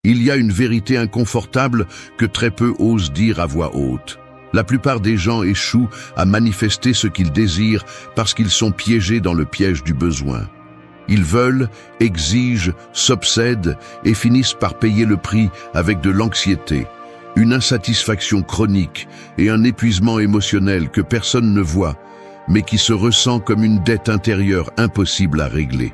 Il y a une vérité inconfortable que très peu osent dire à voix haute. La plupart des gens échouent à manifester ce qu'ils désirent parce qu'ils sont piégés dans le piège du besoin. Ils veulent, exigent, s'obsèdent et finissent par payer le prix avec de l'anxiété, une insatisfaction chronique et un épuisement émotionnel que personne ne voit, mais qui se ressent comme une dette intérieure impossible à régler.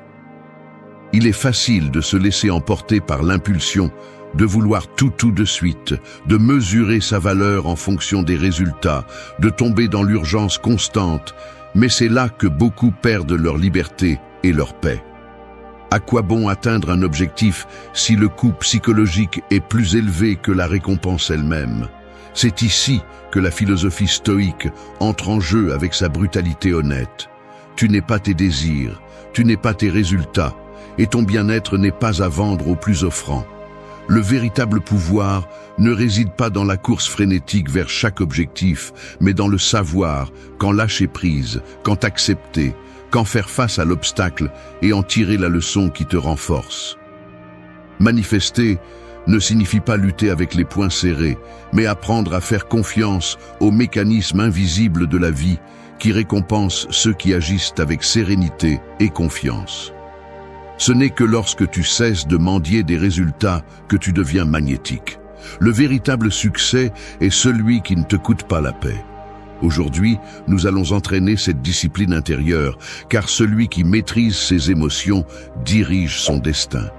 Il est facile de se laisser emporter par l'impulsion, de vouloir tout de suite, de mesurer sa valeur en fonction des résultats, de tomber dans l'urgence constante, mais c'est là que beaucoup perdent leur liberté et leur paix. À quoi bon atteindre un objectif si le coût psychologique est plus élevé que la récompense elle-même? C'est ici que la philosophie stoïque entre en jeu avec sa brutalité honnête. Tu n'es pas tes désirs, tu n'es pas tes résultats, et ton bien-être n'est pas à vendre au plus offrant. Le véritable pouvoir ne réside pas dans la course frénétique vers chaque objectif, mais dans le savoir, quand lâcher prise, quand accepter, quand faire face à l'obstacle et en tirer la leçon qui te renforce. Manifester ne signifie pas lutter avec les poings serrés, mais apprendre à faire confiance aux mécanismes invisibles de la vie qui récompensent ceux qui agissent avec sérénité et confiance. Ce n'est que lorsque tu cesses de mendier des résultats que tu deviens magnétique. Le véritable succès est celui qui ne te coûte pas la paix. Aujourd'hui, nous allons entraîner cette discipline intérieure, car celui qui maîtrise ses émotions dirige son destin.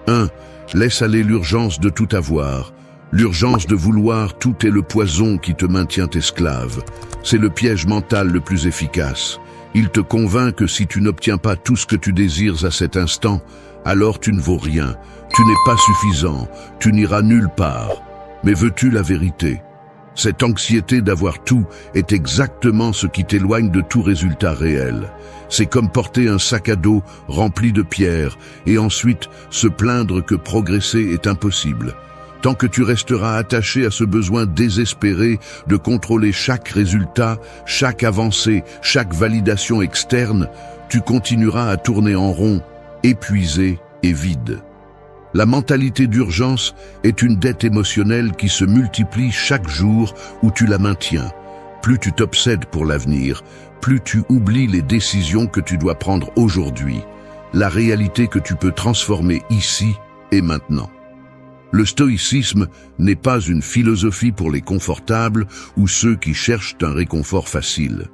1. Laisse aller l'urgence de tout avoir. L'urgence de vouloir tout est le poison qui te maintient esclave. C'est le piège mental le plus efficace. Il te convainc que si tu n'obtiens pas tout ce que tu désires à cet instant, alors tu ne vaux rien, tu n'es pas suffisant, tu n'iras nulle part. Mais veux-tu la vérité? Cette anxiété d'avoir tout est exactement ce qui t'éloigne de tout résultat réel. C'est comme porter un sac à dos rempli de pierres et ensuite se plaindre que progresser est impossible. Tant que tu resteras attaché à ce besoin désespéré de contrôler chaque résultat, chaque avancée, chaque validation externe, tu continueras à tourner en rond, épuisé et vide. La mentalité d'urgence est une dette émotionnelle qui se multiplie chaque jour où tu la maintiens. Plus tu t'obsèdes pour l'avenir, plus tu oublies les décisions que tu dois prendre aujourd'hui, la réalité que tu peux transformer ici et maintenant. Le stoïcisme n'est pas une philosophie pour les confortables ou ceux qui cherchent un réconfort facile.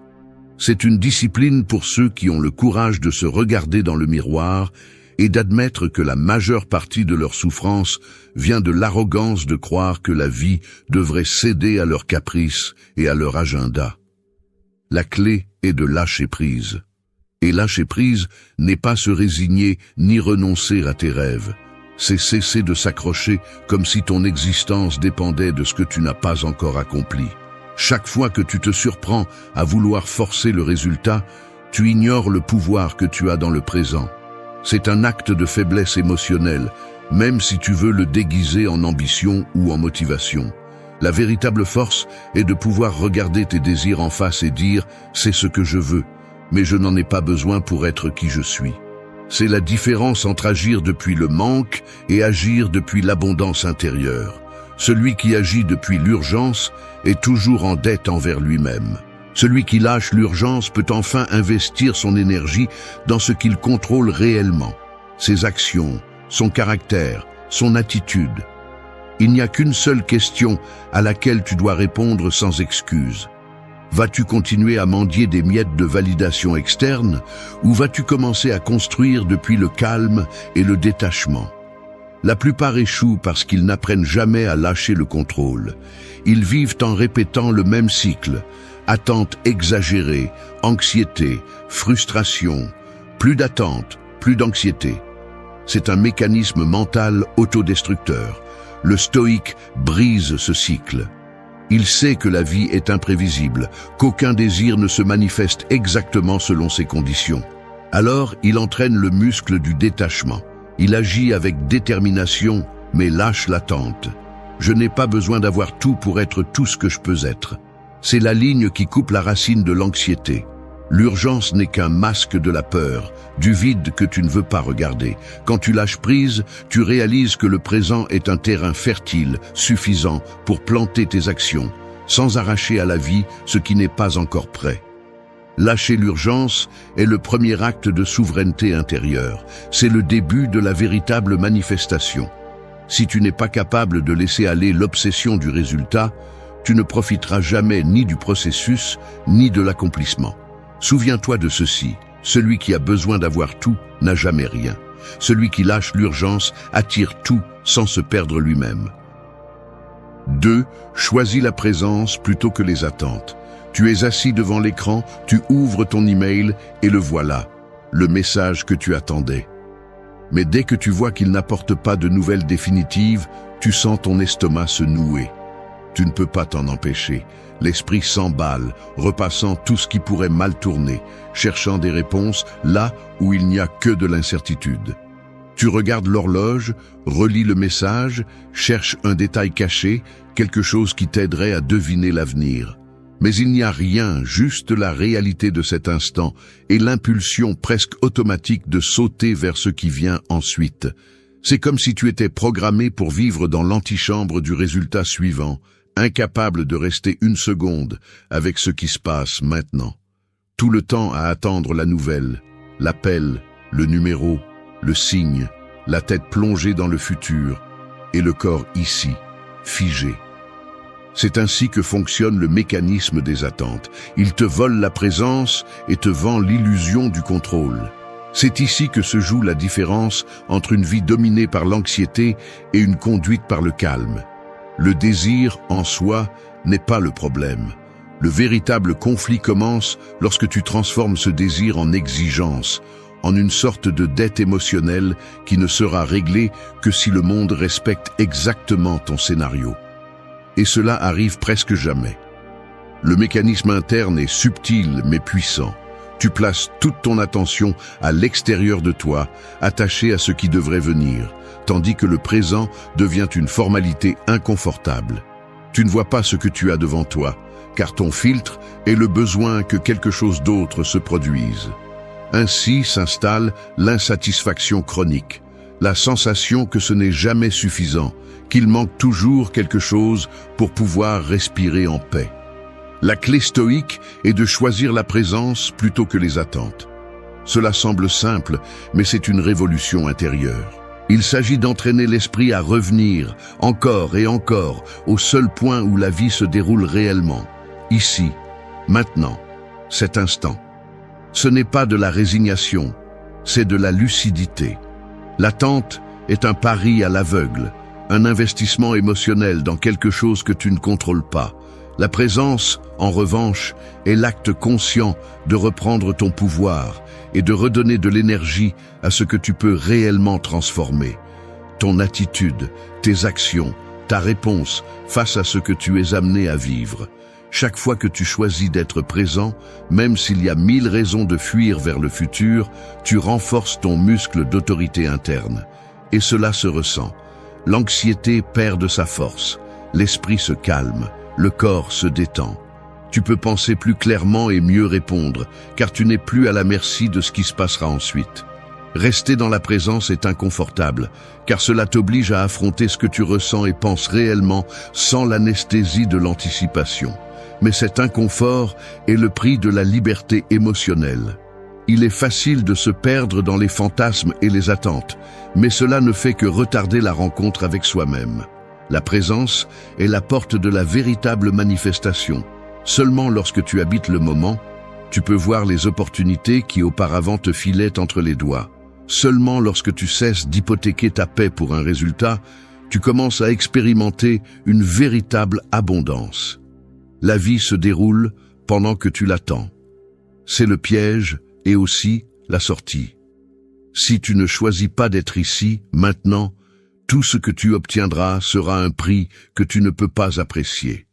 C'est une discipline pour ceux qui ont le courage de se regarder dans le miroir et d'admettre que la majeure partie de leur souffrance vient de l'arrogance de croire que la vie devrait céder à leurs caprices et à leur agenda. La clé est de lâcher prise. Et lâcher prise n'est pas se résigner ni renoncer à tes rêves. C'est cesser de s'accrocher comme si ton existence dépendait de ce que tu n'as pas encore accompli. Chaque fois que tu te surprends à vouloir forcer le résultat, tu ignores le pouvoir que tu as dans le présent. C'est un acte de faiblesse émotionnelle, même si tu veux le déguiser en ambition ou en motivation. La véritable force est de pouvoir regarder tes désirs en face et dire « c'est ce que je veux, mais je n'en ai pas besoin pour être qui je suis ». C'est la différence entre agir depuis le manque et agir depuis l'abondance intérieure. Celui qui agit depuis l'urgence est toujours en dette envers lui-même. Celui qui lâche l'urgence peut enfin investir son énergie dans ce qu'il contrôle réellement, ses actions, son caractère, son attitude. Il n'y a qu'une seule question à laquelle tu dois répondre sans excuse. Vas-tu continuer à mendier des miettes de validation externe ou vas-tu commencer à construire depuis le calme et le détachement? La plupart échouent parce qu'ils n'apprennent jamais à lâcher le contrôle. Ils vivent en répétant le même cycle. Attente exagérée, anxiété, frustration, plus d'attente, plus d'anxiété. C'est un mécanisme mental autodestructeur. Le stoïque brise ce cycle. Il sait que la vie est imprévisible, qu'aucun désir ne se manifeste exactement selon ses conditions. Alors, il entraîne le muscle du détachement. Il agit avec détermination, mais lâche l'attente. Je n'ai pas besoin d'avoir tout pour être tout ce que je peux être. C'est la ligne qui coupe la racine de l'anxiété. L'urgence n'est qu'un masque de la peur, du vide que tu ne veux pas regarder. Quand tu lâches prise, tu réalises que le présent est un terrain fertile, suffisant pour planter tes actions, sans arracher à la vie ce qui n'est pas encore prêt. Lâcher l'urgence est le premier acte de souveraineté intérieure. C'est le début de la véritable manifestation. Si tu n'es pas capable de laisser aller l'obsession du résultat, tu ne profiteras jamais ni du processus, ni de l'accomplissement. Souviens-toi de ceci, celui qui a besoin d'avoir tout n'a jamais rien. Celui qui lâche l'urgence attire tout sans se perdre lui-même. 2. Choisis la présence plutôt que les attentes. Tu es assis devant l'écran, tu ouvres ton email et le voilà, le message que tu attendais. Mais dès que tu vois qu'il n'apporte pas de nouvelles définitives, tu sens ton estomac se nouer. Tu ne peux pas t'en empêcher. L'esprit s'emballe, repassant tout ce qui pourrait mal tourner, cherchant des réponses là où il n'y a que de l'incertitude. Tu regardes l'horloge, relis le message, cherches un détail caché, quelque chose qui t'aiderait à deviner l'avenir. Mais il n'y a rien, juste la réalité de cet instant et l'impulsion presque automatique de sauter vers ce qui vient ensuite. C'est comme si tu étais programmé pour vivre dans l'antichambre du résultat suivant, incapable de rester une seconde avec ce qui se passe maintenant. Tout le temps à attendre la nouvelle, l'appel, le numéro, le signe, la tête plongée dans le futur et le corps ici, figé. C'est ainsi que fonctionne le mécanisme des attentes. Il te vole la présence et te vend l'illusion du contrôle. C'est ici que se joue la différence entre une vie dominée par l'anxiété et une conduite par le calme. Le désir, en soi, n'est pas le problème. Le véritable conflit commence lorsque tu transformes ce désir en exigence, en une sorte de dette émotionnelle qui ne sera réglée que si le monde respecte exactement ton scénario. Et cela arrive presque jamais. Le mécanisme interne est subtil mais puissant. Tu places toute ton attention à l'extérieur de toi, attaché à ce qui devrait venir, tandis que le présent devient une formalité inconfortable. Tu ne vois pas ce que tu as devant toi, car ton filtre est le besoin que quelque chose d'autre se produise. Ainsi s'installe l'insatisfaction chronique, la sensation que ce n'est jamais suffisant, qu'il manque toujours quelque chose pour pouvoir respirer en paix. La clé stoïque est de choisir la présence plutôt que les attentes. Cela semble simple, mais c'est une révolution intérieure. Il s'agit d'entraîner l'esprit à revenir, encore et encore, au seul point où la vie se déroule réellement. Ici, maintenant, cet instant. Ce n'est pas de la résignation, c'est de la lucidité. L'attente est un pari à l'aveugle, un investissement émotionnel dans quelque chose que tu ne contrôles pas. La présence, en revanche, est l'acte conscient de reprendre ton pouvoir et de redonner de l'énergie à ce que tu peux réellement transformer. Ton attitude, tes actions, ta réponse face à ce que tu es amené à vivre. Chaque fois que tu choisis d'être présent, même s'il y a 1000 raisons de fuir vers le futur, tu renforces ton muscle d'autorité interne. Et cela se ressent. L'anxiété perd de sa force, l'esprit se calme, le corps se détend. Tu peux penser plus clairement et mieux répondre, car tu n'es plus à la merci de ce qui se passera ensuite. Rester dans la présence est inconfortable, car cela t'oblige à affronter ce que tu ressens et penses réellement sans l'anesthésie de l'anticipation. Mais cet inconfort est le prix de la liberté émotionnelle. Il est facile de se perdre dans les fantasmes et les attentes, mais cela ne fait que retarder la rencontre avec soi-même. La présence est la porte de la véritable manifestation. Seulement lorsque tu habites le moment, tu peux voir les opportunités qui auparavant te filaient entre les doigts. Seulement lorsque tu cesses d'hypothéquer ta paix pour un résultat, tu commences à expérimenter une véritable abondance. La vie se déroule pendant que tu l'attends. C'est le piège et aussi la sortie. Si tu ne choisis pas d'être ici, maintenant, tout ce que tu obtiendras sera un prix que tu ne peux pas apprécier.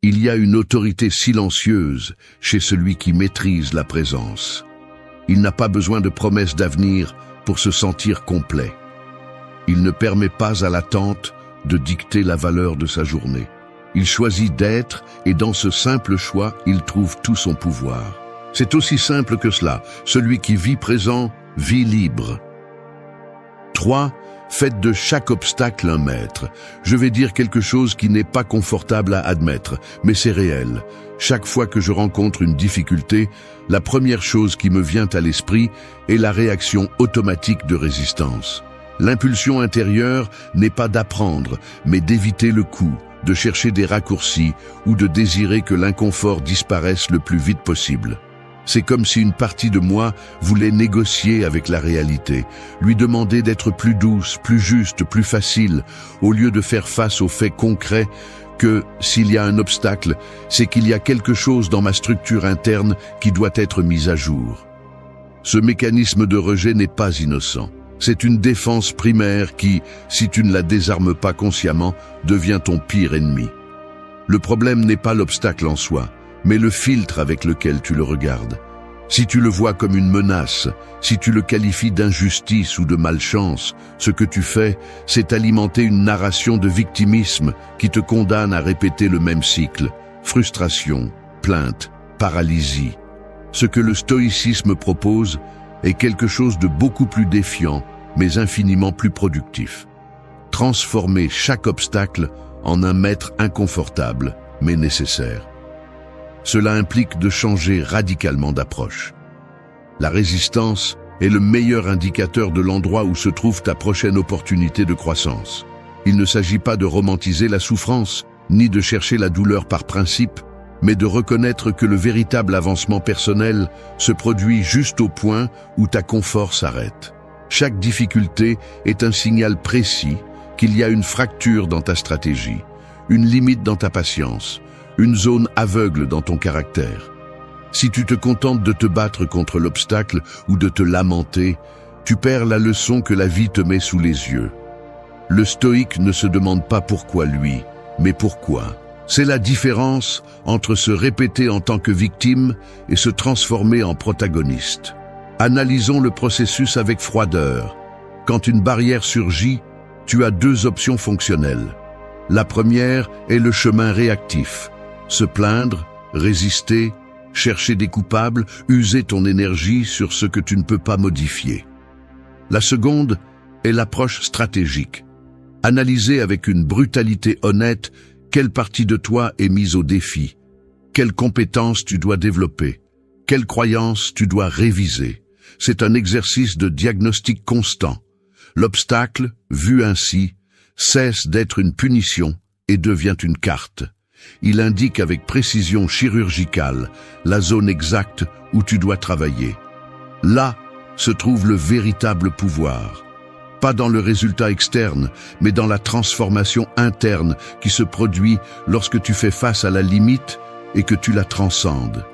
Il y a une autorité silencieuse chez celui qui maîtrise la présence. Il n'a pas besoin de promesses d'avenir pour se sentir complet. Il ne permet pas à l'attente de dicter la valeur de sa journée. Il choisit d'être et dans ce simple choix, il trouve tout son pouvoir. C'est aussi simple que cela. Celui qui vit présent, vit libre. 3. Faites de chaque obstacle un maître. Je vais dire quelque chose qui n'est pas confortable à admettre, mais c'est réel. Chaque fois que je rencontre une difficulté, la première chose qui me vient à l'esprit est la réaction automatique de résistance. L'impulsion intérieure n'est pas d'apprendre, mais d'éviter le coup, de chercher des raccourcis ou de désirer que l'inconfort disparaisse le plus vite possible. C'est comme si une partie de moi voulait négocier avec la réalité, lui demander d'être plus douce, plus juste, plus facile, au lieu de faire face aux faits concrets que, s'il y a un obstacle, c'est qu'il y a quelque chose dans ma structure interne qui doit être mis à jour. Ce mécanisme de rejet n'est pas innocent. C'est une défense primaire qui, si tu ne la désarmes pas consciemment, devient ton pire ennemi. Le problème n'est pas l'obstacle en soi, mais le filtre avec lequel tu le regardes. Si tu le vois comme une menace, si tu le qualifies d'injustice ou de malchance, ce que tu fais, c'est alimenter une narration de victimisme qui te condamne à répéter le même cycle. Frustration, plainte, paralysie. Ce que le stoïcisme propose est quelque chose de beaucoup plus défiant, mais infiniment plus productif. Transformer chaque obstacle en un maître inconfortable, mais nécessaire. Cela implique de changer radicalement d'approche. La résistance est le meilleur indicateur de l'endroit où se trouve ta prochaine opportunité de croissance. Il ne s'agit pas de romantiser la souffrance, ni de chercher la douleur par principe, mais de reconnaître que le véritable avancement personnel se produit juste au point où ta confort s'arrête. Chaque difficulté est un signal précis qu'il y a une fracture dans ta stratégie, une limite dans ta patience, une zone aveugle dans ton caractère. Si tu te contentes de te battre contre l'obstacle ou de te lamenter, tu perds la leçon que la vie te met sous les yeux. Le stoïque ne se demande pas pourquoi lui, mais pourquoi. C'est la différence entre se répéter en tant que victime et se transformer en protagoniste. Analysons le processus avec froideur. Quand une barrière surgit, tu as deux options fonctionnelles. La première est le chemin réactif. Se plaindre, résister, chercher des coupables, user ton énergie sur ce que tu ne peux pas modifier. La seconde est l'approche stratégique. Analyser avec une brutalité honnête quelle partie de toi est mise au défi, quelles compétences tu dois développer, quelles croyances tu dois réviser. C'est un exercice de diagnostic constant. L'obstacle, vu ainsi, cesse d'être une punition et devient une carte. Il indique avec précision chirurgicale la zone exacte où tu dois travailler. Là se trouve le véritable pouvoir. Pas dans le résultat externe, mais dans la transformation interne qui se produit lorsque tu fais face à la limite et que tu la transcendes.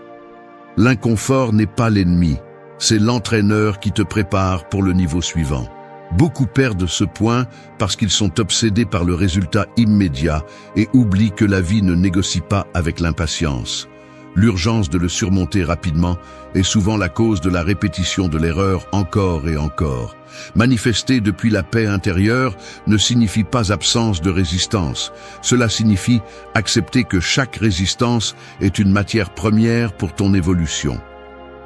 L'inconfort n'est pas l'ennemi, c'est l'entraîneur qui te prépare pour le niveau suivant. Beaucoup perdent ce point parce qu'ils sont obsédés par le résultat immédiat et oublient que la vie ne négocie pas avec l'impatience. L'urgence de le surmonter rapidement est souvent la cause de la répétition de l'erreur encore et encore. Manifester depuis la paix intérieure ne signifie pas absence de résistance. Cela signifie accepter que chaque résistance est une matière première pour ton évolution.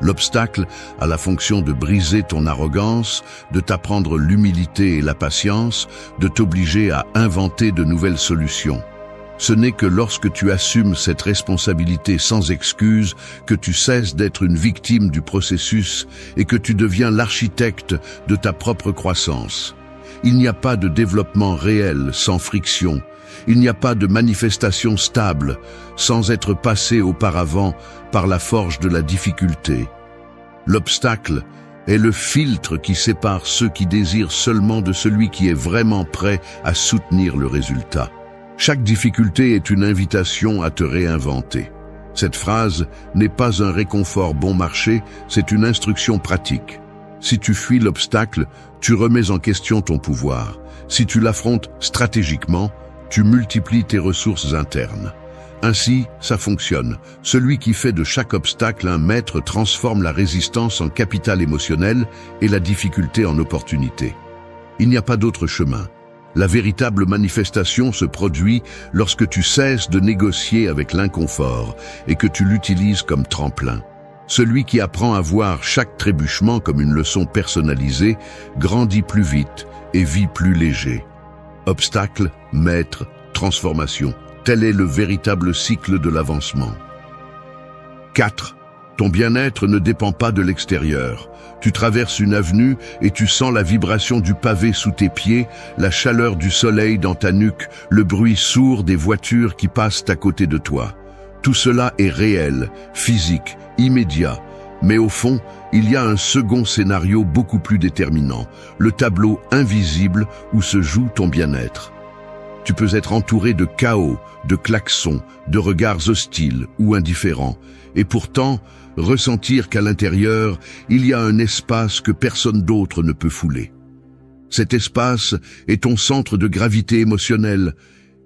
L'obstacle a la fonction de briser ton arrogance, de t'apprendre l'humilité et la patience, de t'obliger à inventer de nouvelles solutions. Ce n'est que lorsque tu assumes cette responsabilité sans excuse que tu cesses d'être une victime du processus et que tu deviens l'architecte de ta propre croissance. Il n'y a pas de développement réel sans friction. Il n'y a pas de manifestation stable sans être passé auparavant par la forge de la difficulté. L'obstacle est le filtre qui sépare ceux qui désirent seulement de celui qui est vraiment prêt à soutenir le résultat. Chaque difficulté est une invitation à te réinventer. Cette phrase n'est pas un réconfort bon marché, c'est une instruction pratique. Si tu fuis l'obstacle, tu remets en question ton pouvoir. Si tu l'affrontes stratégiquement, tu multiplies tes ressources internes. Ainsi, ça fonctionne. Celui qui fait de chaque obstacle un maître transforme la résistance en capital émotionnel et la difficulté en opportunité. Il n'y a pas d'autre chemin. La véritable manifestation se produit lorsque tu cesses de négocier avec l'inconfort et que tu l'utilises comme tremplin. Celui qui apprend à voir chaque trébuchement comme une leçon personnalisée grandit plus vite et vit plus léger. Obstacle, maître, transformation. Tel est le véritable cycle de l'avancement. 4. Ton bien-être ne dépend pas de l'extérieur. Tu traverses une avenue et tu sens la vibration du pavé sous tes pieds, la chaleur du soleil dans ta nuque, le bruit sourd des voitures qui passent à côté de toi. Tout cela est réel, physique, immédiat. Mais au fond, il y a un second scénario beaucoup plus déterminant, le tableau invisible où se joue ton bien-être. Tu peux être entouré de chaos, de klaxons, de regards hostiles ou indifférents, et pourtant ressentir qu'à l'intérieur, il y a un espace que personne d'autre ne peut fouler. Cet espace est ton centre de gravité émotionnelle.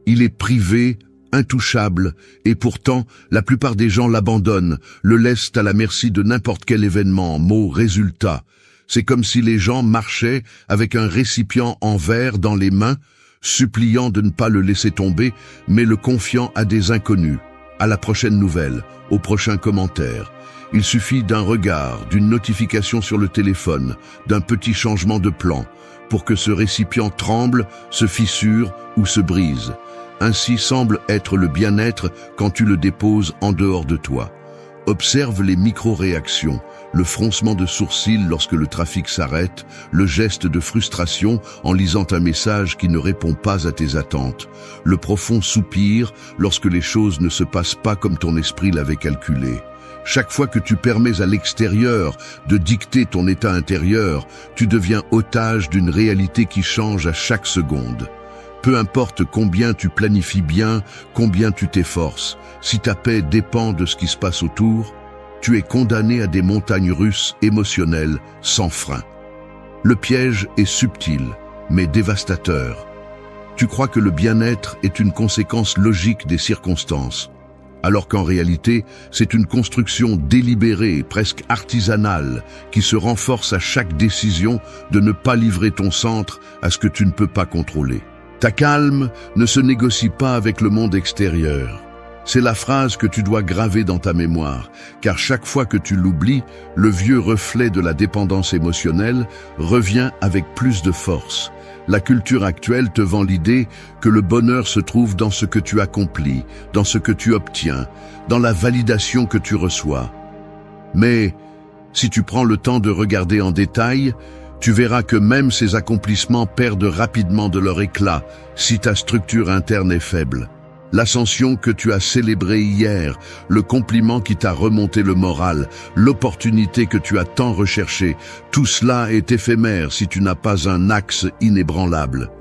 Il est privé, intouchable, et pourtant, la plupart des gens l'abandonnent, le laissent à la merci de n'importe quel événement, mot, résultat. C'est comme si les gens marchaient avec un récipient en verre dans les mains, suppliant de ne pas le laisser tomber, mais le confiant à des inconnus, à la prochaine nouvelle, au prochain commentaire. Il suffit d'un regard, d'une notification sur le téléphone, d'un petit changement de plan, pour que ce récipient tremble, se fissure ou se brise. Ainsi semble être le bien-être quand tu le déposes en dehors de toi. Observe les micro-réactions, le froncement de sourcils lorsque le trafic s'arrête, le geste de frustration en lisant un message qui ne répond pas à tes attentes, le profond soupir lorsque les choses ne se passent pas comme ton esprit l'avait calculé. Chaque fois que tu permets à l'extérieur de dicter ton état intérieur, tu deviens otage d'une réalité qui change à chaque seconde. Peu importe combien tu planifies bien, combien tu t'efforces, si ta paix dépend de ce qui se passe autour, tu es condamné à des montagnes russes émotionnelles sans frein. Le piège est subtil, mais dévastateur. Tu crois que le bien-être est une conséquence logique des circonstances, alors qu'en réalité, c'est une construction délibérée, presque artisanale, qui se renforce à chaque décision de ne pas livrer ton centre à ce que tu ne peux pas contrôler. Ta calme ne se négocie pas avec le monde extérieur. C'est la phrase que tu dois graver dans ta mémoire, car chaque fois que tu l'oublies, le vieux reflet de la dépendance émotionnelle revient avec plus de force. La culture actuelle te vend l'idée que le bonheur se trouve dans ce que tu accomplis, dans ce que tu obtiens, dans la validation que tu reçois. Mais si tu prends le temps de regarder en détail, tu verras que même ces accomplissements perdent rapidement de leur éclat si ta structure interne est faible. L'ascension que tu as célébrée hier, le compliment qui t'a remonté le moral, l'opportunité que tu as tant recherchée, tout cela est éphémère si tu n'as pas un axe inébranlable.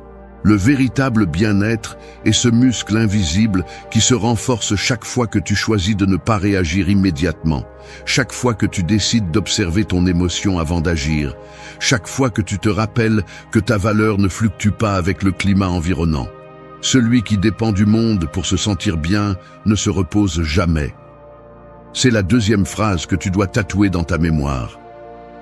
Le véritable bien-être est ce muscle invisible qui se renforce chaque fois que tu choisis de ne pas réagir immédiatement, chaque fois que tu décides d'observer ton émotion avant d'agir, chaque fois que tu te rappelles que ta valeur ne fluctue pas avec le climat environnant. Celui qui dépend du monde pour se sentir bien ne se repose jamais. C'est la deuxième phrase que tu dois tatouer dans ta mémoire.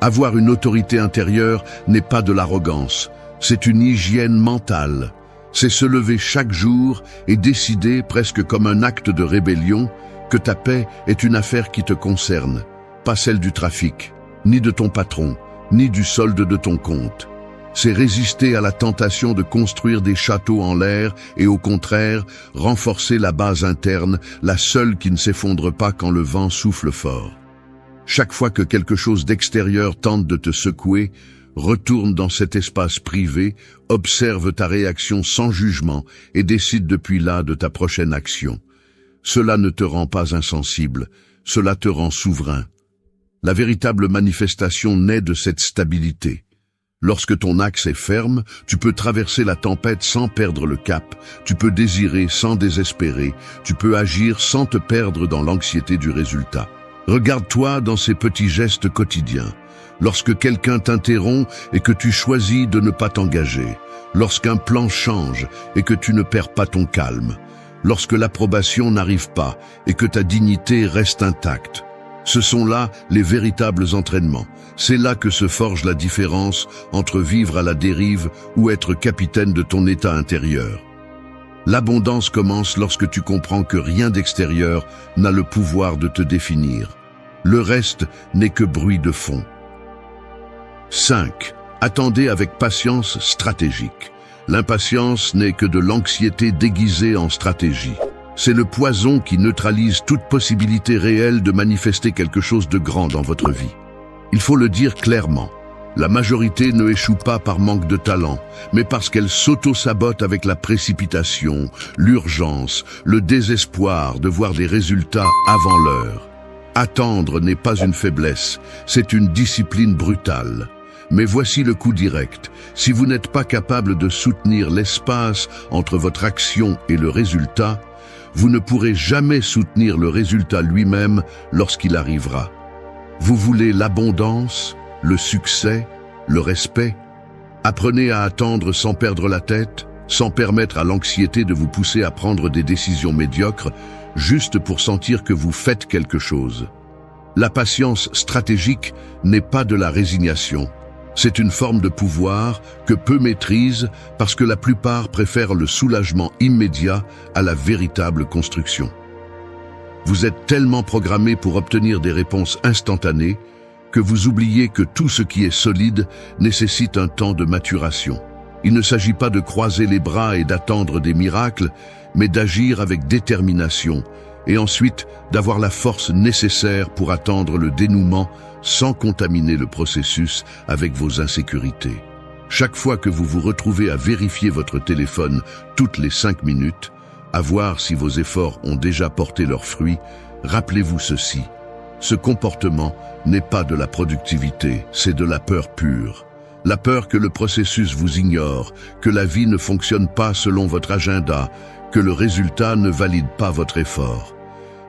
Avoir une autorité intérieure n'est pas de l'arrogance, c'est une hygiène mentale. C'est se lever chaque jour et décider, presque comme un acte de rébellion, que ta paix est une affaire qui te concerne, pas celle du trafic, ni de ton patron, ni du solde de ton compte. C'est résister à la tentation de construire des châteaux en l'air et au contraire, renforcer la base interne, la seule qui ne s'effondre pas quand le vent souffle fort. Chaque fois que quelque chose d'extérieur tente de te secouer, retourne dans cet espace privé, observe ta réaction sans jugement et décide depuis là de ta prochaine action. Cela ne te rend pas insensible, cela te rend souverain. La véritable manifestation naît de cette stabilité. Lorsque ton axe est ferme, tu peux traverser la tempête sans perdre le cap, tu peux désirer sans désespérer, tu peux agir sans te perdre dans l'anxiété du résultat. Regarde-toi dans ces petits gestes quotidiens. Lorsque quelqu'un t'interrompt et que tu choisis de ne pas t'engager, lorsqu'un plan change et que tu ne perds pas ton calme, lorsque l'approbation n'arrive pas et que ta dignité reste intacte. Ce sont là les véritables entraînements. C'est là que se forge la différence entre vivre à la dérive ou être capitaine de ton état intérieur. L'abondance commence lorsque tu comprends que rien d'extérieur n'a le pouvoir de te définir. Le reste n'est que bruit de fond. 5. Attendez avec patience stratégique. L'impatience n'est que de l'anxiété déguisée en stratégie. C'est le poison qui neutralise toute possibilité réelle de manifester quelque chose de grand dans votre vie. Il faut le dire clairement. La majorité ne échoue pas par manque de talent, mais parce qu'elle s'auto-sabote avec la précipitation, l'urgence, le désespoir de voir des résultats avant l'heure. Attendre n'est pas une faiblesse, c'est une discipline brutale. Mais voici le coup direct. Si vous n'êtes pas capable de soutenir l'espace entre votre action et le résultat, vous ne pourrez jamais soutenir le résultat lui-même lorsqu'il arrivera. Vous voulez l'abondance, le succès, le respect? Apprenez à attendre sans perdre la tête, sans permettre à l'anxiété de vous pousser à prendre des décisions médiocres, juste pour sentir que vous faites quelque chose. La patience stratégique n'est pas de la résignation. C'est une forme de pouvoir que peu maîtrisent parce que la plupart préfèrent le soulagement immédiat à la véritable construction. Vous êtes tellement programmé pour obtenir des réponses instantanées que vous oubliez que tout ce qui est solide nécessite un temps de maturation. Il ne s'agit pas de croiser les bras et d'attendre des miracles, mais d'agir avec détermination et ensuite d'avoir la force nécessaire pour attendre le dénouement sans contaminer le processus avec vos insécurités. Chaque fois que vous vous retrouvez à vérifier votre téléphone toutes les 5 minutes, à voir si vos efforts ont déjà porté leurs fruits, rappelez-vous ceci. Ce comportement n'est pas de la productivité, c'est de la peur pure. La peur que le processus vous ignore, que la vie ne fonctionne pas selon votre agenda, que le résultat ne valide pas votre effort.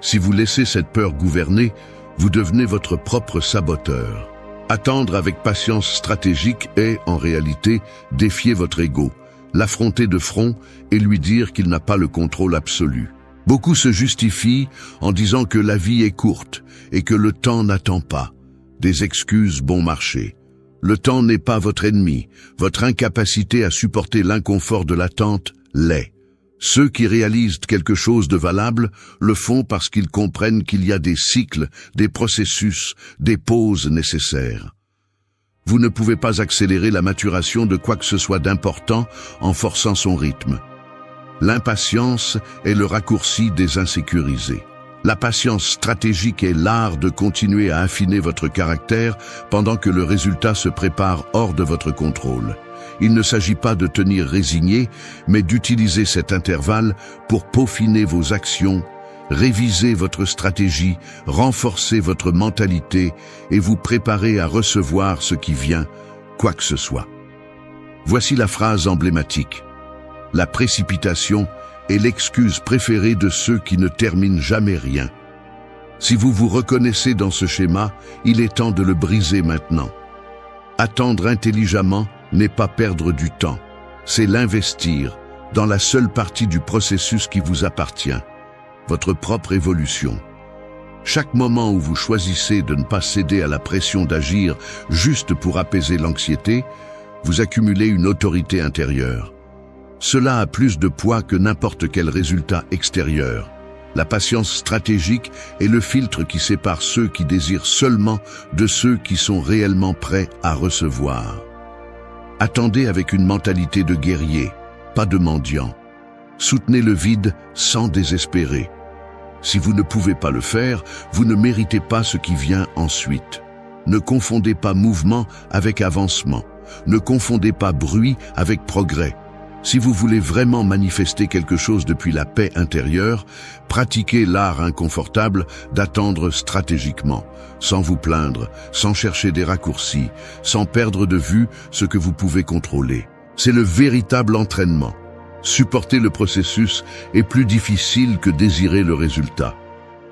Si vous laissez cette peur gouverner, vous devenez votre propre saboteur. Attendre avec patience stratégique est, en réalité, défier votre ego, l'affronter de front et lui dire qu'il n'a pas le contrôle absolu. Beaucoup se justifient en disant que la vie est courte et que le temps n'attend pas. Des excuses bon marché. Le temps n'est pas votre ennemi. Votre incapacité à supporter l'inconfort de l'attente l'est. Ceux qui réalisent quelque chose de valable le font parce qu'ils comprennent qu'il y a des cycles, des processus, des pauses nécessaires. Vous ne pouvez pas accélérer la maturation de quoi que ce soit d'important en forçant son rythme. L'impatience est le raccourci des insécurisés. La patience stratégique est l'art de continuer à affiner votre caractère pendant que le résultat se prépare hors de votre contrôle. Il ne s'agit pas de tenir résigné, mais d'utiliser cet intervalle pour peaufiner vos actions, réviser votre stratégie, renforcer votre mentalité et vous préparer à recevoir ce qui vient, quoi que ce soit. Voici la phrase emblématique. La précipitation est l'excuse préférée de ceux qui ne terminent jamais rien. Si vous vous reconnaissez dans ce schéma, il est temps de le briser maintenant. Attendre intelligemment n'est pas perdre du temps, c'est l'investir dans la seule partie du processus qui vous appartient, votre propre évolution. Chaque moment où vous choisissez de ne pas céder à la pression d'agir juste pour apaiser l'anxiété, vous accumulez une autorité intérieure. Cela a plus de poids que n'importe quel résultat extérieur. La patience stratégique est le filtre qui sépare ceux qui désirent seulement de ceux qui sont réellement prêts à recevoir. Attendez avec une mentalité de guerrier, pas de mendiant. Soutenez le vide sans désespérer. Si vous ne pouvez pas le faire, vous ne méritez pas ce qui vient ensuite. Ne confondez pas mouvement avec avancement. Ne confondez pas bruit avec progrès. Si vous voulez vraiment manifester quelque chose depuis la paix intérieure, pratiquez l'art inconfortable d'attendre stratégiquement, sans vous plaindre, sans chercher des raccourcis, sans perdre de vue ce que vous pouvez contrôler. C'est le véritable entraînement. Supporter le processus est plus difficile que désirer le résultat.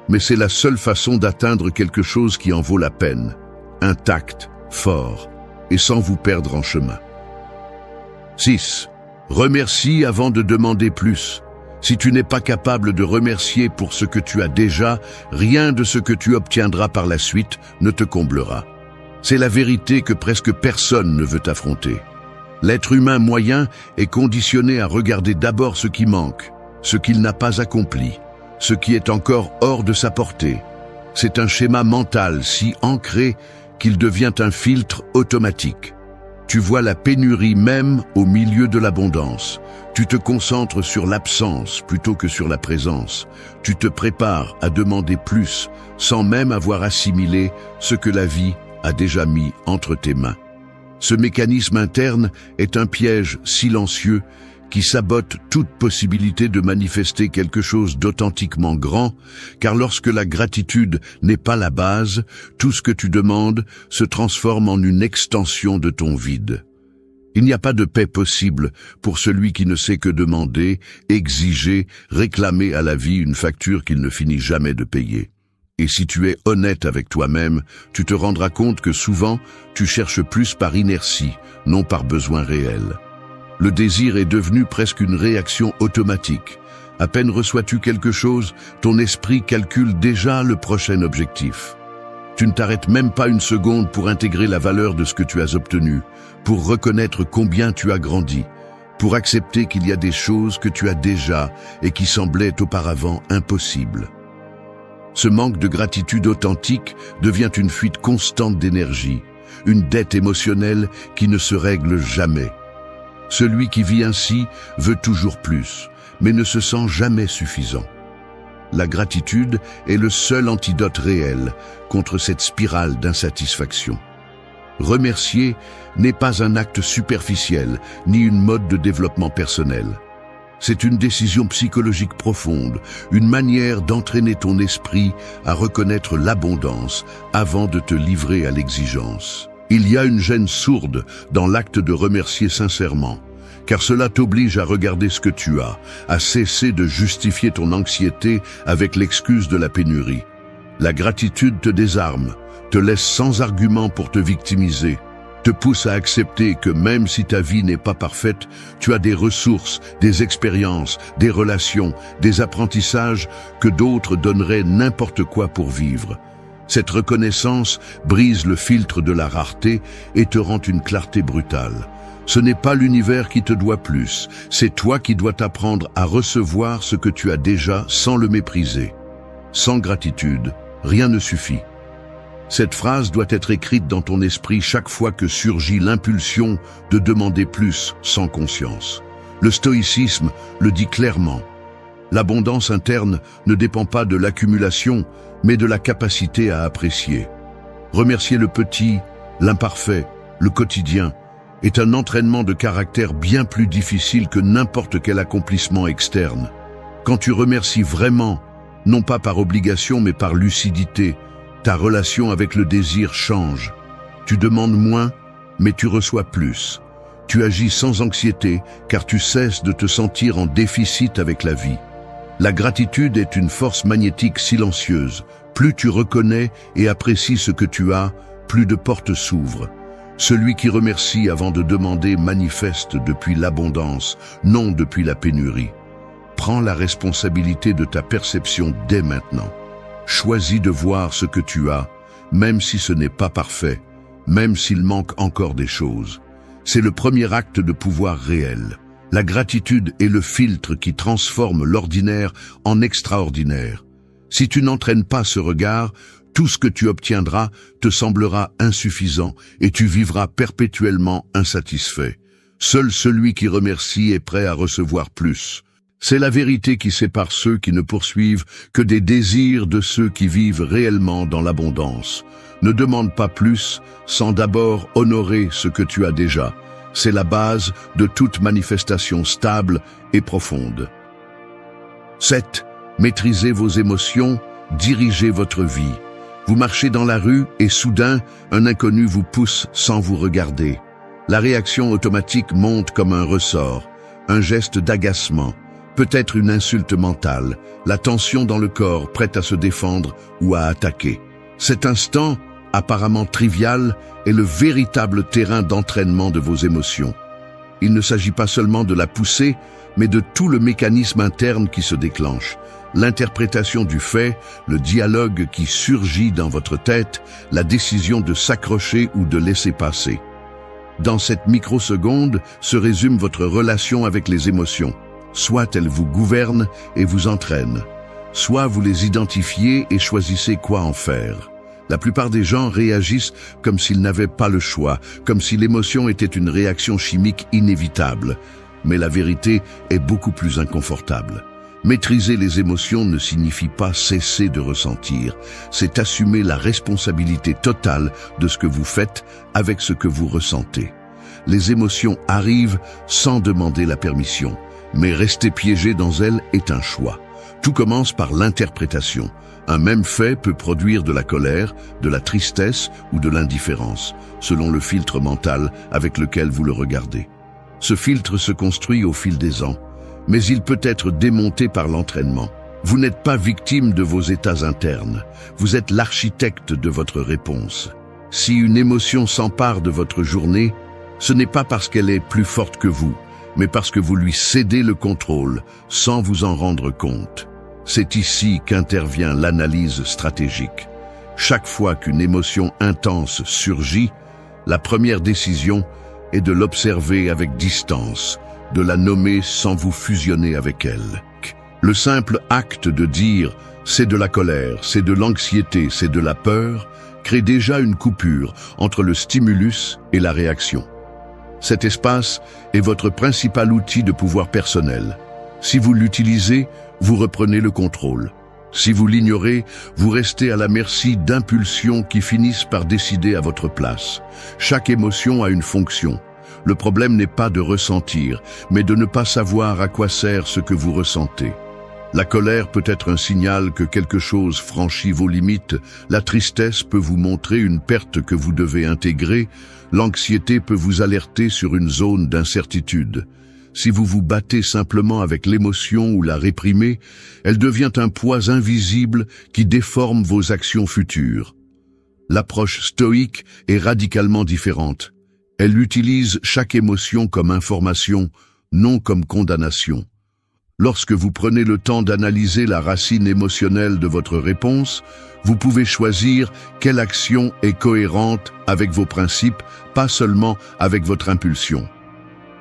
Mais c'est la seule façon d'atteindre quelque chose qui en vaut la peine, intact, fort, et sans vous perdre en chemin. 6. Remercie avant de demander plus. Si tu n'es pas capable de remercier pour ce que tu as déjà, rien de ce que tu obtiendras par la suite ne te comblera. C'est la vérité que presque personne ne veut affronter. L'être humain moyen est conditionné à regarder d'abord ce qui manque, ce qu'il n'a pas accompli, ce qui est encore hors de sa portée. C'est un schéma mental si ancré qu'il devient un filtre automatique. Tu vois la pénurie même au milieu de l'abondance. Tu te concentres sur l'absence plutôt que sur la présence. Tu te prépares à demander plus sans même avoir assimilé ce que la vie a déjà mis entre tes mains. Ce mécanisme interne est un piège silencieux qui sabote toute possibilité de manifester quelque chose d'authentiquement grand, car lorsque la gratitude n'est pas la base, tout ce que tu demandes se transforme en une extension de ton vide. Il n'y a pas de paix possible pour celui qui ne sait que demander, exiger, réclamer à la vie une facture qu'il ne finit jamais de payer. Et si tu es honnête avec toi-même, tu te rendras compte que souvent, tu cherches plus par inertie, non par besoin réel. Le désir est devenu presque une réaction automatique. À peine reçois-tu quelque chose, ton esprit calcule déjà le prochain objectif. Tu ne t'arrêtes même pas une seconde pour intégrer la valeur de ce que tu as obtenu, pour reconnaître combien tu as grandi, pour accepter qu'il y a des choses que tu as déjà et qui semblaient auparavant impossibles. Ce manque de gratitude authentique devient une fuite constante d'énergie, une dette émotionnelle qui ne se règle jamais. Celui qui vit ainsi veut toujours plus, mais ne se sent jamais suffisant. La gratitude est le seul antidote réel contre cette spirale d'insatisfaction. Remercier n'est pas un acte superficiel, ni une mode de développement personnel. C'est une décision psychologique profonde, une manière d'entraîner ton esprit à reconnaître l'abondance avant de te livrer à l'exigence. Il y a une gêne sourde dans l'acte de remercier sincèrement, car cela t'oblige à regarder ce que tu as, à cesser de justifier ton anxiété avec l'excuse de la pénurie. La gratitude te désarme, te laisse sans argument pour te victimiser, te pousse à accepter que même si ta vie n'est pas parfaite, tu as des ressources, des expériences, des relations, des apprentissages que d'autres donneraient n'importe quoi pour vivre. Cette reconnaissance brise le filtre de la rareté et te rend une clarté brutale. Ce n'est pas l'univers qui te doit plus, c'est toi qui dois t'apprendre à recevoir ce que tu as déjà sans le mépriser. Sans gratitude, rien ne suffit. Cette phrase doit être écrite dans ton esprit chaque fois que surgit l'impulsion de demander plus sans conscience. Le stoïcisme le dit clairement. L'abondance interne ne dépend pas de l'accumulation, mais de la capacité à apprécier. Remercier le petit, l'imparfait, le quotidien, est un entraînement de caractère bien plus difficile que n'importe quel accomplissement externe. Quand tu remercies vraiment, non pas par obligation mais par lucidité, ta relation avec le désir change. Tu demandes moins, mais tu reçois plus. Tu agis sans anxiété, car tu cesses de te sentir en déficit avec la vie. La gratitude est une force magnétique silencieuse. Plus tu reconnais et apprécies ce que tu as, plus de portes s'ouvrent. Celui qui remercie avant de demander manifeste depuis l'abondance, non depuis la pénurie. Prends la responsabilité de ta perception dès maintenant. Choisis de voir ce que tu as, même si ce n'est pas parfait, même s'il manque encore des choses. C'est le premier acte de pouvoir réel. La gratitude est le filtre qui transforme l'ordinaire en extraordinaire. Si tu n'entraînes pas ce regard, tout ce que tu obtiendras te semblera insuffisant et tu vivras perpétuellement insatisfait. Seul celui qui remercie est prêt à recevoir plus. C'est la vérité qui sépare ceux qui ne poursuivent que des désirs de ceux qui vivent réellement dans l'abondance. Ne demande pas plus sans d'abord honorer ce que tu as déjà. C'est la base de toute manifestation stable et profonde. 7. Maîtrisez vos émotions, dirigez votre vie. Vous marchez dans la rue et soudain, un inconnu vous pousse sans vous regarder. La réaction automatique monte comme un ressort, un geste d'agacement, peut-être une insulte mentale, la tension dans le corps prête à se défendre ou à attaquer. Cet instant, apparemment trivial, est le véritable terrain d'entraînement de vos émotions. Il ne s'agit pas seulement de la poussée, mais de tout le mécanisme interne qui se déclenche. L'interprétation du fait, le dialogue qui surgit dans votre tête, la décision de s'accrocher ou de laisser passer. Dans cette microseconde se résume votre relation avec les émotions. Soit elles vous gouvernent et vous entraînent, Soit vous les identifiez et choisissez quoi en faire. La plupart des gens réagissent comme s'ils n'avaient pas le choix, comme si l'émotion était une réaction chimique inévitable. Mais la vérité est beaucoup plus inconfortable. Maîtriser les émotions ne signifie pas cesser de ressentir, c'est assumer la responsabilité totale de ce que vous faites avec ce que vous ressentez. Les émotions arrivent sans demander la permission, mais rester piégé dans elles est un choix. Tout commence par l'interprétation. Un même fait peut produire de la colère, de la tristesse ou de l'indifférence, selon le filtre mental avec lequel vous le regardez. Ce filtre se construit au fil des ans, mais il peut être démonté par l'entraînement. Vous n'êtes pas victime de vos états internes, vous êtes l'architecte de votre réponse. Si une émotion s'empare de votre journée, ce n'est pas parce qu'elle est plus forte que vous, mais parce que vous lui cédez le contrôle, sans vous en rendre compte. C'est ici qu'intervient l'analyse stratégique. Chaque fois qu'une émotion intense surgit, la première décision est de l'observer avec distance, de la nommer sans vous fusionner avec elle. Le simple acte de dire « c'est de la colère, c'est de l'anxiété, c'est de la peur » crée déjà une coupure entre le stimulus et la réaction. Cet espace est votre principal outil de pouvoir personnel. Si vous l'utilisez, vous reprenez le contrôle. Si vous l'ignorez, vous restez à la merci d'impulsions qui finissent par décider à votre place. Chaque émotion a une fonction. Le problème n'est pas de ressentir, mais de ne pas savoir à quoi sert ce que vous ressentez. La colère peut être un signal que quelque chose franchit vos limites, la tristesse peut vous montrer une perte que vous devez intégrer, l'anxiété peut vous alerter sur une zone d'incertitude. Si vous vous battez simplement avec l'émotion ou la réprimez, elle devient un poids invisible qui déforme vos actions futures. L'approche stoïque est radicalement différente. Elle utilise chaque émotion comme information, non comme condamnation. Lorsque vous prenez le temps d'analyser la racine émotionnelle de votre réponse, vous pouvez choisir quelle action est cohérente avec vos principes, pas seulement avec votre impulsion.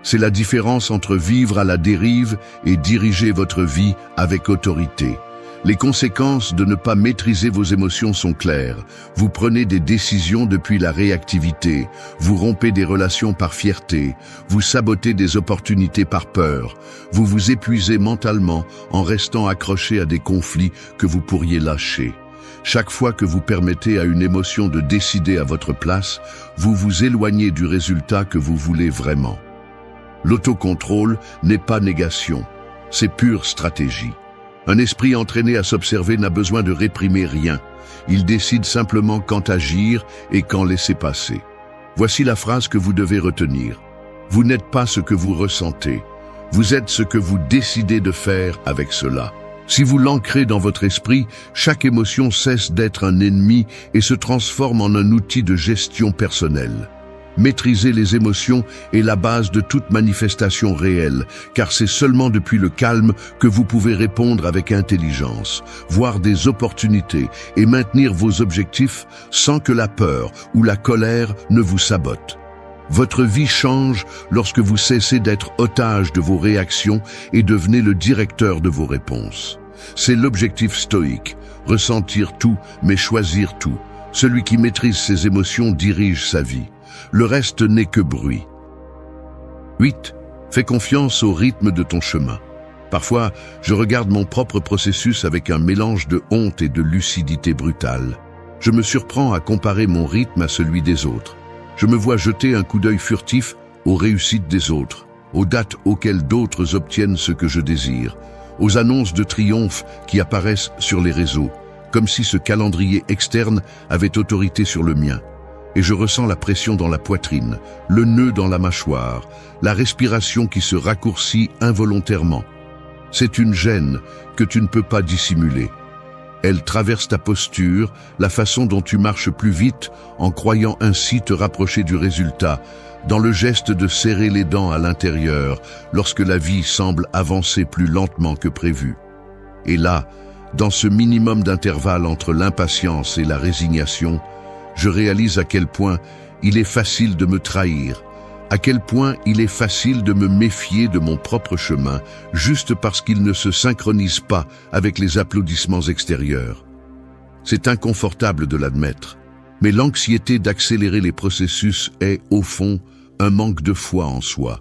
C'est la différence entre vivre à la dérive et diriger votre vie avec autorité. Les conséquences de ne pas maîtriser vos émotions sont claires. Vous prenez des décisions depuis la réactivité, vous rompez des relations par fierté, vous sabotez des opportunités par peur, vous vous épuisez mentalement en restant accroché à des conflits que vous pourriez lâcher. Chaque fois que vous permettez à une émotion de décider à votre place, vous vous éloignez du résultat que vous voulez vraiment. L'autocontrôle n'est pas négation, c'est pure stratégie. Un esprit entraîné à s'observer n'a besoin de réprimer rien. Il décide simplement quand agir et quand laisser passer. Voici la phrase que vous devez retenir. Vous n'êtes pas ce que vous ressentez. Vous êtes ce que vous décidez de faire avec cela. Si vous l'ancrez dans votre esprit, chaque émotion cesse d'être un ennemi et se transforme en un outil de gestion personnelle. Maîtriser les émotions est la base de toute manifestation réelle, car c'est seulement depuis le calme que vous pouvez répondre avec intelligence, voir des opportunités et maintenir vos objectifs sans que la peur ou la colère ne vous sabotent. Votre vie change lorsque vous cessez d'être otage de vos réactions et devenez le directeur de vos réponses. C'est l'objectif stoïque, ressentir tout mais choisir tout. Celui qui maîtrise ses émotions dirige sa vie. Le reste n'est que bruit. 8. Fais confiance au rythme de ton chemin. Parfois, je regarde mon propre processus avec un mélange de honte et de lucidité brutale. Je me surprends à comparer mon rythme à celui des autres. Je me vois jeter un coup d'œil furtif aux réussites des autres, aux dates auxquelles d'autres obtiennent ce que je désire, aux annonces de triomphe qui apparaissent sur les réseaux, comme si ce calendrier externe avait autorité sur le mien. Et je ressens la pression dans la poitrine, le nœud dans la mâchoire, la respiration qui se raccourcit involontairement. C'est une gêne que tu ne peux pas dissimuler. Elle traverse ta posture, la façon dont tu marches plus vite, en croyant ainsi te rapprocher du résultat, dans le geste de serrer les dents à l'intérieur, lorsque la vie semble avancer plus lentement que prévu. Et là, dans ce minimum d'intervalle entre l'impatience et la résignation, je réalise à quel point il est facile de me trahir, à quel point il est facile de me méfier de mon propre chemin, juste parce qu'il ne se synchronise pas avec les applaudissements extérieurs. C'est inconfortable de l'admettre, mais l'anxiété d'accélérer les processus est, au fond, un manque de foi en soi.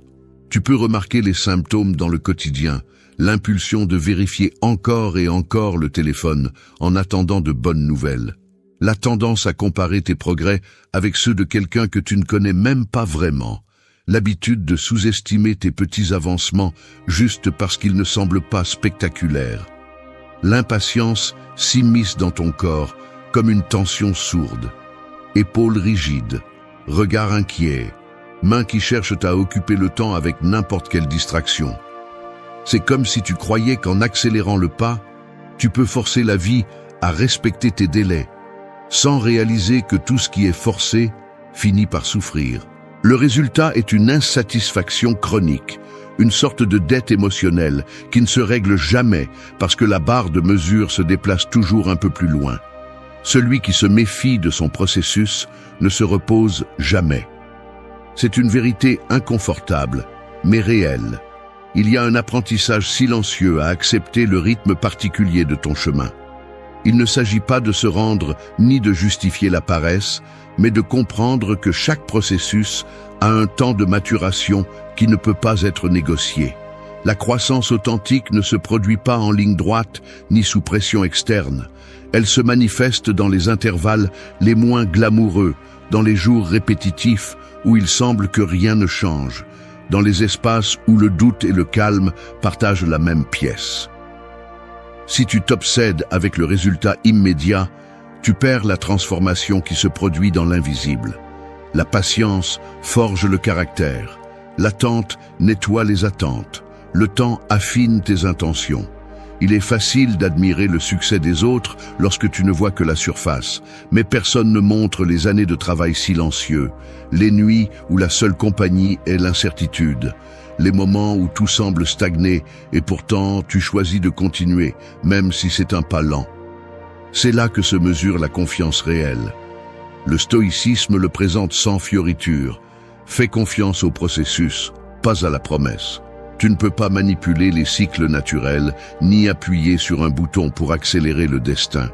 Tu peux remarquer les symptômes dans le quotidien, l'impulsion de vérifier encore et encore le téléphone en attendant de bonnes nouvelles. La tendance à comparer tes progrès avec ceux de quelqu'un que tu ne connais même pas vraiment. L'habitude de sous-estimer tes petits avancements juste parce qu'ils ne semblent pas spectaculaires. L'impatience s'immisce dans ton corps comme une tension sourde. Épaules rigides, regard inquiet, mains qui cherchent à occuper le temps avec n'importe quelle distraction. C'est comme si tu croyais qu'en accélérant le pas, tu peux forcer la vie à respecter tes délais, sans réaliser que tout ce qui est forcé finit par souffrir. Le résultat est une insatisfaction chronique, une sorte de dette émotionnelle qui ne se règle jamais parce que la barre de mesure se déplace toujours un peu plus loin. Celui qui se méfie de son processus ne se repose jamais. C'est une vérité inconfortable, mais réelle. Il y a un apprentissage silencieux à accepter le rythme particulier de ton chemin. Il ne s'agit pas de se rendre ni de justifier la paresse, mais de comprendre que chaque processus a un temps de maturation qui ne peut pas être négocié. La croissance authentique ne se produit pas en ligne droite ni sous pression externe. Elle se manifeste dans les intervalles les moins glamoureux, dans les jours répétitifs où il semble que rien ne change, dans les espaces où le doute et le calme partagent la même pièce. Si tu t'obsèdes avec le résultat immédiat, tu perds la transformation qui se produit dans l'invisible. La patience forge le caractère. L'attente nettoie les attentes. Le temps affine tes intentions. Il est facile d'admirer le succès des autres lorsque tu ne vois que la surface, mais personne ne montre les années de travail silencieux, les nuits où la seule compagnie est l'incertitude, les moments où tout semble stagner et pourtant tu choisis de continuer, même si c'est un pas lent. C'est là que se mesure la confiance réelle. Le stoïcisme le présente sans fioriture. Fais confiance au processus, pas à la promesse. Tu ne peux pas manipuler les cycles naturels, ni appuyer sur un bouton pour accélérer le destin.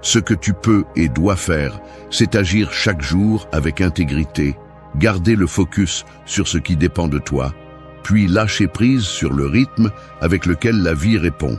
Ce que tu peux et dois faire, c'est agir chaque jour avec intégrité, garder le focus sur ce qui dépend de toi, puis lâcher prise sur le rythme avec lequel la vie répond.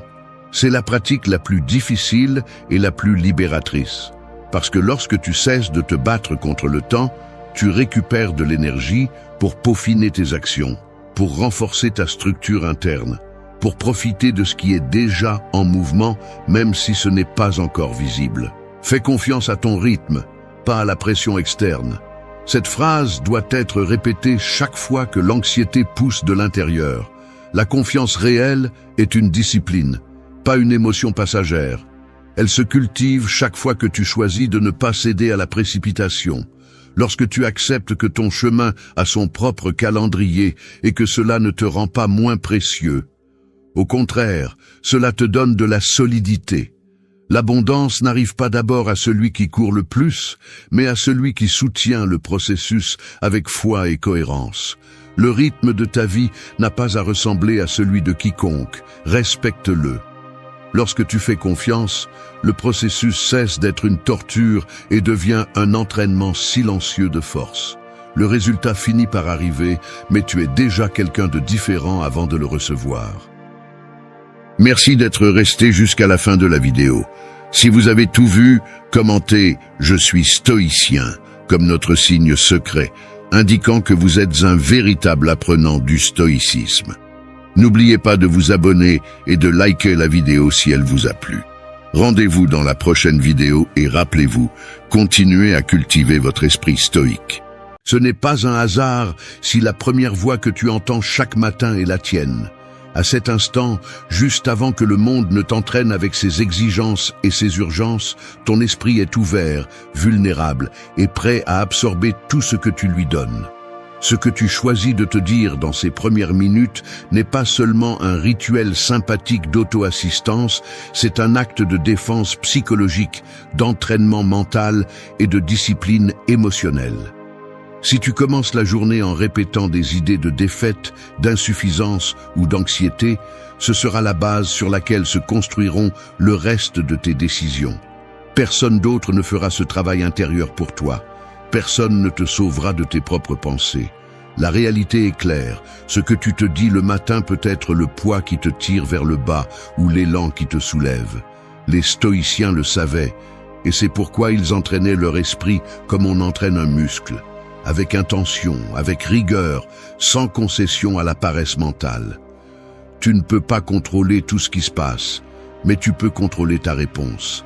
C'est la pratique la plus difficile et la plus libératrice. Parce que lorsque tu cesses de te battre contre le temps, tu récupères de l'énergie pour peaufiner tes actions, pour renforcer ta structure interne, pour profiter de ce qui est déjà en mouvement, même si ce n'est pas encore visible. Fais confiance à ton rythme, pas à la pression externe. Cette phrase doit être répétée chaque fois que l'anxiété pousse de l'intérieur. La confiance réelle est une discipline, pas une émotion passagère. Elle se cultive chaque fois que tu choisis de ne pas céder à la précipitation, lorsque tu acceptes que ton chemin a son propre calendrier et que cela ne te rend pas moins précieux. Au contraire, cela te donne de la solidité. L'abondance n'arrive pas d'abord à celui qui court le plus, mais à celui qui soutient le processus avec foi et cohérence. Le rythme de ta vie n'a pas à ressembler à celui de quiconque. Respecte-le. Lorsque tu fais confiance, le processus cesse d'être une torture et devient un entraînement silencieux de force. Le résultat finit par arriver, mais tu es déjà quelqu'un de différent avant de le recevoir. Merci d'être resté jusqu'à la fin de la vidéo. Si vous avez tout vu, commentez « Je suis stoïcien » comme notre signe secret, indiquant que vous êtes un véritable apprenant du stoïcisme. N'oubliez pas de vous abonner et de liker la vidéo si elle vous a plu. Rendez-vous dans la prochaine vidéo et rappelez-vous, continuez à cultiver votre esprit stoïque. Ce n'est pas un hasard si la première voix que tu entends chaque matin est la tienne. À cet instant, juste avant que le monde ne t'entraîne avec ses exigences et ses urgences, ton esprit est ouvert, vulnérable et prêt à absorber tout ce que tu lui donnes. Ce que tu choisis de te dire dans ces premières minutes n'est pas seulement un rituel sympathique d'auto-assistance, c'est un acte de défense psychologique, d'entraînement mental et de discipline émotionnelle. Si tu commences la journée en répétant des idées de défaite, d'insuffisance ou d'anxiété, ce sera la base sur laquelle se construiront le reste de tes décisions. Personne d'autre ne fera ce travail intérieur pour toi. Personne ne te sauvera de tes propres pensées. La réalité est claire. Ce que tu te dis le matin peut être le poids qui te tire vers le bas ou l'élan qui te soulève. Les stoïciens le savaient, et c'est pourquoi ils entraînaient leur esprit comme on entraîne un muscle, avec intention, avec rigueur, sans concession à la paresse mentale. Tu ne peux pas contrôler tout ce qui se passe, mais tu peux contrôler ta réponse.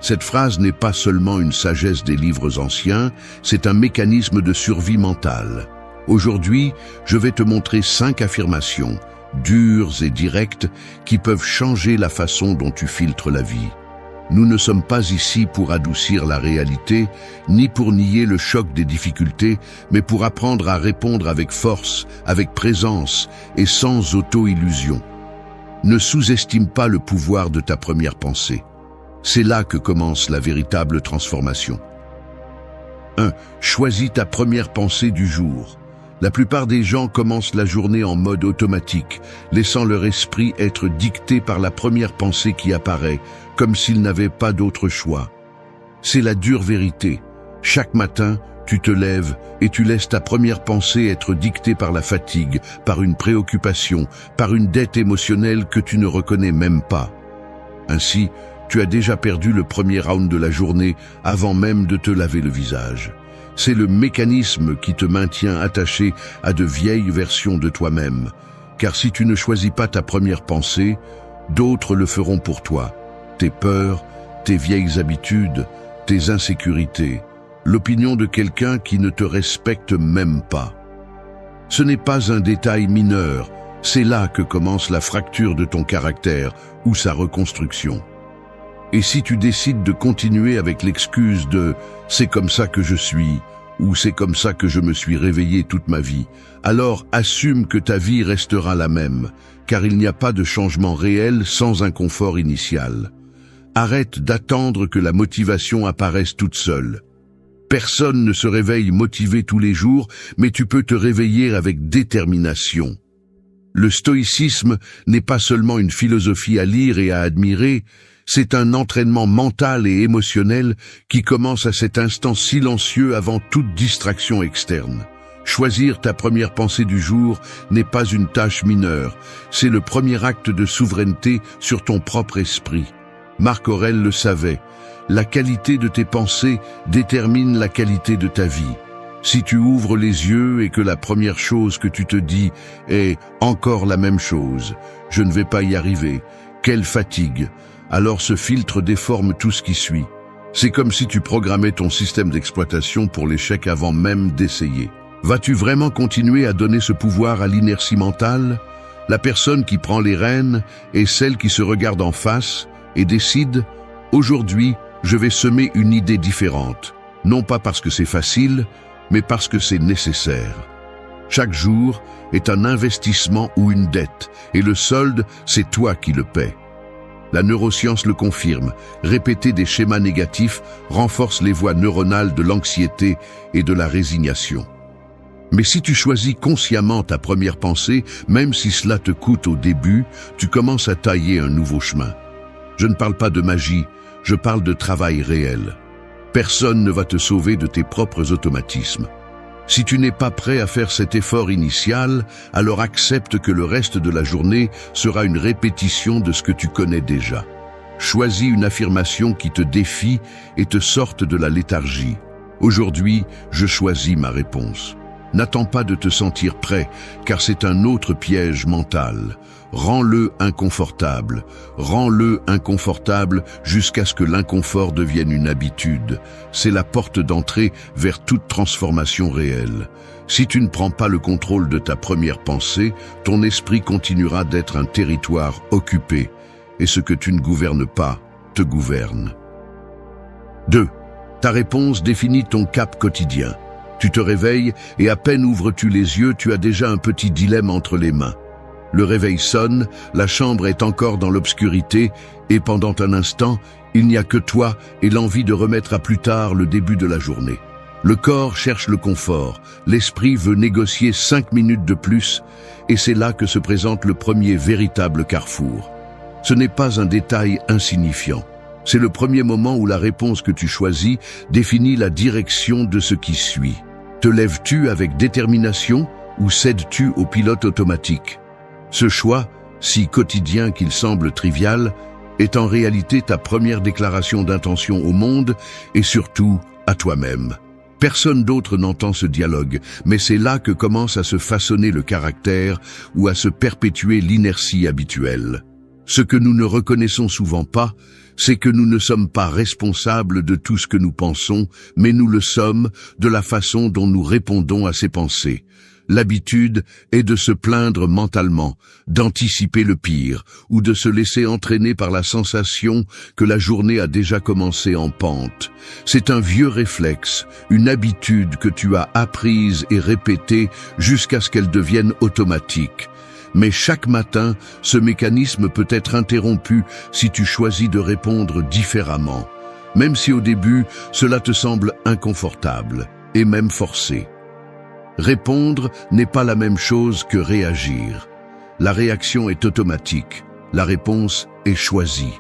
Cette phrase n'est pas seulement une sagesse des livres anciens, c'est un mécanisme de survie mentale. Aujourd'hui, je vais te montrer 5 affirmations, dures et directes, qui peuvent changer la façon dont tu filtres la vie. Nous ne sommes pas ici pour adoucir la réalité, ni pour nier le choc des difficultés, mais pour apprendre à répondre avec force, avec présence et sans auto-illusion. Ne sous-estime pas le pouvoir de ta première pensée. C'est là que commence la véritable transformation. 1. Choisis ta première pensée du jour. La plupart des gens commencent la journée en mode automatique, laissant leur esprit être dicté par la première pensée qui apparaît, comme s'ils n'avaient pas d'autre choix. C'est la dure vérité. Chaque matin, tu te lèves et tu laisses ta première pensée être dictée par la fatigue, par une préoccupation, par une dette émotionnelle que tu ne reconnais même pas. Ainsi, tu as déjà perdu le premier round de la journée avant même de te laver le visage. C'est le mécanisme qui te maintient attaché à de vieilles versions de toi-même. Car si tu ne choisis pas ta première pensée, d'autres le feront pour toi. Tes peurs, tes vieilles habitudes, tes insécurités, l'opinion de quelqu'un qui ne te respecte même pas. Ce n'est pas un détail mineur, c'est là que commence la fracture de ton caractère ou sa reconstruction. Et si tu décides de continuer avec l'excuse de « c'est comme ça que je suis » ou « c'est comme ça que je me suis réveillé toute ma vie », alors assume que ta vie restera la même, car il n'y a pas de changement réel sans inconfort initial. Arrête d'attendre que la motivation apparaisse toute seule. Personne ne se réveille motivé tous les jours, mais tu peux te réveiller avec détermination. Le stoïcisme n'est pas seulement une philosophie à lire et à admirer, c'est un entraînement mental et émotionnel qui commence à cet instant silencieux avant toute distraction externe. Choisir ta première pensée du jour n'est pas une tâche mineure, c'est le premier acte de souveraineté sur ton propre esprit. Marc Aurèle le savait, la qualité de tes pensées détermine la qualité de ta vie. Si tu ouvres les yeux et que la première chose que tu te dis est « encore la même chose, je ne vais pas y arriver, quelle fatigue », alors ce filtre déforme tout ce qui suit. C'est comme si tu programmais ton système d'exploitation pour l'échec avant même d'essayer. Vas-tu vraiment continuer à donner ce pouvoir à l'inertie mentale? La personne qui prend les rênes est celle qui se regarde en face et décide « aujourd'hui, je vais semer une idée différente », non pas parce que c'est facile, mais parce que c'est nécessaire. Chaque jour est un investissement ou une dette, et le solde, c'est toi qui le paies. La neuroscience le confirme, répéter des schémas négatifs renforce les voies neuronales de l'anxiété et de la résignation. Mais si tu choisis consciemment ta première pensée, même si cela te coûte au début, tu commences à tailler un nouveau chemin. Je ne parle pas de magie, je parle de travail réel. Personne ne va te sauver de tes propres automatismes. Si tu n'es pas prêt à faire cet effort initial, alors accepte que le reste de la journée sera une répétition de ce que tu connais déjà. Choisis une affirmation qui te défie et te sorte de la léthargie. Aujourd'hui, je choisis ma réponse. N'attends pas de te sentir prêt, car c'est un autre piège mental. Rends-le inconfortable jusqu'à ce que l'inconfort devienne une habitude. C'est la porte d'entrée vers toute transformation réelle. Si tu ne prends pas le contrôle de ta première pensée, ton esprit continuera d'être un territoire occupé, et ce que tu ne gouvernes pas te gouverne. 2. Ta réponse définit ton cap quotidien. Tu te réveilles et à peine ouvres-tu les yeux, tu as déjà un petit dilemme entre les mains. Le réveil sonne, la chambre est encore dans l'obscurité et pendant un instant, il n'y a que toi et l'envie de remettre à plus tard le début de la journée. Le corps cherche le confort, l'esprit veut négocier 5 minutes de plus, et c'est là que se présente le premier véritable carrefour. Ce n'est pas un détail insignifiant. C'est le premier moment où la réponse que tu choisis définit la direction de ce qui suit. Te lèves-tu avec détermination ou cèdes-tu au pilote automatique? Ce choix, si quotidien qu'il semble trivial, est en réalité ta première déclaration d'intention au monde et surtout à toi-même. Personne d'autre n'entend ce dialogue, mais c'est là que commence à se façonner le caractère ou à se perpétuer l'inertie habituelle. Ce que nous ne reconnaissons souvent pas, c'est que nous ne sommes pas responsables de tout ce que nous pensons, mais nous le sommes de la façon dont nous répondons à ces pensées. L'habitude est de se plaindre mentalement, d'anticiper le pire, ou de se laisser entraîner par la sensation que la journée a déjà commencé en pente. C'est un vieux réflexe, une habitude que tu as apprise et répétée jusqu'à ce qu'elle devienne automatique. Mais chaque matin, ce mécanisme peut être interrompu si tu choisis de répondre différemment, même si au début, cela te semble inconfortable et même forcé. Répondre n'est pas la même chose que réagir. La réaction est automatique, la réponse est choisie.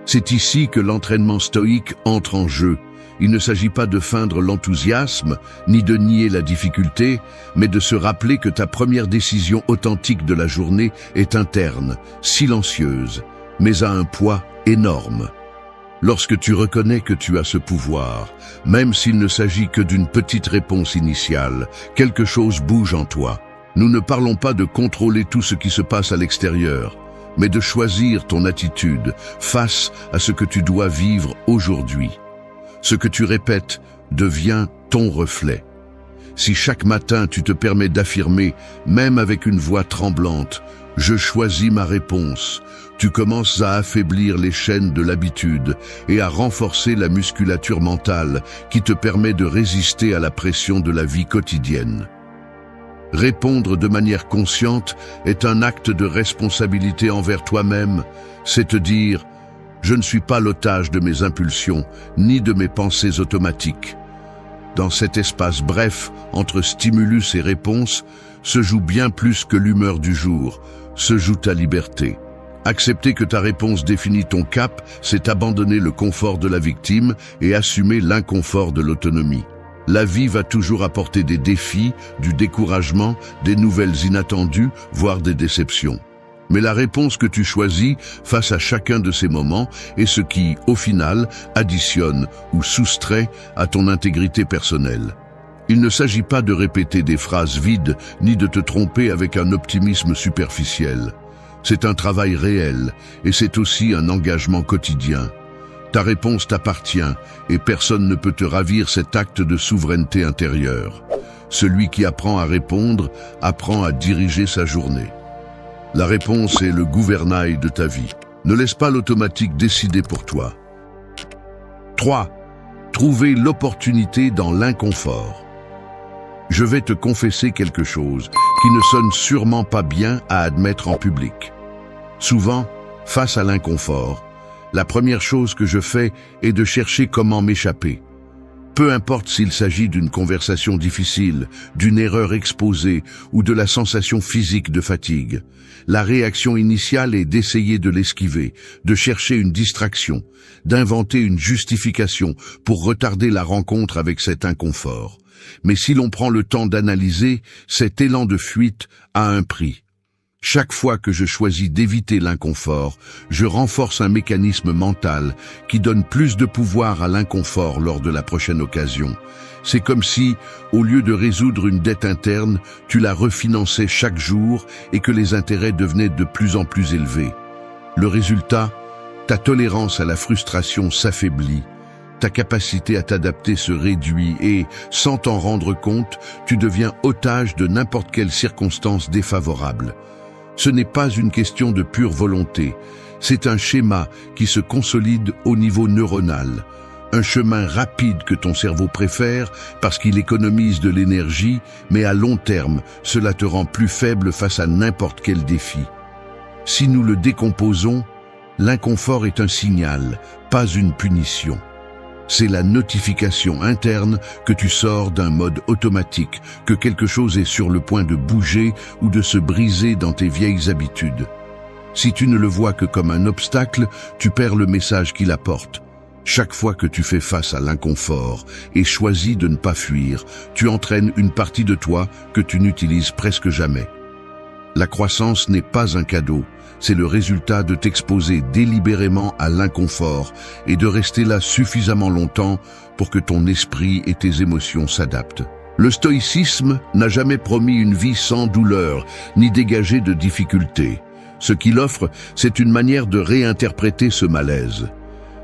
C'est ici que l'entraînement stoïque entre en jeu. Il ne s'agit pas de feindre l'enthousiasme, ni de nier la difficulté, mais de se rappeler que ta première décision authentique de la journée est interne, silencieuse, mais a un poids énorme. Lorsque tu reconnais que tu as ce pouvoir, même s'il ne s'agit que d'une petite réponse initiale, quelque chose bouge en toi. Nous ne parlons pas de contrôler tout ce qui se passe à l'extérieur, mais de choisir ton attitude face à ce que tu dois vivre aujourd'hui. Ce que tu répètes devient ton reflet. Si chaque matin tu te permets d'affirmer, même avec une voix tremblante, « Je choisis ma réponse », tu commences à affaiblir les chaînes de l'habitude et à renforcer la musculature mentale qui te permet de résister à la pression de la vie quotidienne. Répondre de manière consciente est un acte de responsabilité envers toi-même, c'est te dire « Je ne suis pas l'otage de mes impulsions, ni de mes pensées automatiques ». Dans cet espace bref, entre stimulus et réponse, se joue bien plus que l'humeur du jour, se joue ta liberté. Accepter que ta réponse définit ton cap, c'est abandonner le confort de la victime et assumer l'inconfort de l'autonomie. La vie va toujours apporter des défis, du découragement, des nouvelles inattendues, voire des déceptions. Mais la réponse que tu choisis face à chacun de ces moments est ce qui, au final, additionne ou soustrait à ton intégrité personnelle. Il ne s'agit pas de répéter des phrases vides, ni de te tromper avec un optimisme superficiel. C'est un travail réel, et c'est aussi un engagement quotidien. Ta réponse t'appartient, et personne ne peut te ravir cet acte de souveraineté intérieure. Celui qui apprend à répondre, apprend à diriger sa journée. La réponse est le gouvernail de ta vie. Ne laisse pas l'automatique décider pour toi. 3. Trouver l'opportunité dans l'inconfort. Je vais te confesser quelque chose qui ne sonne sûrement pas bien à admettre en public. Souvent, face à l'inconfort, la première chose que je fais est de chercher comment m'échapper. Peu importe s'il s'agit d'une conversation difficile, d'une erreur exposée ou de la sensation physique de fatigue. La réaction initiale est d'essayer de l'esquiver, de chercher une distraction, d'inventer une justification pour retarder la rencontre avec cet inconfort. Mais si l'on prend le temps d'analyser, cet élan de fuite a un prix. Chaque fois que je choisis d'éviter l'inconfort, je renforce un mécanisme mental qui donne plus de pouvoir à l'inconfort lors de la prochaine occasion. C'est comme si, au lieu de résoudre une dette interne, tu la refinançais chaque jour et que les intérêts devenaient de plus en plus élevés. Le résultat, ta tolérance à la frustration s'affaiblit. Ta capacité à t'adapter se réduit et, sans t'en rendre compte, tu deviens otage de n'importe quelle circonstance défavorable. Ce n'est pas une question de pure volonté, c'est un schéma qui se consolide au niveau neuronal. Un chemin rapide que ton cerveau préfère parce qu'il économise de l'énergie, mais à long terme, cela te rend plus faible face à n'importe quel défi. Si nous le décomposons, l'inconfort est un signal, pas une punition. C'est la notification interne que tu sors d'un mode automatique, que quelque chose est sur le point de bouger ou de se briser dans tes vieilles habitudes. Si tu ne le vois que comme un obstacle, tu perds le message qu'il apporte. Chaque fois que tu fais face à l'inconfort et choisis de ne pas fuir, tu entraînes une partie de toi que tu n'utilises presque jamais. La croissance n'est pas un cadeau, c'est le résultat de t'exposer délibérément à l'inconfort et de rester là suffisamment longtemps pour que ton esprit et tes émotions s'adaptent. Le stoïcisme n'a jamais promis une vie sans douleur, ni dégagé de difficultés. Ce qu'il offre, c'est une manière de réinterpréter ce malaise.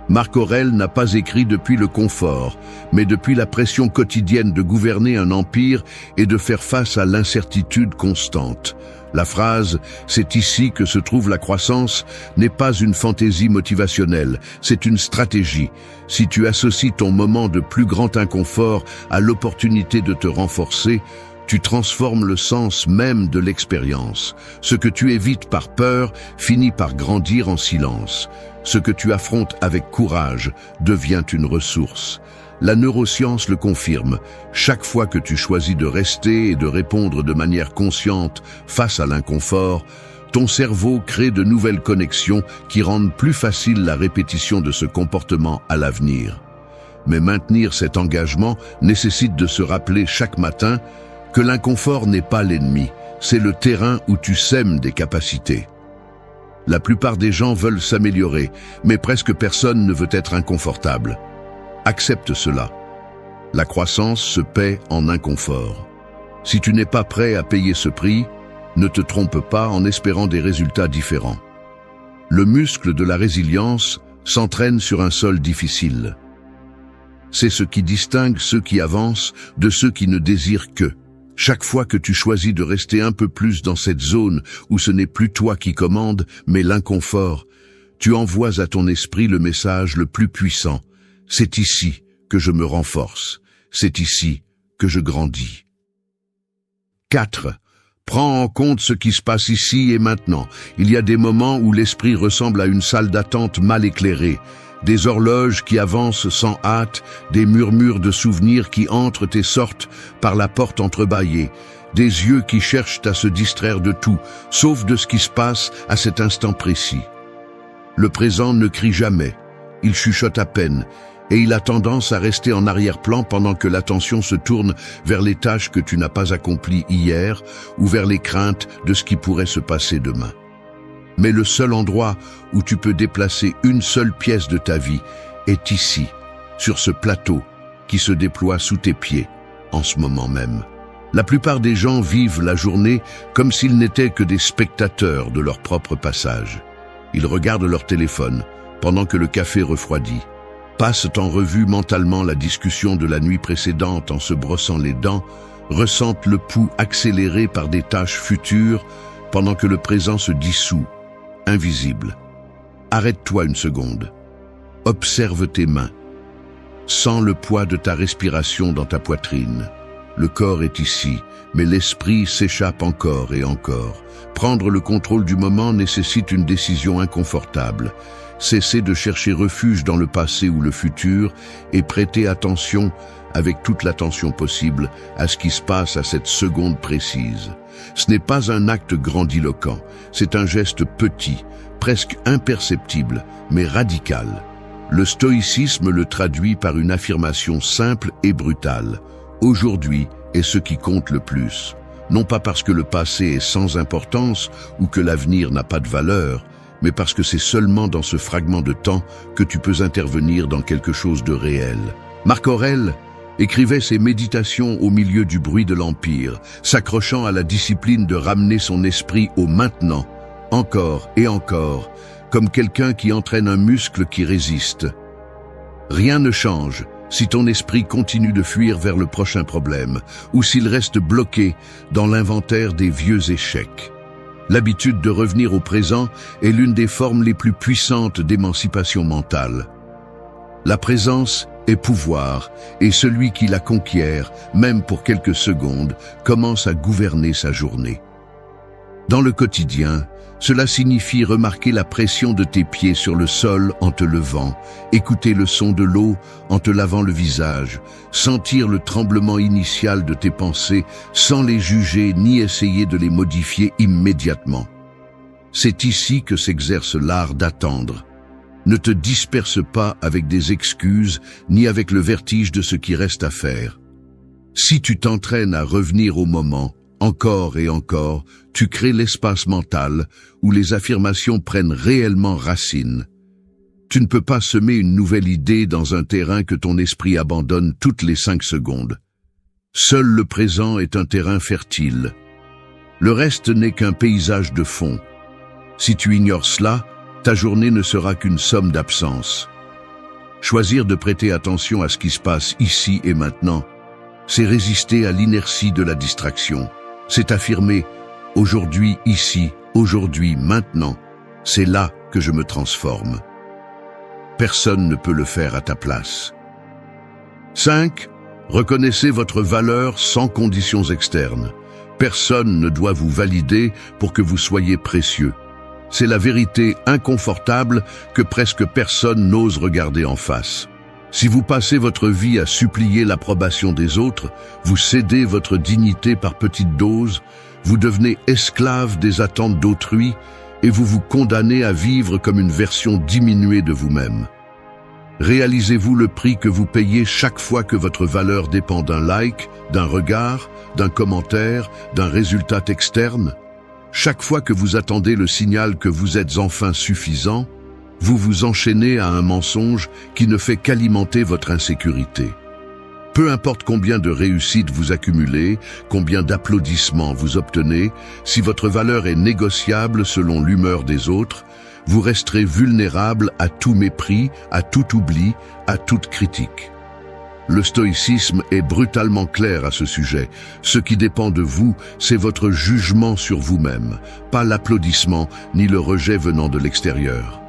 Marc Aurèle n'a pas écrit depuis le confort, mais depuis la pression quotidienne de gouverner un empire et de faire face à l'incertitude constante. La phrase « c'est ici que se trouve la croissance » n'est pas une fantaisie motivationnelle, c'est une stratégie. Si tu associes ton moment de plus grand inconfort à l'opportunité de te renforcer, tu transformes le sens même de l'expérience. Ce que tu évites par peur finit par grandir en silence. Ce que tu affrontes avec courage devient une ressource. La neuroscience le confirme. Chaque fois que tu choisis de rester et de répondre de manière consciente face à l'inconfort, ton cerveau crée de nouvelles connexions qui rendent plus facile la répétition de ce comportement à l'avenir. Mais maintenir cet engagement nécessite de se rappeler chaque matin que l'inconfort n'est pas l'ennemi, c'est le terrain où tu sèmes des capacités. La plupart des gens veulent s'améliorer, mais presque personne ne veut être inconfortable. Accepte cela. La croissance se paie en inconfort. Si tu n'es pas prêt à payer ce prix, ne te trompe pas en espérant des résultats différents. Le muscle de la résilience s'entraîne sur un sol difficile. C'est ce qui distingue ceux qui avancent de ceux qui ne désirent que. Chaque fois que tu choisis de rester un peu plus dans cette zone où ce n'est plus toi qui commandes, mais l'inconfort, tu envoies à ton esprit le message le plus puissant. C'est ici que je me renforce. C'est ici que je grandis. 4. Prends en compte ce qui se passe ici et maintenant. Il y a des moments où l'esprit ressemble à une salle d'attente mal éclairée. Des horloges qui avancent sans hâte, des murmures de souvenirs qui entrent et sortent par la porte entrebâillée, des yeux qui cherchent à se distraire de tout, sauf de ce qui se passe à cet instant précis. Le présent ne crie jamais, il chuchote à peine, et il a tendance à rester en arrière-plan pendant que l'attention se tourne vers les tâches que tu n'as pas accomplies hier ou vers les craintes de ce qui pourrait se passer demain. Mais le seul endroit où tu peux déplacer une seule pièce de ta vie est ici, sur ce plateau qui se déploie sous tes pieds, en ce moment même. La plupart des gens vivent la journée comme s'ils n'étaient que des spectateurs de leur propre passage. Ils regardent leur téléphone pendant que le café refroidit, passent en revue mentalement la discussion de la nuit précédente en se brossant les dents, ressentent le pouls accéléré par des tâches futures pendant que le présent se dissout, invisible. Arrête-toi une seconde. Observe tes mains. Sens le poids de ta respiration dans ta poitrine. Le corps est ici, mais l'esprit s'échappe encore et encore. Prendre le contrôle du moment nécessite une décision inconfortable. Cesser de chercher refuge dans le passé ou le futur et prêter attention, avec toute l'attention possible, à ce qui se passe à cette seconde précise. Ce n'est pas un acte grandiloquent, c'est un geste petit, presque imperceptible, mais radical. Le stoïcisme le traduit par une affirmation simple et brutale. Aujourd'hui est ce qui compte le plus. Non pas parce que le passé est sans importance ou que l'avenir n'a pas de valeur, mais parce que c'est seulement dans ce fragment de temps que tu peux intervenir dans quelque chose de réel. Marc Aurèle écrivait ses méditations au milieu du bruit de l'Empire, s'accrochant à la discipline de ramener son esprit au maintenant, encore et encore, comme quelqu'un qui entraîne un muscle qui résiste. Rien ne change si ton esprit continue de fuir vers le prochain problème, ou s'il reste bloqué dans l'inventaire des vieux échecs. L'habitude de revenir au présent est l'une des formes les plus puissantes d'émancipation mentale. La présence est pouvoir, et celui qui la conquiert, même pour quelques secondes, commence à gouverner sa journée. Dans le quotidien, cela signifie remarquer la pression de tes pieds sur le sol en te levant, écouter le son de l'eau en te lavant le visage, sentir le tremblement initial de tes pensées sans les juger ni essayer de les modifier immédiatement. C'est ici que s'exerce l'art d'attendre. Ne te disperse pas avec des excuses ni avec le vertige de ce qui reste à faire. Si tu t'entraînes à revenir au moment, encore et encore, tu crées l'espace mental où les affirmations prennent réellement racine. Tu ne peux pas semer une nouvelle idée dans un terrain que ton esprit abandonne toutes les 5 secondes. Seul le présent est un terrain fertile. Le reste n'est qu'un paysage de fond. Si tu ignores cela, ta journée ne sera qu'une somme d'absence. Choisir de prêter attention à ce qui se passe ici et maintenant, c'est résister à l'inertie de la distraction. C'est affirmer « aujourd'hui, ici, aujourd'hui, maintenant, c'est là que je me transforme ». Personne ne peut le faire à ta place. 5. Reconnaissez votre valeur sans conditions externes. Personne ne doit vous valider pour que vous soyez précieux. C'est la vérité inconfortable que presque personne n'ose regarder en face. Si vous passez votre vie à supplier l'approbation des autres, vous cédez votre dignité par petites doses, vous devenez esclave des attentes d'autrui et vous vous condamnez à vivre comme une version diminuée de vous-même. Réalisez-vous le prix que vous payez chaque fois que votre valeur dépend d'un like, d'un regard, d'un commentaire, d'un résultat externe? Chaque fois que vous attendez le signal que vous êtes enfin suffisant, vous vous enchaînez à un mensonge qui ne fait qu'alimenter votre insécurité. Peu importe combien de réussites vous accumulez, combien d'applaudissements vous obtenez, si votre valeur est négociable selon l'humeur des autres, vous resterez vulnérable à tout mépris, à tout oubli, à toute critique. Le stoïcisme est brutalement clair à ce sujet. Ce qui dépend de vous, c'est votre jugement sur vous-même, pas l'applaudissement ni le rejet venant de l'extérieur.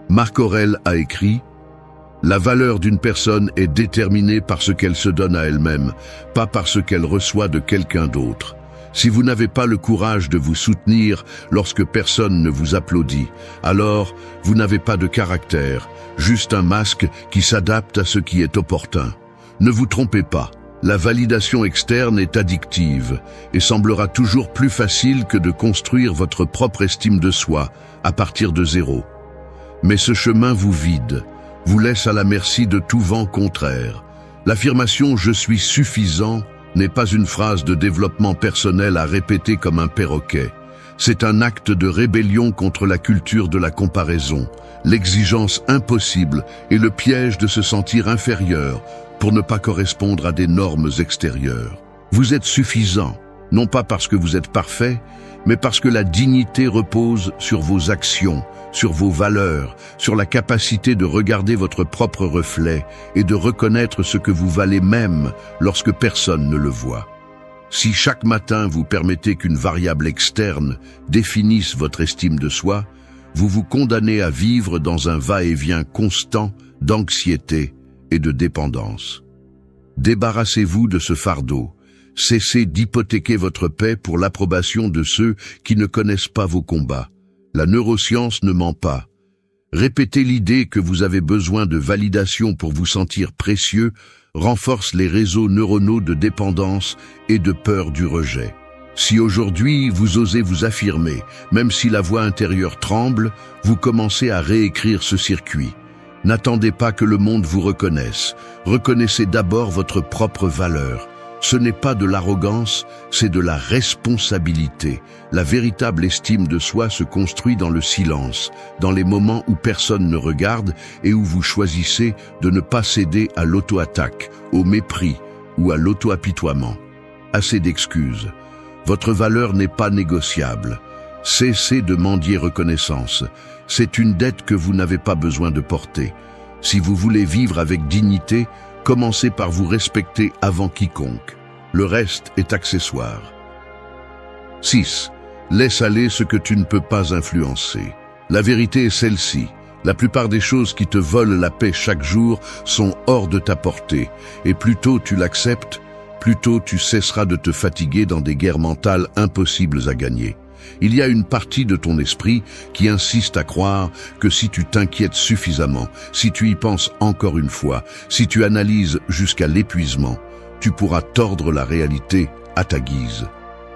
Marc Aurèle a écrit « La valeur d'une personne est déterminée par ce qu'elle se donne à elle-même, pas par ce qu'elle reçoit de quelqu'un d'autre. Si vous n'avez pas le courage de vous soutenir lorsque personne ne vous applaudit, alors vous n'avez pas de caractère, juste un masque qui s'adapte à ce qui est opportun. Ne vous trompez pas, la validation externe est addictive et semblera toujours plus facile que de construire votre propre estime de soi à partir de zéro. Mais ce chemin vous vide, vous laisse à la merci de tout vent contraire. L'affirmation « je suis suffisant » n'est pas une phrase de développement personnel à répéter comme un perroquet. C'est un acte de rébellion contre la culture de la comparaison, l'exigence impossible et le piège de se sentir inférieur pour ne pas correspondre à des normes extérieures. Vous êtes suffisant, non pas parce que vous êtes parfait, mais parce que la dignité repose sur vos actions, sur vos valeurs, sur la capacité de regarder votre propre reflet et de reconnaître ce que vous valez même lorsque personne ne le voit. Si chaque matin vous permettez qu'une variable externe définisse votre estime de soi, vous vous condamnez à vivre dans un va-et-vient constant d'anxiété et de dépendance. Débarrassez-vous de ce fardeau. Cessez d'hypothéquer votre paix pour l'approbation de ceux qui ne connaissent pas vos combats. La neuroscience ne ment pas. Répéter l'idée que vous avez besoin de validation pour vous sentir précieux renforce les réseaux neuronaux de dépendance et de peur du rejet. Si aujourd'hui vous osez vous affirmer, même si la voix intérieure tremble, vous commencez à réécrire ce circuit. N'attendez pas que le monde vous reconnaisse. Reconnaissez d'abord votre propre valeur. Ce n'est pas de l'arrogance, c'est de la responsabilité. La véritable estime de soi se construit dans le silence, dans les moments où personne ne regarde et où vous choisissez de ne pas céder à l'auto-attaque, au mépris ou à l'auto-apitoiement. Assez d'excuses. Votre valeur n'est pas négociable. Cessez de mendier reconnaissance. C'est une dette que vous n'avez pas besoin de porter. Si vous voulez vivre avec dignité, commencez par vous respecter avant quiconque. Le reste est accessoire. 6. Laisse aller ce que tu ne peux pas influencer. La vérité est celle-ci. La plupart des choses qui te volent la paix chaque jour sont hors de ta portée. Et plus tôt tu l'acceptes, plus tôt tu cesseras de te fatiguer dans des guerres mentales impossibles à gagner. Il y a une partie de ton esprit qui insiste à croire que si tu t'inquiètes suffisamment, si tu y penses encore une fois, si tu analyses jusqu'à l'épuisement, tu pourras tordre la réalité à ta guise.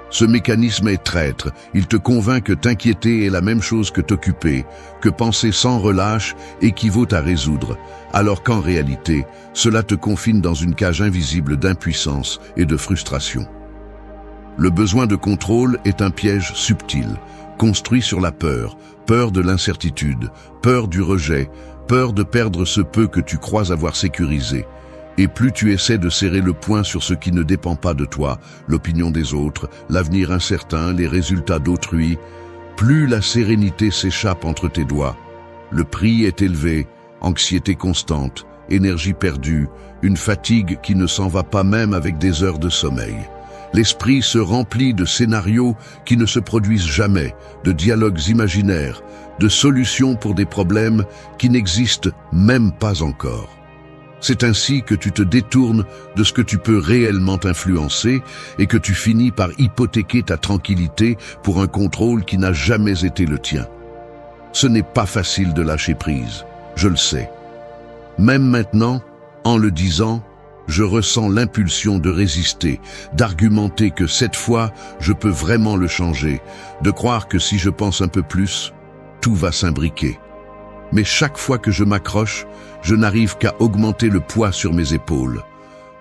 Ce mécanisme est traître, il te convainc que t'inquiéter est la même chose que t'occuper, que penser sans relâche équivaut à résoudre, alors qu'en réalité, cela te confine dans une cage invisible d'impuissance et de frustration. Le besoin de contrôle est un piège subtil, construit sur la peur, peur de l'incertitude, peur du rejet, peur de perdre ce peu que tu crois avoir sécurisé. Et plus tu essaies de serrer le poing sur ce qui ne dépend pas de toi, l'opinion des autres, l'avenir incertain, les résultats d'autrui, plus la sérénité s'échappe entre tes doigts. Le prix est élevé, anxiété constante, énergie perdue, une fatigue qui ne s'en va pas même avec des heures de sommeil. L'esprit se remplit de scénarios qui ne se produisent jamais, de dialogues imaginaires, de solutions pour des problèmes qui n'existent même pas encore. C'est ainsi que tu te détournes de ce que tu peux réellement influencer et que tu finis par hypothéquer ta tranquillité pour un contrôle qui n'a jamais été le tien. Ce n'est pas facile de lâcher prise, je le sais. Même maintenant, en le disant, je ressens l'impulsion de résister, d'argumenter que cette fois, je peux vraiment le changer, de croire que si je pense un peu plus, tout va s'imbriquer. Mais chaque fois que je m'accroche, je n'arrive qu'à augmenter le poids sur mes épaules.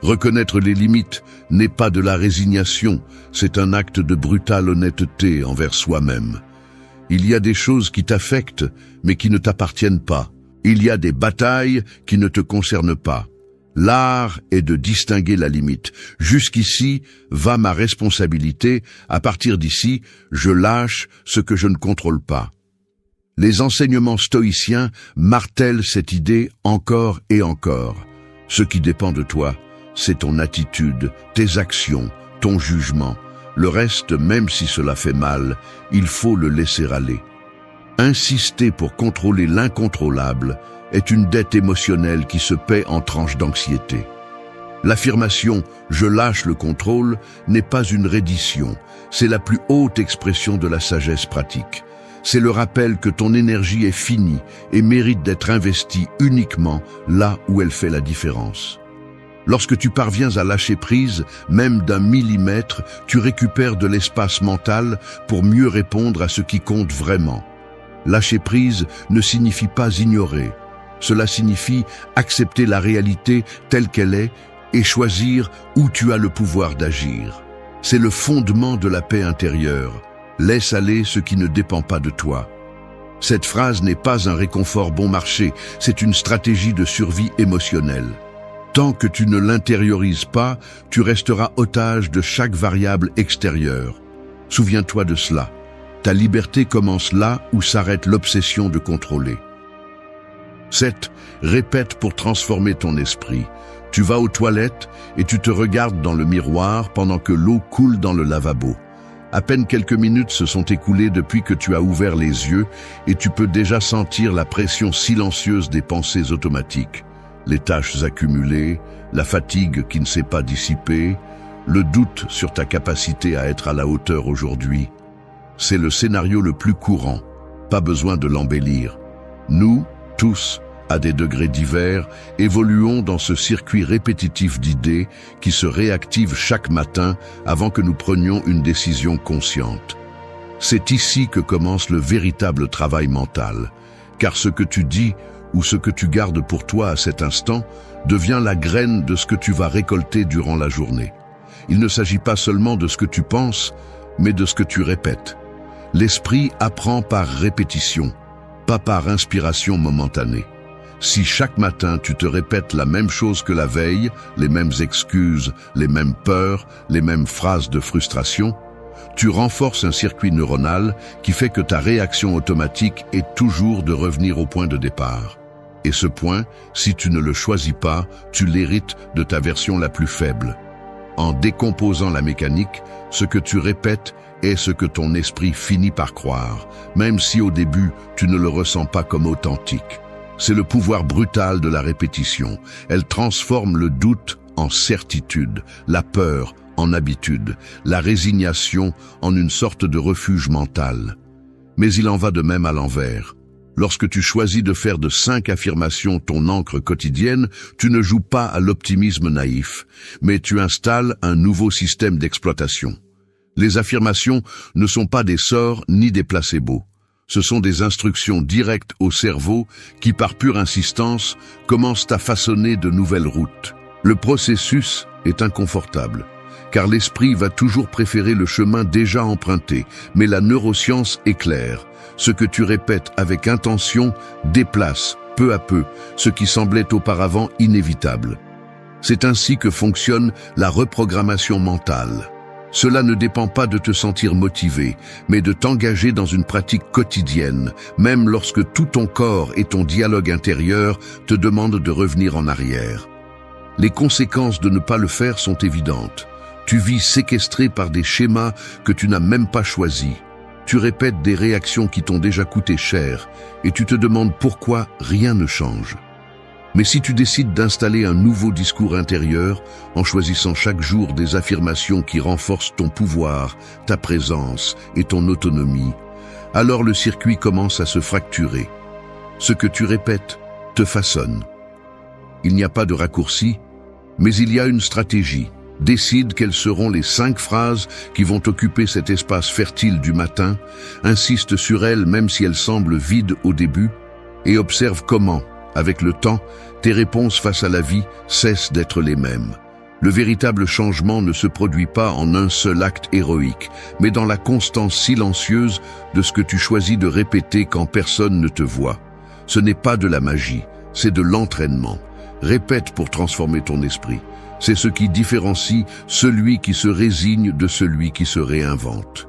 Reconnaître les limites n'est pas de la résignation, c'est un acte de brutale honnêteté envers soi-même. Il y a des choses qui t'affectent, mais qui ne t'appartiennent pas. Il y a des batailles qui ne te concernent pas. L'art est de distinguer la limite. Jusqu'ici va ma responsabilité, à partir d'ici, je lâche ce que je ne contrôle pas. Les enseignements stoïciens martèlent cette idée encore et encore. Ce qui dépend de toi, c'est ton attitude, tes actions, ton jugement. Le reste, même si cela fait mal, il faut le laisser aller. Insister pour contrôler l'incontrôlable est une dette émotionnelle qui se paie en tranches d'anxiété. L'affirmation « je lâche le contrôle » n'est pas une reddition, c'est la plus haute expression de la sagesse pratique. C'est le rappel que ton énergie est finie et mérite d'être investie uniquement là où elle fait la différence. Lorsque tu parviens à lâcher prise, même d'un millimètre, tu récupères de l'espace mental pour mieux répondre à ce qui compte vraiment. Lâcher prise ne signifie pas ignorer. Cela signifie accepter la réalité telle qu'elle est et choisir où tu as le pouvoir d'agir. C'est le fondement de la paix intérieure. Laisse aller ce qui ne dépend pas de toi. Cette phrase n'est pas un réconfort bon marché, c'est une stratégie de survie émotionnelle. Tant que tu ne l'intériorises pas, tu resteras otage de chaque variable extérieure. Souviens-toi de cela. Ta liberté commence là où s'arrête l'obsession de contrôler. 7. Répète pour transformer ton esprit. Tu vas aux toilettes et tu te regardes dans le miroir pendant que l'eau coule dans le lavabo. À peine quelques minutes se sont écoulées depuis que tu as ouvert les yeux et tu peux déjà sentir la pression silencieuse des pensées automatiques. Les tâches accumulées, la fatigue qui ne s'est pas dissipée, le doute sur ta capacité à être à la hauteur aujourd'hui. C'est le scénario le plus courant, pas besoin de l'embellir. Nous, tous, à des degrés divers, évoluons dans ce circuit répétitif d'idées qui se réactivent chaque matin avant que nous prenions une décision consciente. C'est ici que commence le véritable travail mental, car ce que tu dis ou ce que tu gardes pour toi à cet instant devient la graine de ce que tu vas récolter durant la journée. Il ne s'agit pas seulement de ce que tu penses, mais de ce que tu répètes. L'esprit apprend par répétition, pas par inspiration momentanée. Si chaque matin tu te répètes la même chose que la veille, les mêmes excuses, les mêmes peurs, les mêmes phrases de frustration, tu renforces un circuit neuronal qui fait que ta réaction automatique est toujours de revenir au point de départ. Et ce point, si tu ne le choisis pas, tu l'hérites de ta version la plus faible. En décomposant la mécanique, ce que tu répètes est ce que ton esprit finit par croire, même si au début tu ne le ressens pas comme authentique. C'est le pouvoir brutal de la répétition. Elle transforme le doute en certitude, la peur en habitude, la résignation en une sorte de refuge mental. Mais il en va de même à l'envers. Lorsque tu choisis de faire de 5 affirmations ton encre quotidienne, tu ne joues pas à l'optimisme naïf, mais tu installes un nouveau système d'exploitation. Les affirmations ne sont pas des sorts ni des placebos. Ce sont des instructions directes au cerveau qui, par pure insistance, commencent à façonner de nouvelles routes. Le processus est inconfortable, car l'esprit va toujours préférer le chemin déjà emprunté, mais la neuroscience est claire. Ce que tu répètes avec intention déplace, peu à peu, ce qui semblait auparavant inévitable. C'est ainsi que fonctionne la reprogrammation mentale. Cela ne dépend pas de te sentir motivé, mais de t'engager dans une pratique quotidienne, même lorsque tout ton corps et ton dialogue intérieur te demandent de revenir en arrière. Les conséquences de ne pas le faire sont évidentes. Tu vis séquestré par des schémas que tu n'as même pas choisis. Tu répètes des réactions qui t'ont déjà coûté cher et tu te demandes pourquoi rien ne change. Mais si tu décides d'installer un nouveau discours intérieur en choisissant chaque jour des affirmations qui renforcent ton pouvoir, ta présence et ton autonomie, alors le circuit commence à se fracturer. Ce que tu répètes te façonne. Il n'y a pas de raccourci, mais il y a une stratégie. Décide quelles seront les 5 phrases qui vont occuper cet espace fertile du matin, insiste sur elles même si elles semblent vides au début, et observe comment, avec le temps, tes réponses face à la vie cessent d'être les mêmes. Le véritable changement ne se produit pas en un seul acte héroïque, mais dans la constance silencieuse de ce que tu choisis de répéter quand personne ne te voit. Ce n'est pas de la magie, c'est de l'entraînement. Répète pour transformer ton esprit. C'est ce qui différencie celui qui se résigne de celui qui se réinvente.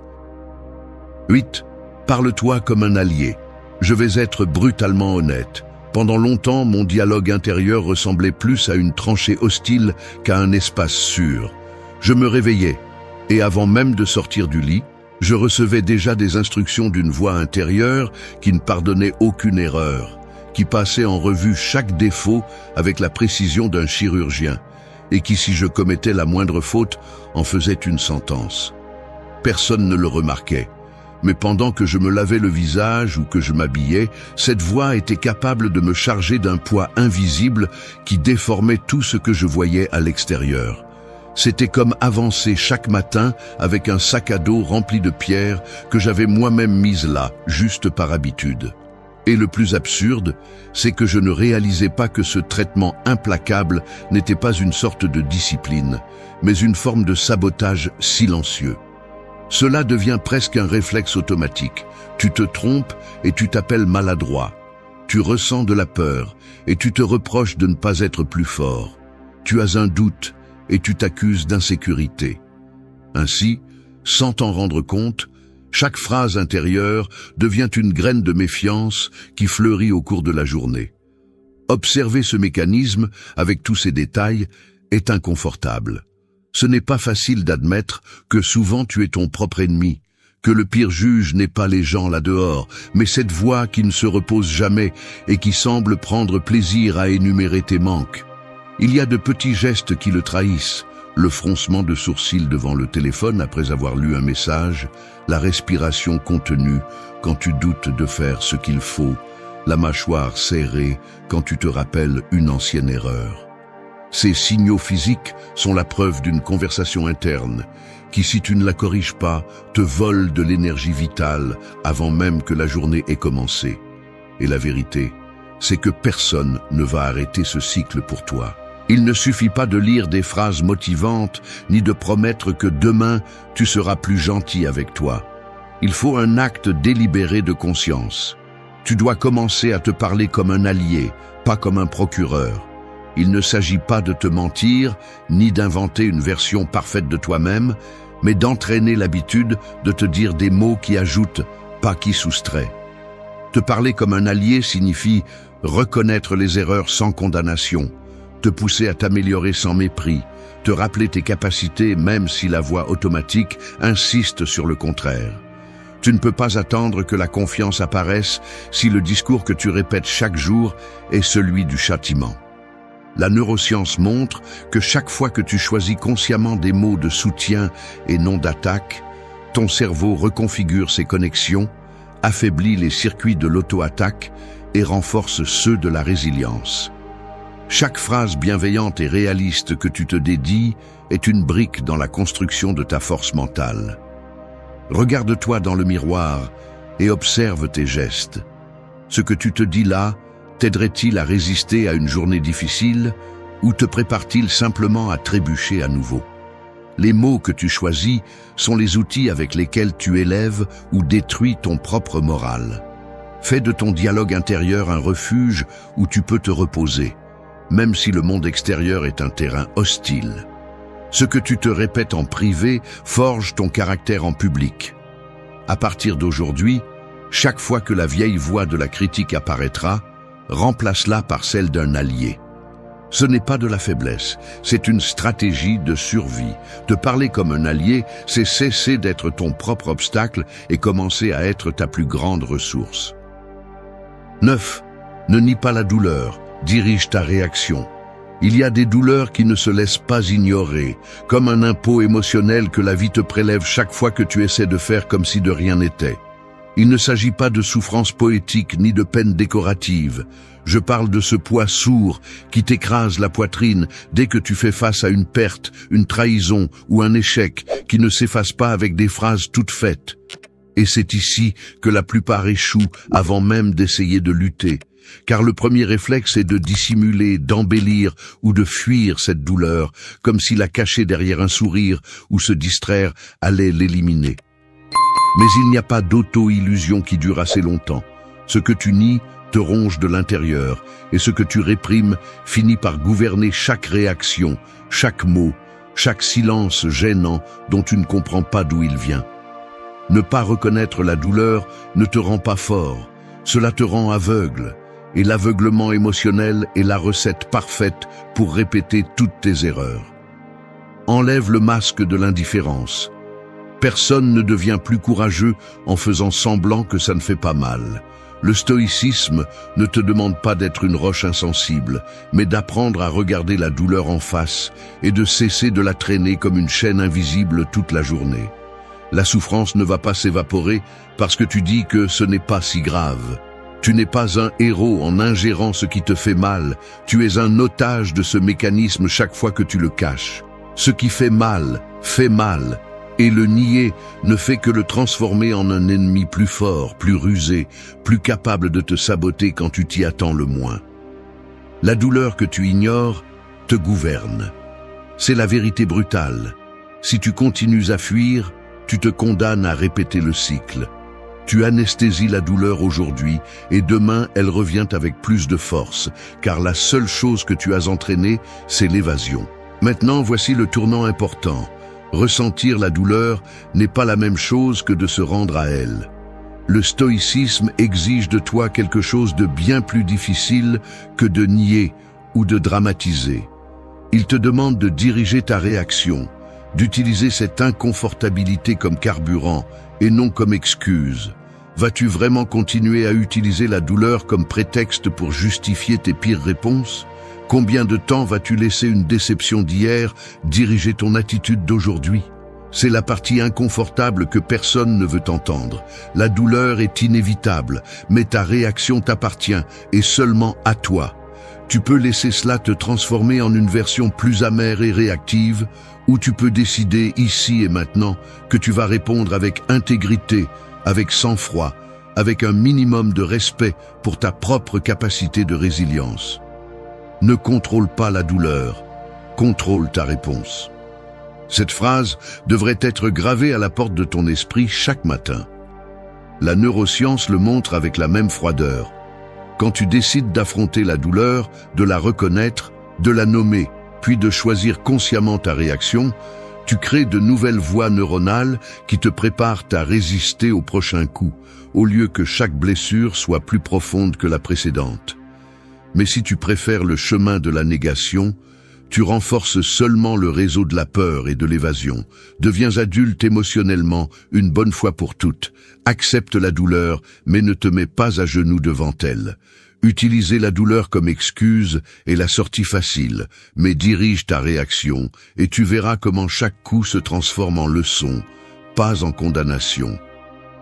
8. Parle-toi comme un allié. Je vais être brutalement honnête. Pendant longtemps, mon dialogue intérieur ressemblait plus à une tranchée hostile qu'à un espace sûr. Je me réveillais, et avant même de sortir du lit, je recevais déjà des instructions d'une voix intérieure qui ne pardonnait aucune erreur, qui passait en revue chaque défaut avec la précision d'un chirurgien, et qui, si je commettais la moindre faute, en faisait une sentence. Personne ne le remarquait, mais pendant que je me lavais le visage ou que je m'habillais, cette voix était capable de me charger d'un poids invisible qui déformait tout ce que je voyais à l'extérieur. C'était comme avancer chaque matin avec un sac à dos rempli de pierres que j'avais moi-même mises là, juste par habitude. Et le plus absurde, c'est que je ne réalisais pas que ce traitement implacable n'était pas une sorte de discipline, mais une forme de sabotage silencieux. Cela devient presque un réflexe automatique. Tu te trompes et tu t'appelles maladroit. Tu ressens de la peur et tu te reproches de ne pas être plus fort. Tu as un doute et tu t'accuses d'insécurité. Ainsi, sans t'en rendre compte, chaque phrase intérieure devient une graine de méfiance qui fleurit au cours de la journée. Observer ce mécanisme, avec tous ses détails, est inconfortable. Ce n'est pas facile d'admettre que souvent tu es ton propre ennemi, que le pire juge n'est pas les gens là dehors, mais cette voix qui ne se repose jamais et qui semble prendre plaisir à énumérer tes manques. Il y a de petits gestes qui le trahissent. Le froncement de sourcils devant le téléphone après avoir lu un message, la respiration contenue quand tu doutes de faire ce qu'il faut, la mâchoire serrée quand tu te rappelles une ancienne erreur. Ces signaux physiques sont la preuve d'une conversation interne qui, si tu ne la corriges pas, te vole de l'énergie vitale avant même que la journée ait commencé. Et la vérité, c'est que personne ne va arrêter ce cycle pour toi. Il ne suffit pas de lire des phrases motivantes, ni de promettre que demain, tu seras plus gentil avec toi. Il faut un acte délibéré de conscience. Tu dois commencer à te parler comme un allié, pas comme un procureur. Il ne s'agit pas de te mentir, ni d'inventer une version parfaite de toi-même, mais d'entraîner l'habitude de te dire des mots qui ajoutent, pas qui soustraient. Te parler comme un allié signifie reconnaître les erreurs sans condamnation, te pousser à t'améliorer sans mépris, te rappeler tes capacités même si la voix automatique insiste sur le contraire. Tu ne peux pas attendre que la confiance apparaisse si le discours que tu répètes chaque jour est celui du châtiment. La neuroscience montre que chaque fois que tu choisis consciemment des mots de soutien et non d'attaque, ton cerveau reconfigure ses connexions, affaiblit les circuits de l'auto-attaque et renforce ceux de la résilience. Chaque phrase bienveillante et réaliste que tu te dédies est une brique dans la construction de ta force mentale. Regarde-toi dans le miroir et observe tes gestes. Ce que tu te dis là t'aiderait-il à résister à une journée difficile ou te prépare-t-il simplement à trébucher à nouveau? Les mots que tu choisis sont les outils avec lesquels tu élèves ou détruis ton propre moral. Fais de ton dialogue intérieur un refuge où tu peux te reposer, même si le monde extérieur est un terrain hostile. Ce que tu te répètes en privé forge ton caractère en public. À partir d'aujourd'hui, chaque fois que la vieille voix de la critique apparaîtra, remplace-la par celle d'un allié. Ce n'est pas de la faiblesse, c'est une stratégie de survie. Te parler comme un allié, c'est cesser d'être ton propre obstacle et commencer à être ta plus grande ressource. 9. Ne nie pas la douleur, dirige ta réaction. Il y a des douleurs qui ne se laissent pas ignorer, comme un impôt émotionnel que la vie te prélève chaque fois que tu essaies de faire comme si de rien n'était. Il ne s'agit pas de souffrance poétique ni de peine décorative. Je parle de ce poids sourd qui t'écrase la poitrine dès que tu fais face à une perte, une trahison ou un échec qui ne s'efface pas avec des phrases toutes faites. Et c'est ici que la plupart échouent avant même d'essayer de lutter. Car le premier réflexe est de dissimuler, d'embellir ou de fuir cette douleur, comme si la cacher derrière un sourire ou se distraire allait l'éliminer. Mais il n'y a pas d'auto-illusion qui dure assez longtemps. Ce que tu nies te ronge de l'intérieur, et ce que tu réprimes finit par gouverner chaque réaction, chaque mot, chaque silence gênant dont tu ne comprends pas d'où il vient. Ne pas reconnaître la douleur ne te rend pas fort, cela te rend aveugle, et l'aveuglement émotionnel est la recette parfaite pour répéter toutes tes erreurs. Enlève le masque de l'indifférence. Personne ne devient plus courageux en faisant semblant que ça ne fait pas mal. Le stoïcisme ne te demande pas d'être une roche insensible, mais d'apprendre à regarder la douleur en face et de cesser de la traîner comme une chaîne invisible toute la journée. La souffrance ne va pas s'évaporer parce que tu dis que ce n'est pas si grave. Tu n'es pas un héros en ingérant ce qui te fait mal, tu es un otage de ce mécanisme chaque fois que tu le caches. Ce qui fait mal, et le nier ne fait que le transformer en un ennemi plus fort, plus rusé, plus capable de te saboter quand tu t'y attends le moins. La douleur que tu ignores te gouverne. C'est la vérité brutale. Si tu continues à fuir, tu te condamnes à répéter le cycle. Tu anesthésies la douleur aujourd'hui et demain elle revient avec plus de force, car la seule chose que tu as entraînée, c'est l'évasion. Maintenant, voici le tournant important. Ressentir la douleur n'est pas la même chose que de se rendre à elle. Le stoïcisme exige de toi quelque chose de bien plus difficile que de nier ou de dramatiser. Il te demande de diriger ta réaction, d'utiliser cette inconfortabilité comme carburant et non comme excuse. Vas-tu vraiment continuer à utiliser la douleur comme prétexte pour justifier tes pires réponses ? Combien de temps vas-tu laisser une déception d'hier diriger ton attitude d'aujourd'hui? C'est la partie inconfortable que personne ne veut entendre. La douleur est inévitable, mais ta réaction t'appartient et seulement à toi. Tu peux laisser cela te transformer en une version plus amère et réactive, ou tu peux décider ici et maintenant que tu vas répondre avec intégrité, avec sang-froid, avec un minimum de respect pour ta propre capacité de résilience. Ne contrôle pas la douleur, contrôle ta réponse. Cette phrase devrait être gravée à la porte de ton esprit chaque matin. La neuroscience le montre avec la même froideur. Quand tu décides d'affronter la douleur, de la reconnaître, de la nommer, puis de choisir consciemment ta réaction, tu crées de nouvelles voies neuronales qui te préparent à résister au prochain coup, au lieu que chaque blessure soit plus profonde que la précédente. Mais si tu préfères le chemin de la négation, tu renforces seulement le réseau de la peur et de l'évasion. Deviens adulte émotionnellement, une bonne fois pour toutes. Accepte la douleur, mais ne te mets pas à genoux devant elle. Utiliser la douleur comme excuse est la sortie facile, mais dirige ta réaction et tu verras comment chaque coup se transforme en leçon, pas en condamnation.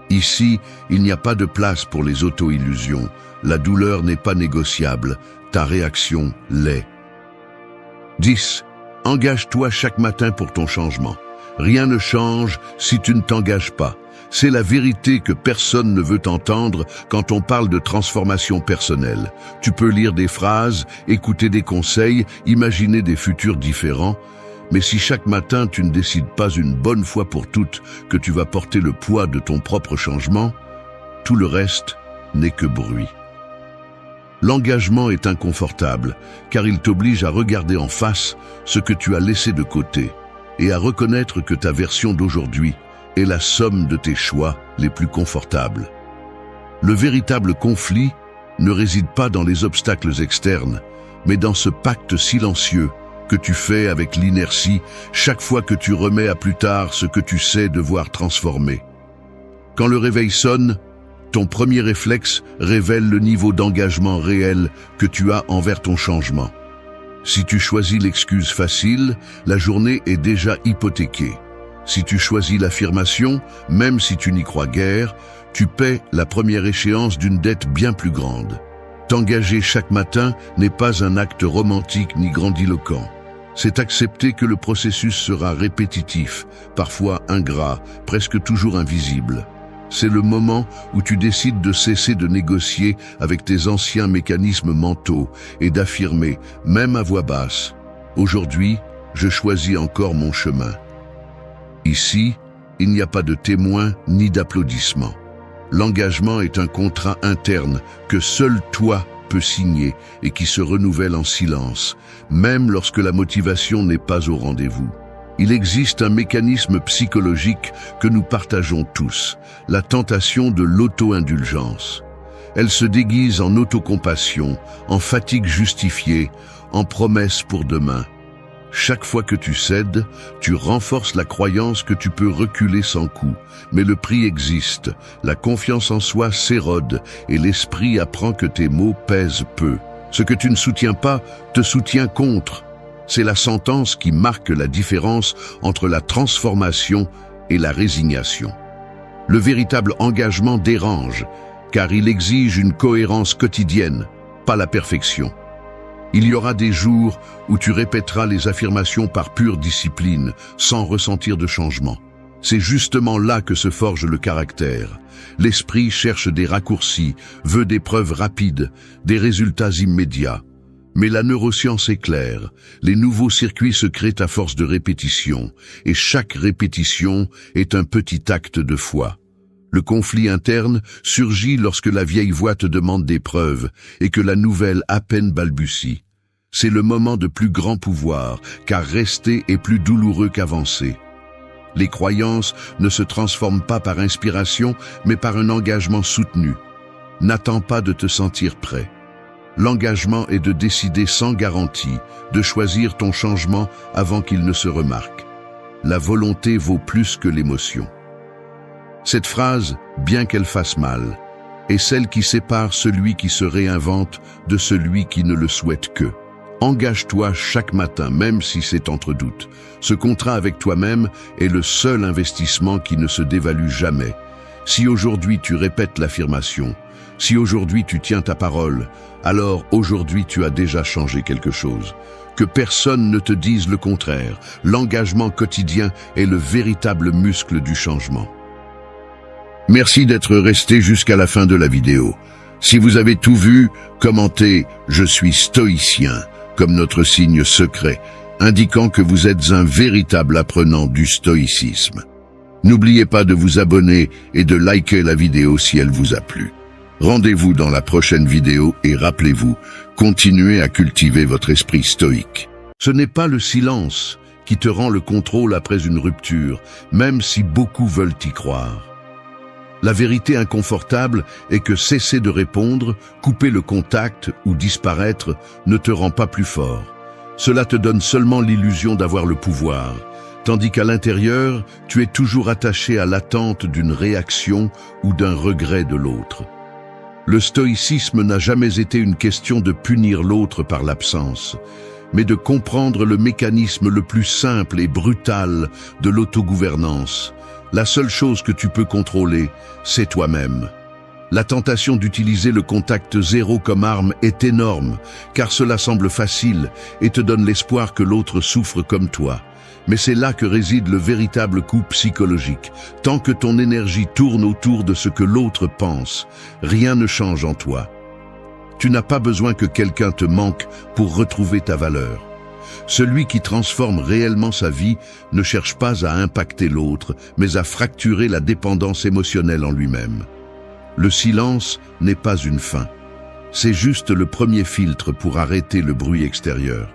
Ici, il n'y a pas de place pour les auto-illusions. La douleur n'est pas négociable, ta réaction l'est. 10. Engage-toi chaque matin pour ton changement. Rien ne change si tu ne t'engages pas. C'est la vérité que personne ne veut entendre quand on parle de transformation personnelle. Tu peux lire des phrases, écouter des conseils, imaginer des futurs différents, mais si chaque matin tu ne décides pas une bonne fois pour toutes que tu vas porter le poids de ton propre changement, tout le reste n'est que bruit. L'engagement est inconfortable, car il t'oblige à regarder en face ce que tu as laissé de côté et à reconnaître que ta version d'aujourd'hui est la somme de tes choix les plus confortables. Le véritable conflit ne réside pas dans les obstacles externes, mais dans ce pacte silencieux que tu fais avec l'inertie chaque fois que tu remets à plus tard ce que tu sais devoir transformer. Quand le réveil sonne, ton premier réflexe révèle le niveau d'engagement réel que tu as envers ton changement. Si tu choisis l'excuse facile, la journée est déjà hypothéquée. Si tu choisis l'affirmation, même si tu n'y crois guère, tu paies la première échéance d'une dette bien plus grande. T'engager chaque matin n'est pas un acte romantique ni grandiloquent. C'est accepter que le processus sera répétitif, parfois ingrat, presque toujours invisible. C'est le moment où tu décides de cesser de négocier avec tes anciens mécanismes mentaux et d'affirmer, même à voix basse, « Aujourd'hui, je choisis encore mon chemin ». Ici, il n'y a pas de témoins ni d'applaudissements. L'engagement est un contrat interne que seul toi peux signer et qui se renouvelle en silence, même lorsque la motivation n'est pas au rendez-vous. Il existe un mécanisme psychologique que nous partageons tous, la tentation de l'auto-indulgence. Elle se déguise en autocompassion, en fatigue justifiée, en promesse pour demain. Chaque fois que tu cèdes, tu renforces la croyance que tu peux reculer sans coup. Mais le prix existe, la confiance en soi s'érode et l'esprit apprend que tes mots pèsent peu. Ce que tu ne soutiens pas te soutient contre. C'est la sentence qui marque la différence entre la transformation et la résignation. Le véritable engagement dérange, car il exige une cohérence quotidienne, pas la perfection. Il y aura des jours où tu répéteras les affirmations par pure discipline, sans ressentir de changement. C'est justement là que se forge le caractère. L'esprit cherche des raccourcis, veut des preuves rapides, des résultats immédiats. Mais la neuroscience est claire, les nouveaux circuits se créent à force de répétition, et chaque répétition est un petit acte de foi. Le conflit interne surgit lorsque la vieille voix te demande des preuves et que la nouvelle à peine balbutie. C'est le moment de plus grand pouvoir, car rester est plus douloureux qu'avancer. Les croyances ne se transforment pas par inspiration, mais par un engagement soutenu. N'attends pas de te sentir prêt. L'engagement est de décider sans garantie, de choisir ton changement avant qu'il ne se remarque. La volonté vaut plus que l'émotion. Cette phrase, bien qu'elle fasse mal, est celle qui sépare celui qui se réinvente de celui qui ne le souhaite que. Engage-toi chaque matin, même si c'est entre doutes. Ce contrat avec toi-même est le seul investissement qui ne se dévalue jamais. Si aujourd'hui tu répètes l'affirmation, si aujourd'hui tu tiens ta parole, alors aujourd'hui tu as déjà changé quelque chose. Que personne ne te dise le contraire. L'engagement quotidien est le véritable muscle du changement. Merci d'être resté jusqu'à la fin de la vidéo. Si vous avez tout vu, commentez « Je suis stoïcien » comme notre signe secret, indiquant que vous êtes un véritable apprenant du stoïcisme. N'oubliez pas de vous abonner et de liker la vidéo si elle vous a plu. Rendez-vous dans la prochaine vidéo et rappelez-vous, continuez à cultiver votre esprit stoïque. Ce n'est pas le silence qui te rend le contrôle après une rupture, même si beaucoup veulent y croire. La vérité inconfortable est que cesser de répondre, couper le contact ou disparaître ne te rend pas plus fort. Cela te donne seulement l'illusion d'avoir le pouvoir, tandis qu'à l'intérieur, tu es toujours attaché à l'attente d'une réaction ou d'un regret de l'autre. Le stoïcisme n'a jamais été une question de punir l'autre par l'absence, mais de comprendre le mécanisme le plus simple et brutal de l'autogouvernance. La seule chose que tu peux contrôler, c'est toi-même. La tentation d'utiliser le contact zéro comme arme est énorme, car cela semble facile et te donne l'espoir que l'autre souffre comme toi. Mais c'est là que réside le véritable coup psychologique. Tant que ton énergie tourne autour de ce que l'autre pense, rien ne change en toi. Tu n'as pas besoin que quelqu'un te manque pour retrouver ta valeur. Celui qui transforme réellement sa vie ne cherche pas à impacter l'autre, mais à fracturer la dépendance émotionnelle en lui-même. Le silence n'est pas une fin. C'est juste le premier filtre pour arrêter le bruit extérieur.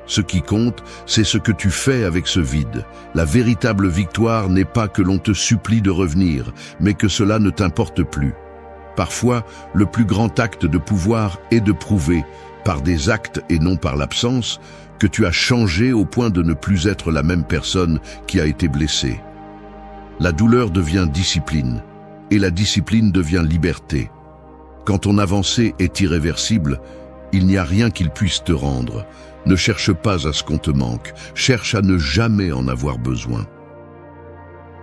Ce qui compte, c'est ce que tu fais avec ce vide. La véritable victoire n'est pas que l'on te supplie de revenir, mais que cela ne t'importe plus. Parfois, le plus grand acte de pouvoir est de prouver, par des actes et non par l'absence, que tu as changé au point de ne plus être la même personne qui a été blessée. La douleur devient discipline, et la discipline devient liberté. Quand ton avancée est irréversible, il n'y a rien qu'il puisse te rendre. Ne cherche pas à ce qu'on te manque, cherche à ne jamais en avoir besoin.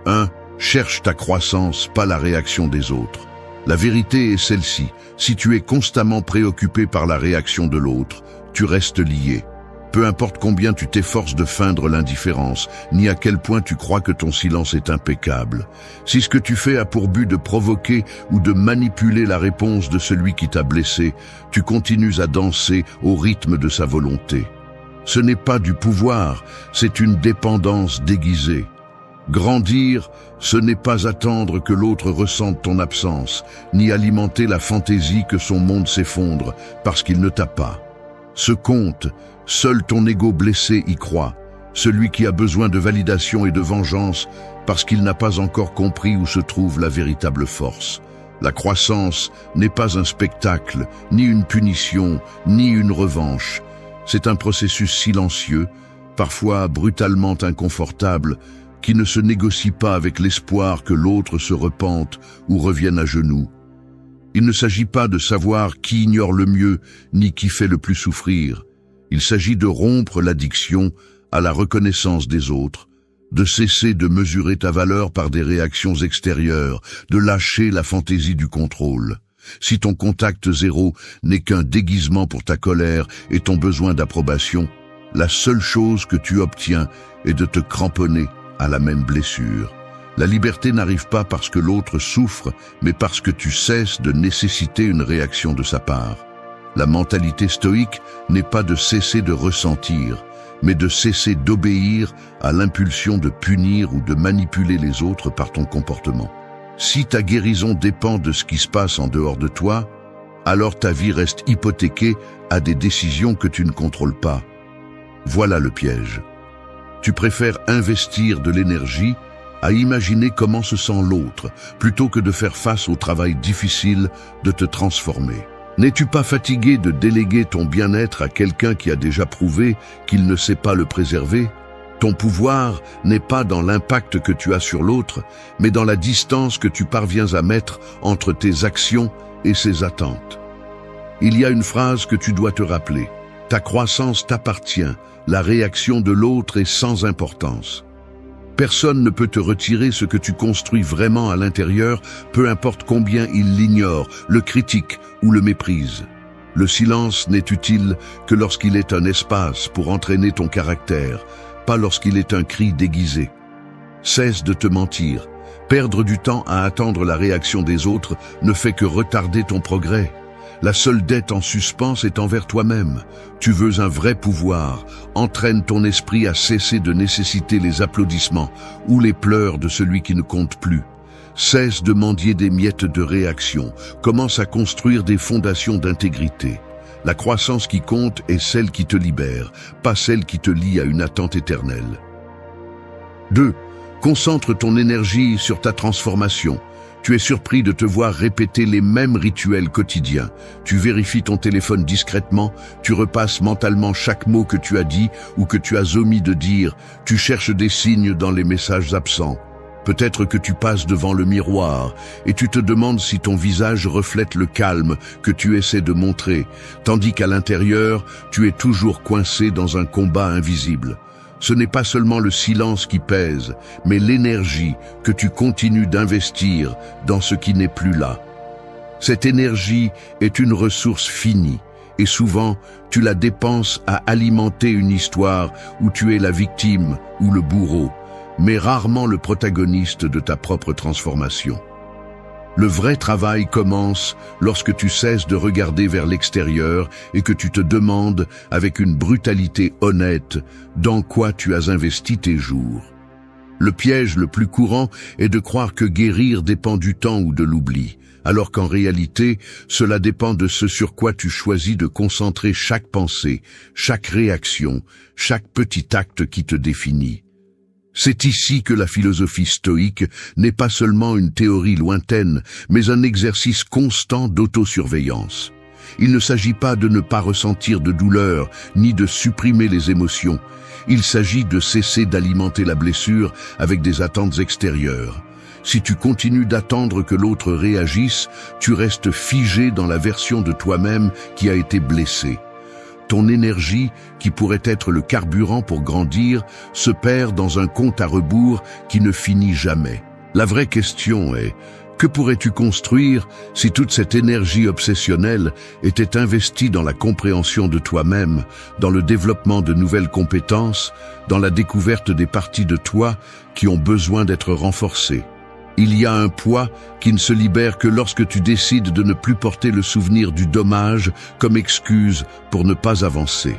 1. Cherche ta croissance, pas la réaction des autres. La vérité est celle-ci, si tu es constamment préoccupé par la réaction de l'autre, tu restes lié. Peu importe combien tu t'efforces de feindre l'indifférence, ni à quel point tu crois que ton silence est impeccable. Si ce que tu fais a pour but de provoquer ou de manipuler la réponse de celui qui t'a blessé, tu continues à danser au rythme de sa volonté. Ce n'est pas du pouvoir, c'est une dépendance déguisée. Grandir, ce n'est pas attendre que l'autre ressente ton absence, ni alimenter la fantaisie que son monde s'effondre parce qu'il ne t'a pas. Ce compte, seul ton ego blessé y croit, celui qui a besoin de validation et de vengeance parce qu'il n'a pas encore compris où se trouve la véritable force. La croissance n'est pas un spectacle, ni une punition, ni une revanche. C'est un processus silencieux, parfois brutalement inconfortable, qui ne se négocie pas avec l'espoir que l'autre se repente ou revienne à genoux. Il ne s'agit pas de savoir qui ignore le mieux, ni qui fait le plus souffrir. Il s'agit de rompre l'addiction à la reconnaissance des autres, de cesser de mesurer ta valeur par des réactions extérieures, de lâcher la fantaisie du contrôle. Si ton contact zéro n'est qu'un déguisement pour ta colère et ton besoin d'approbation, la seule chose que tu obtiens est de te cramponner à la même blessure. La liberté n'arrive pas parce que l'autre souffre, mais parce que tu cesses de nécessiter une réaction de sa part. La mentalité stoïque n'est pas de cesser de ressentir, mais de cesser d'obéir à l'impulsion de punir ou de manipuler les autres par ton comportement. Si ta guérison dépend de ce qui se passe en dehors de toi, alors ta vie reste hypothéquée à des décisions que tu ne contrôles pas. Voilà le piège. Tu préfères investir de l'énergie à imaginer comment se sent l'autre, plutôt que de faire face au travail difficile de te transformer. N'es-tu pas fatigué de déléguer ton bien-être à quelqu'un qui a déjà prouvé qu'il ne sait pas le préserver? Ton pouvoir n'est pas dans l'impact que tu as sur l'autre, mais dans la distance que tu parviens à mettre entre tes actions et ses attentes. Il y a une phrase que tu dois te rappeler. Ta croissance t'appartient, la réaction de l'autre est sans importance. Personne ne peut te retirer ce que tu construis vraiment à l'intérieur, peu importe combien il l'ignore, le critique ou le méprise. Le silence n'est utile que lorsqu'il est un espace pour entraîner ton caractère, pas lorsqu'il est un cri déguisé. Cesse de te mentir. Perdre du temps à attendre la réaction des autres ne fait que retarder ton progrès. La seule dette en suspens est envers toi-même. Tu veux un vrai pouvoir. Entraîne ton esprit à cesser de nécessiter les applaudissements ou les pleurs de celui qui ne compte plus. Cesse de mendier des miettes de réaction. Commence à construire des fondations d'intégrité. La croissance qui compte est celle qui te libère, pas celle qui te lie à une attente éternelle. 2. Concentre ton énergie sur ta transformation. Tu es surpris de te voir répéter les mêmes rituels quotidiens. Tu vérifies ton téléphone discrètement, tu repasses mentalement chaque mot que tu as dit ou que tu as omis de dire, tu cherches des signes dans les messages absents. Peut-être que tu passes devant le miroir et tu te demandes si ton visage reflète le calme que tu essaies de montrer, tandis qu'à l'intérieur, tu es toujours coincé dans un combat invisible. Ce n'est pas seulement le silence qui pèse, mais l'énergie que tu continues d'investir dans ce qui n'est plus là. Cette énergie est une ressource finie, et souvent, tu la dépenses à alimenter une histoire où tu es la victime ou le bourreau, mais rarement le protagoniste de ta propre transformation. Le vrai travail commence lorsque tu cesses de regarder vers l'extérieur et que tu te demandes, avec une brutalité honnête, dans quoi tu as investi tes jours. Le piège le plus courant est de croire que guérir dépend du temps ou de l'oubli, alors qu'en réalité, cela dépend de ce sur quoi tu choisis de concentrer chaque pensée, chaque réaction, chaque petit acte qui te définit. C'est ici que la philosophie stoïque n'est pas seulement une théorie lointaine, mais un exercice constant d'autosurveillance. Il ne s'agit pas de ne pas ressentir de douleur, ni de supprimer les émotions. Il s'agit de cesser d'alimenter la blessure avec des attentes extérieures. Si tu continues d'attendre que l'autre réagisse, tu restes figé dans la version de toi-même qui a été blessée. Ton énergie, qui pourrait être le carburant pour grandir, se perd dans un compte à rebours qui ne finit jamais. La vraie question est, que pourrais-tu construire si toute cette énergie obsessionnelle était investie dans la compréhension de toi-même, dans le développement de nouvelles compétences, dans la découverte des parties de toi qui ont besoin d'être renforcées? Il y a un poids qui ne se libère que lorsque tu décides de ne plus porter le souvenir du dommage comme excuse pour ne pas avancer.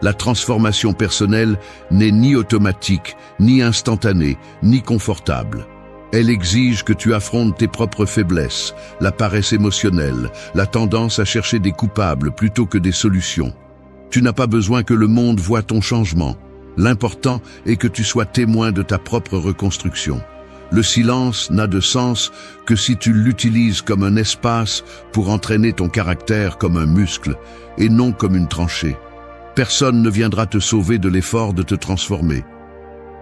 La transformation personnelle n'est ni automatique, ni instantanée, ni confortable. Elle exige que tu affrontes tes propres faiblesses, la paresse émotionnelle, la tendance à chercher des coupables plutôt que des solutions. Tu n'as pas besoin que le monde voie ton changement. L'important est que tu sois témoin de ta propre reconstruction. Le silence n'a de sens que si tu l'utilises comme un espace pour entraîner ton caractère comme un muscle et non comme une tranchée. Personne ne viendra te sauver de l'effort de te transformer.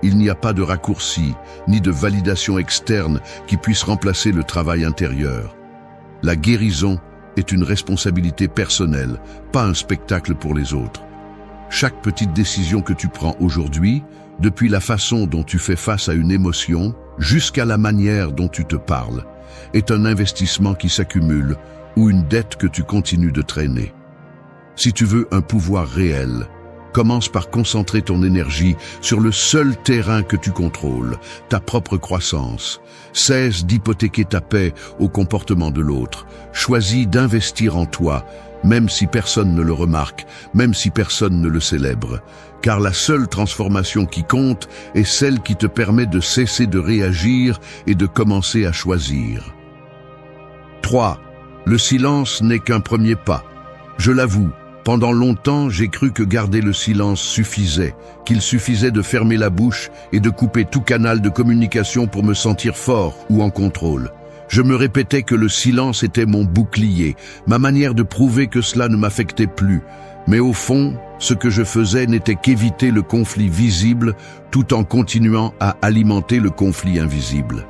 Il n'y a pas de raccourci ni de validation externe qui puisse remplacer le travail intérieur. La guérison est une responsabilité personnelle, pas un spectacle pour les autres. Chaque petite décision que tu prends aujourd'hui, depuis la façon dont tu fais face à une émotion, jusqu'à la manière dont tu te parles, est un investissement qui s'accumule ou une dette que tu continues de traîner. Si tu veux un pouvoir réel, commence par concentrer ton énergie sur le seul terrain que tu contrôles, ta propre croissance. Cesse d'hypothéquer ta paix au comportement de l'autre. Choisis d'investir en toi, même si personne ne le remarque, même si personne ne le célèbre. Car la seule transformation qui compte est celle qui te permet de cesser de réagir et de commencer à choisir. 3. Le silence n'est qu'un premier pas. Je l'avoue, pendant longtemps, j'ai cru que garder le silence suffisait, qu'il suffisait de fermer la bouche et de couper tout canal de communication pour me sentir fort ou en contrôle. Je me répétais que le silence était mon bouclier, ma manière de prouver que cela ne m'affectait plus. Mais au fond, ce que je faisais n'était qu'éviter le conflit visible tout en continuant à alimenter le conflit invisible.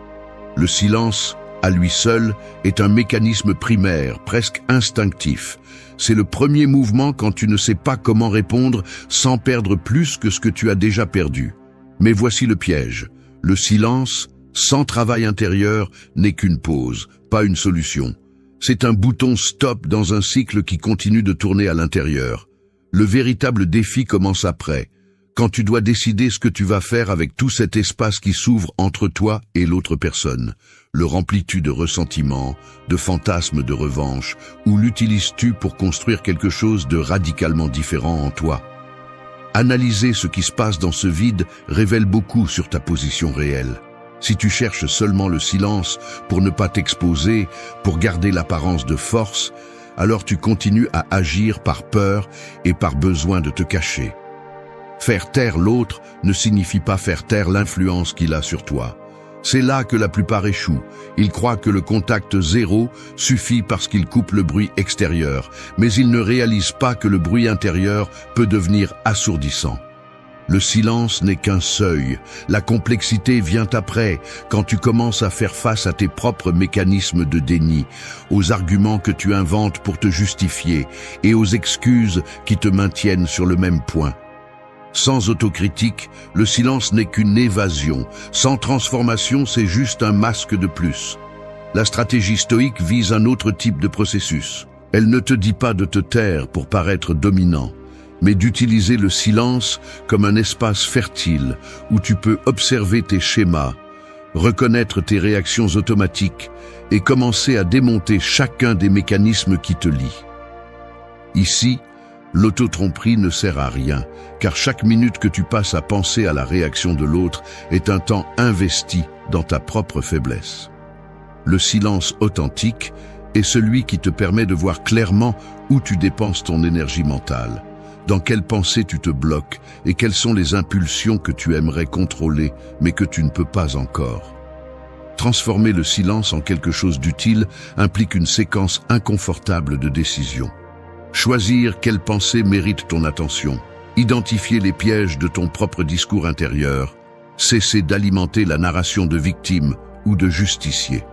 Le silence, à lui seul, est un mécanisme primaire, presque instinctif. C'est le premier mouvement quand tu ne sais pas comment répondre sans perdre plus que ce que tu as déjà perdu. Mais voici le piège. Le silence, sans travail intérieur, n'est qu'une pause, pas une solution. C'est un bouton stop dans un cycle qui continue de tourner à l'intérieur. Le véritable défi commence après, quand tu dois décider ce que tu vas faire avec tout cet espace qui s'ouvre entre toi et l'autre personne. Le remplis-tu de ressentiments, de fantasmes de revanche, ou l'utilises-tu pour construire quelque chose de radicalement différent en toi? Analyser ce qui se passe dans ce vide révèle beaucoup sur ta position réelle. Si tu cherches seulement le silence pour ne pas t'exposer, pour garder l'apparence de force, alors tu continues à agir par peur et par besoin de te cacher. Faire taire l'autre ne signifie pas faire taire l'influence qu'il a sur toi. C'est là que la plupart échouent. Ils croient que le contact zéro suffit parce qu'il coupe le bruit extérieur, mais ils ne réalisent pas que le bruit intérieur peut devenir assourdissant. Le silence n'est qu'un seuil. La complexité vient après, quand tu commences à faire face à tes propres mécanismes de déni, aux arguments que tu inventes pour te justifier et aux excuses qui te maintiennent sur le même point. Sans autocritique, le silence n'est qu'une évasion. Sans transformation, c'est juste un masque de plus. La stratégie stoïque vise un autre type de processus. Elle ne te dit pas de te taire pour paraître dominant, mais d'utiliser le silence comme un espace fertile où tu peux observer tes schémas, reconnaître tes réactions automatiques et commencer à démonter chacun des mécanismes qui te lient. Ici, l'auto-tromperie ne sert à rien, car chaque minute que tu passes à penser à la réaction de l'autre est un temps investi dans ta propre faiblesse. Le silence authentique est celui qui te permet de voir clairement où tu dépenses ton énergie mentale, dans quelles pensées tu te bloques et quelles sont les impulsions que tu aimerais contrôler mais que tu ne peux pas encore. Transformer le silence en quelque chose d'utile implique une séquence inconfortable de décisions. Choisir quelles pensées méritent ton attention, identifier les pièges de ton propre discours intérieur, cesser d'alimenter la narration de victime ou de justicier.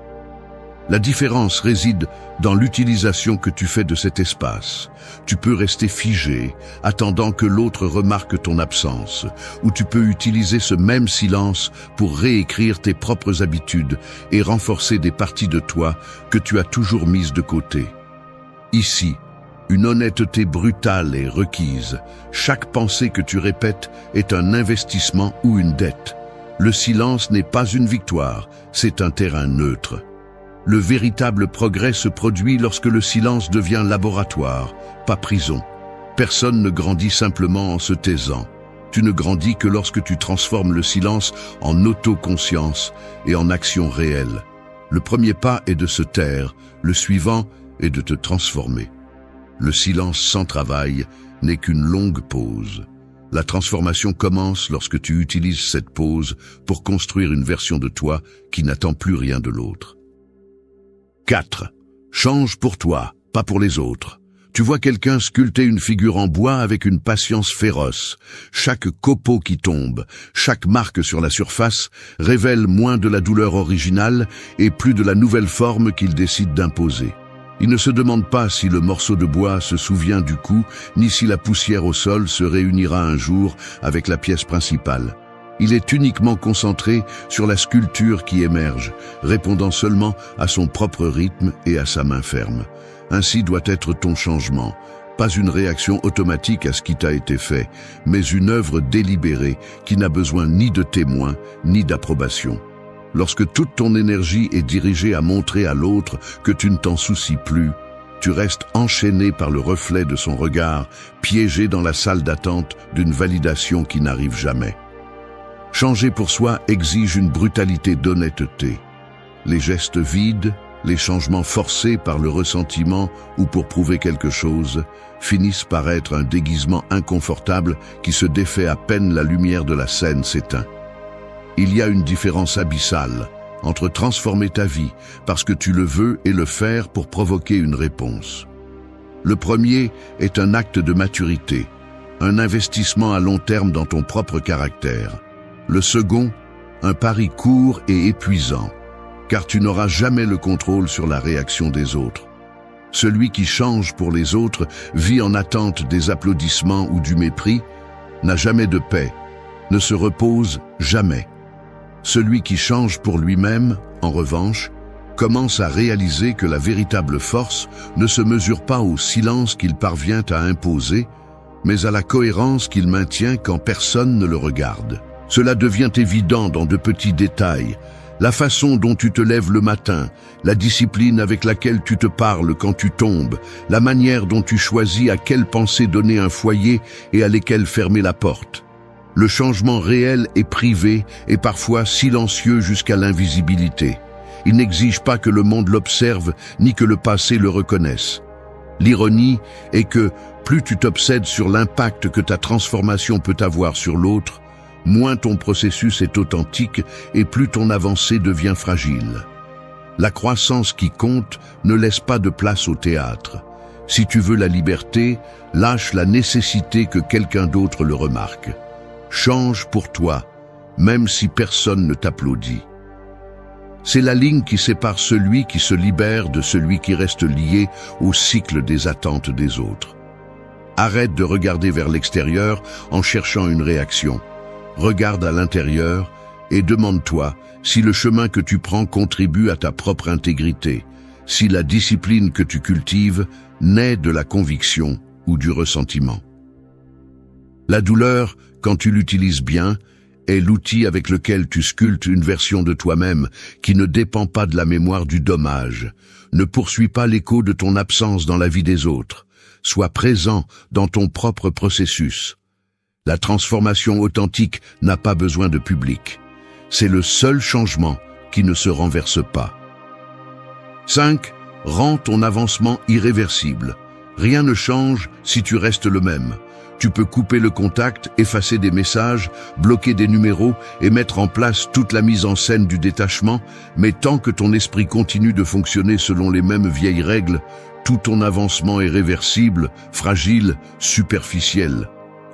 La différence réside dans l'utilisation que tu fais de cet espace. Tu peux rester figé, attendant que l'autre remarque ton absence, ou tu peux utiliser ce même silence pour réécrire tes propres habitudes et renforcer des parties de toi que tu as toujours mises de côté. Ici, une honnêteté brutale est requise. Chaque pensée que tu répètes est un investissement ou une dette. Le silence n'est pas une victoire, c'est un terrain neutre. Le véritable progrès se produit lorsque le silence devient laboratoire, pas prison. Personne ne grandit simplement en se taisant. Tu ne grandis que lorsque tu transformes le silence en autoconscience et en action réelle. Le premier pas est de se taire, le suivant est de te transformer. Le silence sans travail n'est qu'une longue pause. La transformation commence lorsque tu utilises cette pause pour construire une version de toi qui n'attend plus rien de l'autre. 4. Change pour toi, pas pour les autres. Tu vois quelqu'un sculpter une figure en bois avec une patience féroce. Chaque copeau qui tombe, chaque marque sur la surface révèle moins de la douleur originale et plus de la nouvelle forme qu'il décide d'imposer. Il ne se demande pas si le morceau de bois se souvient du coup, ni si la poussière au sol se réunira un jour avec la pièce principale. Il est uniquement concentré sur la sculpture qui émerge, répondant seulement à son propre rythme et à sa main ferme. Ainsi doit être ton changement, pas une réaction automatique à ce qui t'a été fait, mais une œuvre délibérée qui n'a besoin ni de témoins ni d'approbation. Lorsque toute ton énergie est dirigée à montrer à l'autre que tu ne t'en soucies plus, tu restes enchaîné par le reflet de son regard, piégé dans la salle d'attente d'une validation qui n'arrive jamais. Changer pour soi exige une brutalité d'honnêteté. Les gestes vides, les changements forcés par le ressentiment ou pour prouver quelque chose, finissent par être un déguisement inconfortable qui se défait à peine la lumière de la scène s'éteint. Il y a une différence abyssale entre transformer ta vie parce que tu le veux et le faire pour provoquer une réponse. Le premier est un acte de maturité, un investissement à long terme dans ton propre caractère. Le second, un pari court et épuisant, car tu n'auras jamais le contrôle sur la réaction des autres. Celui qui change pour les autres vit en attente des applaudissements ou du mépris, n'a jamais de paix, ne se repose jamais. Celui qui change pour lui-même, en revanche, commence à réaliser que la véritable force ne se mesure pas au silence qu'il parvient à imposer, mais à la cohérence qu'il maintient quand personne ne le regarde. Cela devient évident dans de petits détails. La façon dont tu te lèves le matin, la discipline avec laquelle tu te parles quand tu tombes, la manière dont tu choisis à quelle pensée donner un foyer et à lesquelles fermer la porte. Le changement réel est privé et parfois silencieux jusqu'à l'invisibilité. Il n'exige pas que le monde l'observe ni que le passé le reconnaisse. L'ironie est que plus tu t'obsèdes sur l'impact que ta transformation peut avoir sur l'autre, moins ton processus est authentique et plus ton avancée devient fragile. La croissance qui compte ne laisse pas de place au théâtre. Si tu veux la liberté, lâche la nécessité que quelqu'un d'autre le remarque. change pour toi, même si personne ne t'applaudit. C'est la ligne qui sépare celui qui se libère de celui qui reste lié au cycle des attentes des autres. Arrête de regarder vers l'extérieur en cherchant une réaction. Regarde à l'intérieur et demande-toi si le chemin que tu prends contribue à ta propre intégrité, si la discipline que tu cultives naît de la conviction ou du ressentiment. La douleur, quand tu l'utilises bien, est l'outil avec lequel tu sculptes une version de toi-même qui ne dépend pas de la mémoire du dommage. Ne poursuis pas l'écho de ton absence dans la vie des autres. Sois présent dans ton propre processus. La transformation authentique n'a pas besoin de public. C'est le seul changement qui ne se renverse pas. 5. Rends ton avancement irréversible. Rien ne change si tu restes le même. Tu peux couper le contact, effacer des messages, bloquer des numéros et mettre en place toute la mise en scène du détachement, mais tant que ton esprit continue de fonctionner selon les mêmes vieilles règles, tout ton avancement est réversible, fragile, superficiel.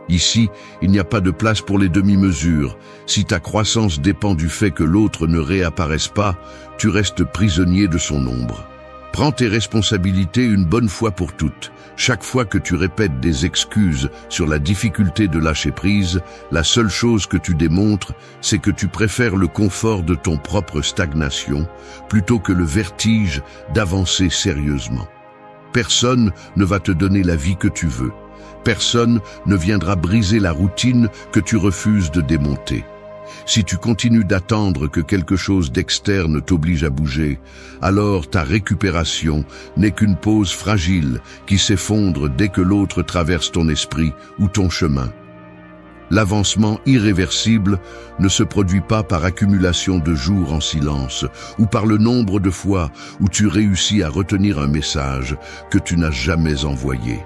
Ici, il n'y a pas de place pour les demi-mesures. Si ta croissance dépend du fait que l'autre ne réapparaisse pas, tu restes prisonnier de son ombre. Prends tes responsabilités une bonne fois pour toutes. Chaque fois que tu répètes des excuses sur la difficulté de lâcher prise, la seule chose que tu démontres, c'est que tu préfères le confort de ton propre stagnation plutôt que le vertige d'avancer sérieusement. Personne ne va te donner la vie que tu veux. Personne ne viendra briser la routine que tu refuses de démonter. Si tu continues d'attendre que quelque chose d'externe t'oblige à bouger, alors ta récupération n'est qu'une pause fragile qui s'effondre dès que l'autre traverse ton esprit ou ton chemin. L'avancement irréversible ne se produit pas par accumulation de jours en silence ou par le nombre de fois où tu réussis à retenir un message que tu n'as jamais envoyé.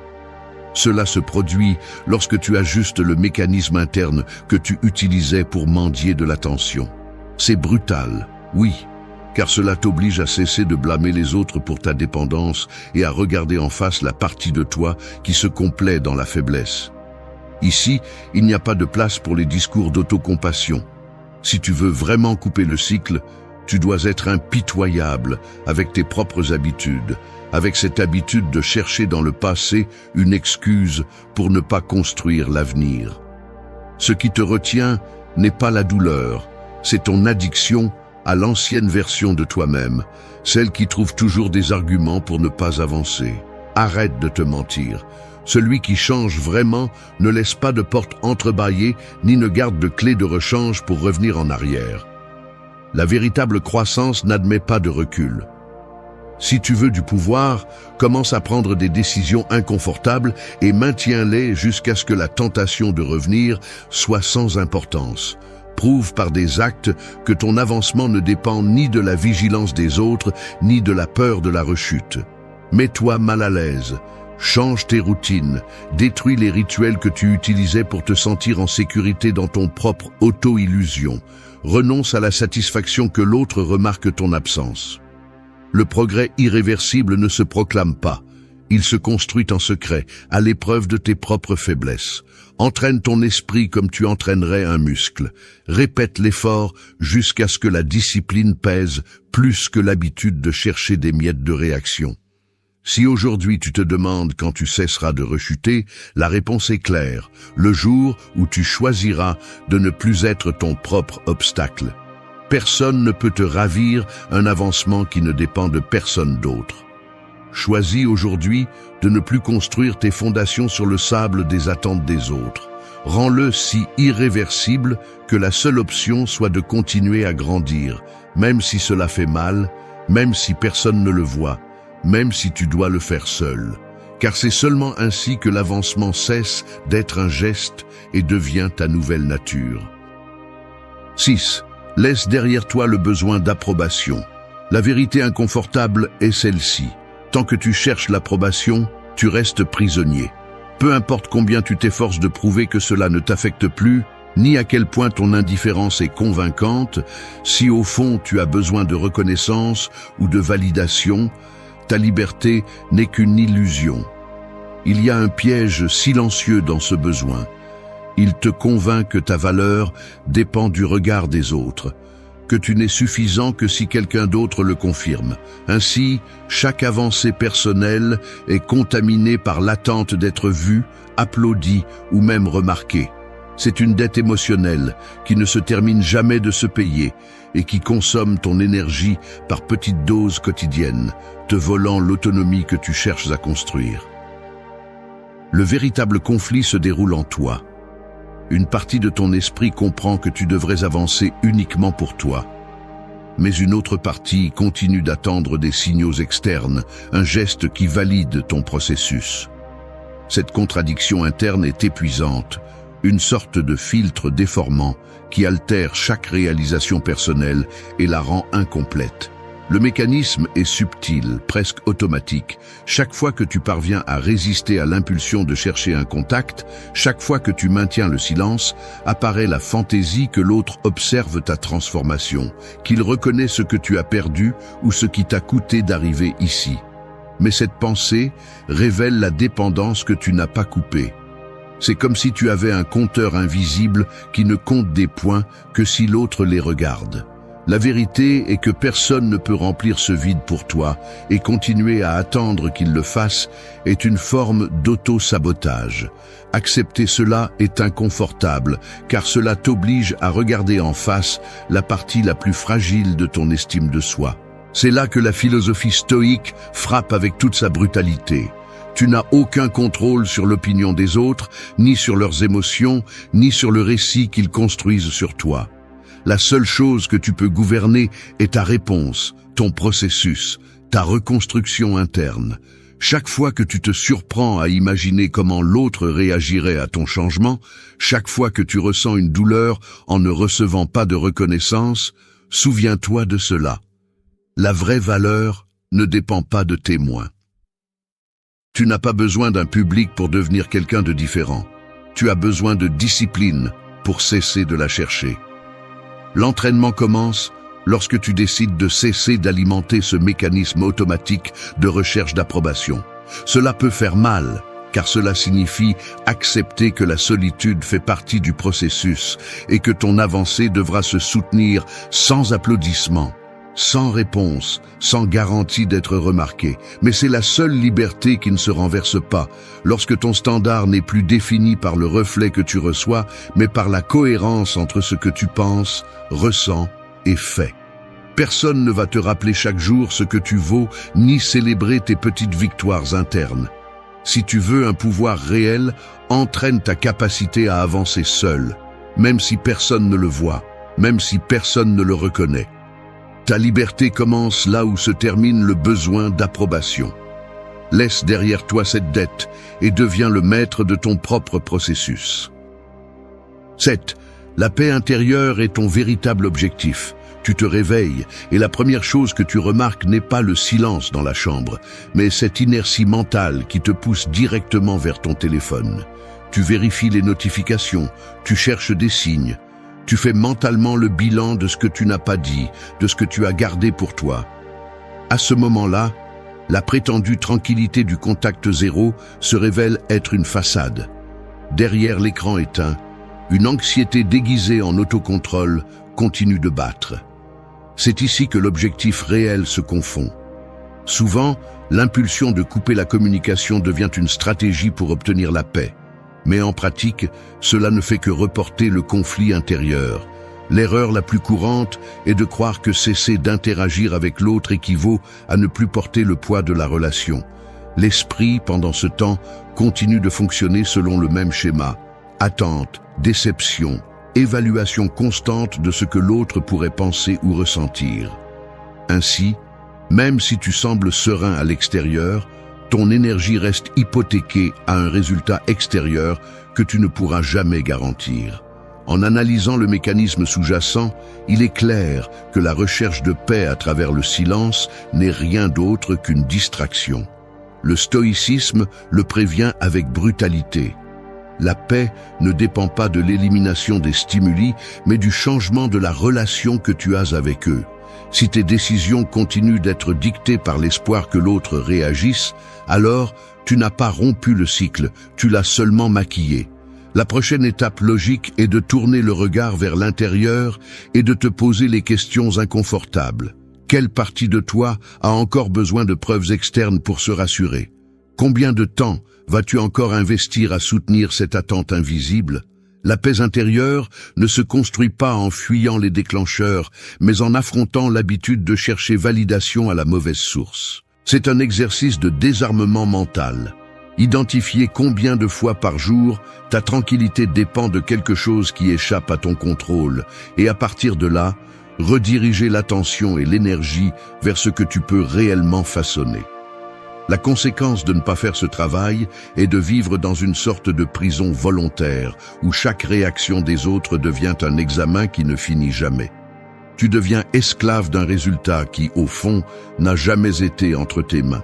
Cela se produit lorsque tu ajustes le mécanisme interne que tu utilisais pour mendier de l'attention. C'est brutal, oui, car cela t'oblige à cesser de blâmer les autres pour ta dépendance et à regarder en face la partie de toi qui se complaît dans la faiblesse. Ici, il n'y a pas de place pour les discours d'autocompassion. Si tu veux vraiment couper le cycle, tu dois être impitoyable avec tes propres habitudes, avec cette habitude de chercher dans le passé une excuse pour ne pas construire l'avenir. Ce qui te retient n'est pas la douleur, c'est ton addiction à l'ancienne version de toi-même, celle qui trouve toujours des arguments pour ne pas avancer. Arrête de te mentir. Celui qui change vraiment ne laisse pas de porte entrebâillée ni ne garde de clé de rechange pour revenir en arrière. La véritable croissance n'admet pas de recul. Si tu veux du pouvoir, commence à prendre des décisions inconfortables et maintiens-les jusqu'à ce que la tentation de revenir soit sans importance. Prouve par des actes que ton avancement ne dépend ni de la vigilance des autres, ni de la peur de la rechute. Mets-toi mal à l'aise. Change tes routines, détruis les rituels que tu utilisais pour te sentir en sécurité dans ton propre auto-illusion. Renonce à la satisfaction que l'autre remarque ton absence. Le progrès irréversible ne se proclame pas. Il se construit en secret, à l'épreuve de tes propres faiblesses. Entraîne ton esprit comme tu entraînerais un muscle. Répète l'effort jusqu'à ce que la discipline pèse plus que l'habitude de chercher des miettes de réaction. Si aujourd'hui tu te demandes quand tu cesseras de rechuter, la réponse est claire, le jour où tu choisiras de ne plus être ton propre obstacle. Personne ne peut te ravir un avancement qui ne dépend de personne d'autre. Choisis aujourd'hui de ne plus construire tes fondations sur le sable des attentes des autres. Rends-le si irréversible que la seule option soit de continuer à grandir, même si cela fait mal, même si personne ne le voit, même si tu dois le faire seul. Car c'est seulement ainsi que l'avancement cesse d'être un geste et devient ta nouvelle nature. 6. Laisse derrière toi le besoin d'approbation. La vérité inconfortable est celle-ci. Tant que tu cherches l'approbation, tu restes prisonnier. Peu importe combien tu t'efforces de prouver que cela ne t'affecte plus, ni à quel point ton indifférence est convaincante, si au fond tu as besoin de reconnaissance ou de validation, ta liberté n'est qu'une illusion. Il y a un piège silencieux dans ce besoin. Il te convainc que ta valeur dépend du regard des autres, que tu n'es suffisant que si quelqu'un d'autre le confirme. Ainsi, chaque avancée personnelle est contaminée par l'attente d'être vue, applaudie ou même remarquée. C'est une dette émotionnelle qui ne se termine jamais de se payer et qui consomme ton énergie par petites doses quotidiennes, te volant l'autonomie que tu cherches à construire. Le véritable conflit se déroule en toi. Une partie de ton esprit comprend que tu devrais avancer uniquement pour toi. Mais une autre partie continue d'attendre des signaux externes, un geste qui valide ton processus. Cette contradiction interne est épuisante, une sorte de filtre déformant qui altère chaque réalisation personnelle et la rend incomplète. Le mécanisme est subtil, presque automatique. Chaque fois que tu parviens à résister à l'impulsion de chercher un contact, chaque fois que tu maintiens le silence, apparaît la fantaisie que l'autre observe ta transformation, qu'il reconnaît ce que tu as perdu ou ce qui t'a coûté d'arriver ici. Mais cette pensée révèle la dépendance que tu n'as pas coupée. C'est comme si tu avais un compteur invisible qui ne compte des points que si l'autre les regarde. La vérité est que personne ne peut remplir ce vide pour toi, et continuer à attendre qu'il le fasse est une forme d'auto-sabotage. Accepter cela est inconfortable, car cela t'oblige à regarder en face la partie la plus fragile de ton estime de soi. C'est là que la philosophie stoïque frappe avec toute sa brutalité. Tu n'as aucun contrôle sur l'opinion des autres, ni sur leurs émotions, ni sur le récit qu'ils construisent sur toi. La seule chose que tu peux gouverner est ta réponse, ton processus, ta reconstruction interne. Chaque fois que tu te surprends à imaginer comment l'autre réagirait à ton changement, chaque fois que tu ressens une douleur en ne recevant pas de reconnaissance, souviens-toi de cela. La vraie valeur ne dépend pas de témoins. Tu n'as pas besoin d'un public pour devenir quelqu'un de différent. Tu as besoin de discipline pour cesser de la chercher. L'entraînement commence lorsque tu décides de cesser d'alimenter ce mécanisme automatique de recherche d'approbation. Cela peut faire mal, car cela signifie accepter que la solitude fait partie du processus et que ton avancée devra se soutenir sans applaudissements, sans réponse, sans garantie d'être remarqué. Mais c'est la seule liberté qui ne se renverse pas, lorsque ton standard n'est plus défini par le reflet que tu reçois, mais par la cohérence entre ce que tu penses, ressens et fais. Personne ne va te rappeler chaque jour ce que tu vaux, ni célébrer tes petites victoires internes. Si tu veux un pouvoir réel, entraîne ta capacité à avancer seul, même si personne ne le voit, même si personne ne le reconnaît. Ta liberté commence là où se termine le besoin d'approbation. Laisse derrière toi cette dette et deviens le maître de ton propre processus. 7. La paix intérieure est ton véritable objectif. Tu te réveilles et la première chose que tu remarques n'est pas le silence dans la chambre, mais cette inertie mentale qui te pousse directement vers ton téléphone. Tu vérifies les notifications, tu cherches des signes. Tu fais mentalement le bilan de ce que tu n'as pas dit, de ce que tu as gardé pour toi. À ce moment-là, la prétendue tranquillité du contact zéro se révèle être une façade. Derrière l'écran éteint, une anxiété déguisée en autocontrôle continue de battre. C'est ici que l'objectif réel se confond. Souvent, l'impulsion de couper la communication devient une stratégie pour obtenir la paix. Mais en pratique, cela ne fait que reporter le conflit intérieur. L'erreur la plus courante est de croire que cesser d'interagir avec l'autre équivaut à ne plus porter le poids de la relation. L'esprit, pendant ce temps, continue de fonctionner selon le même schéma. Attente, déception, évaluation constante de ce que l'autre pourrait penser ou ressentir. Ainsi, même si tu sembles serein à l'extérieur, ton énergie reste hypothéquée à un résultat extérieur que tu ne pourras jamais garantir. En analysant le mécanisme sous-jacent, il est clair que la recherche de paix à travers le silence n'est rien d'autre qu'une distraction. Le stoïcisme le prévient avec brutalité. La paix ne dépend pas de l'élimination des stimuli, mais du changement de la relation que tu as avec eux. Si tes décisions continuent d'être dictées par l'espoir que l'autre réagisse, alors tu n'as pas rompu le cycle, tu l'as seulement maquillé. La prochaine étape logique est de tourner le regard vers l'intérieur et de te poser les questions inconfortables. Quelle partie de toi a encore besoin de preuves externes pour se rassurer? Combien de temps vas-tu encore investir à soutenir cette attente invisible? La paix intérieure ne se construit pas en fuyant les déclencheurs, mais en affrontant l'habitude de chercher validation à la mauvaise source. C'est un exercice de désarmement mental. Identifier combien de fois par jour ta tranquillité dépend de quelque chose qui échappe à ton contrôle, et à partir de là, rediriger l'attention et l'énergie vers ce que tu peux réellement façonner. La conséquence de ne pas faire ce travail est de vivre dans une sorte de prison volontaire où chaque réaction des autres devient un examen qui ne finit jamais. Tu deviens esclave d'un résultat qui, au fond, n'a jamais été entre tes mains.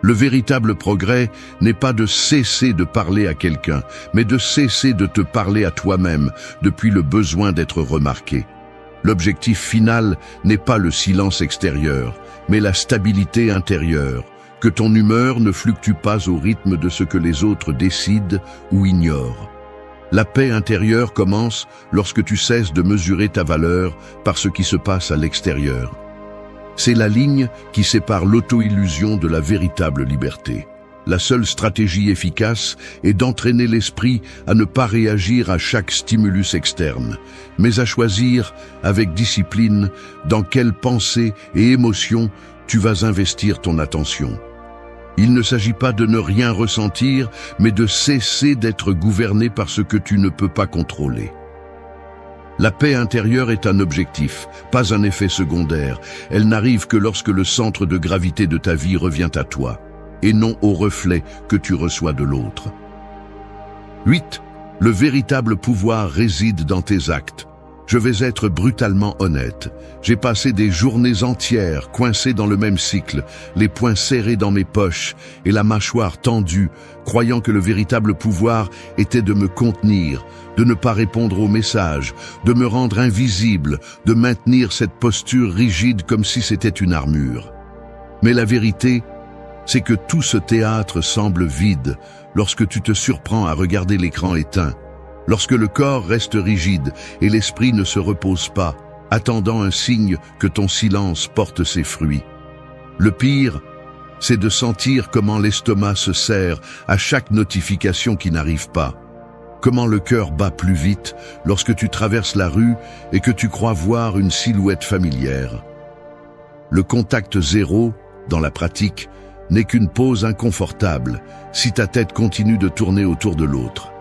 Le véritable progrès n'est pas de cesser de parler à quelqu'un, mais de cesser de te parler à toi-même depuis le besoin d'être remarqué. L'objectif final n'est pas le silence extérieur, mais la stabilité intérieure. Que ton humeur ne fluctue pas au rythme de ce que les autres décident ou ignorent. La paix intérieure commence lorsque tu cesses de mesurer ta valeur par ce qui se passe à l'extérieur. C'est la ligne qui sépare l'auto-illusion de la véritable liberté. La seule stratégie efficace est d'entraîner l'esprit à ne pas réagir à chaque stimulus externe, mais à choisir, avec discipline, dans quelles pensées et émotions tu vas investir ton attention. Il ne s'agit pas de ne rien ressentir, mais de cesser d'être gouverné par ce que tu ne peux pas contrôler. La paix intérieure est un objectif, pas un effet secondaire. Elle n'arrive que lorsque le centre de gravité de ta vie revient à toi, et non au reflet que tu reçois de l'autre. 8. Le véritable pouvoir réside dans tes actes. Je vais être brutalement honnête. J'ai passé des journées entières coincé dans le même cycle, les poings serrés dans mes poches et la mâchoire tendue, croyant que le véritable pouvoir était de me contenir, de ne pas répondre aux messages, de me rendre invisible, de maintenir cette posture rigide comme si c'était une armure. Mais la vérité, c'est que tout ce théâtre semble vide lorsque tu te surprends à regarder l'écran éteint. Lorsque le corps reste rigide et l'esprit ne se repose pas, attendant un signe que ton silence porte ses fruits. Le pire, c'est de sentir comment l'estomac se serre à chaque notification qui n'arrive pas. Comment le cœur bat plus vite lorsque tu traverses la rue et que tu crois voir une silhouette familière. Le contact zéro, dans la pratique, n'est qu'une pause inconfortable si ta tête continue de tourner autour de l'autre.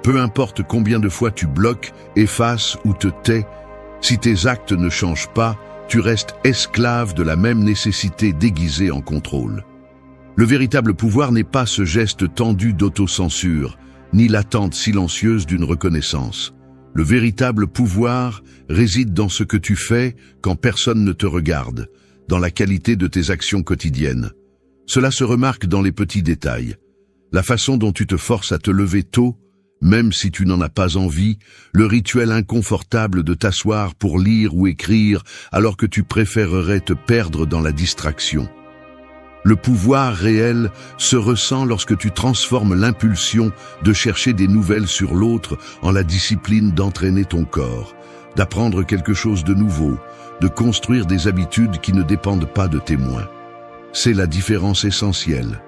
Peu importe combien de fois tu bloques, effaces ou te tais, si tes actes ne changent pas, tu restes esclave de la même nécessité déguisée en contrôle. Le véritable pouvoir n'est pas ce geste tendu d'autocensure, ni l'attente silencieuse d'une reconnaissance. Le véritable pouvoir réside dans ce que tu fais quand personne ne te regarde, dans la qualité de tes actions quotidiennes. Cela se remarque dans les petits détails. La façon dont tu te forces à te lever tôt, même si tu n'en as pas envie, le rituel inconfortable de t'asseoir pour lire ou écrire alors que tu préférerais te perdre dans la distraction. Le pouvoir réel se ressent lorsque tu transformes l'impulsion de chercher des nouvelles sur l'autre en la discipline d'entraîner ton corps, d'apprendre quelque chose de nouveau, de construire des habitudes qui ne dépendent pas de témoins. C'est la différence essentielle.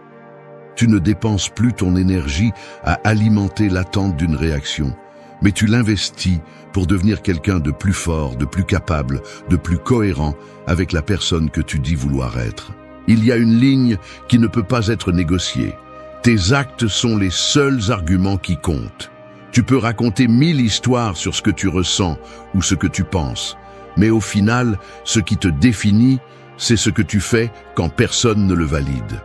Tu ne dépenses plus ton énergie à alimenter l'attente d'une réaction, mais tu l'investis pour devenir quelqu'un de plus fort, de plus capable, de plus cohérent avec la personne que tu dis vouloir être. Il y a une ligne qui ne peut pas être négociée. Tes actes sont les seuls arguments qui comptent. Tu peux raconter 1000 histoires sur ce que tu ressens ou ce que tu penses, mais au final, ce qui te définit, c'est ce que tu fais quand personne ne le valide.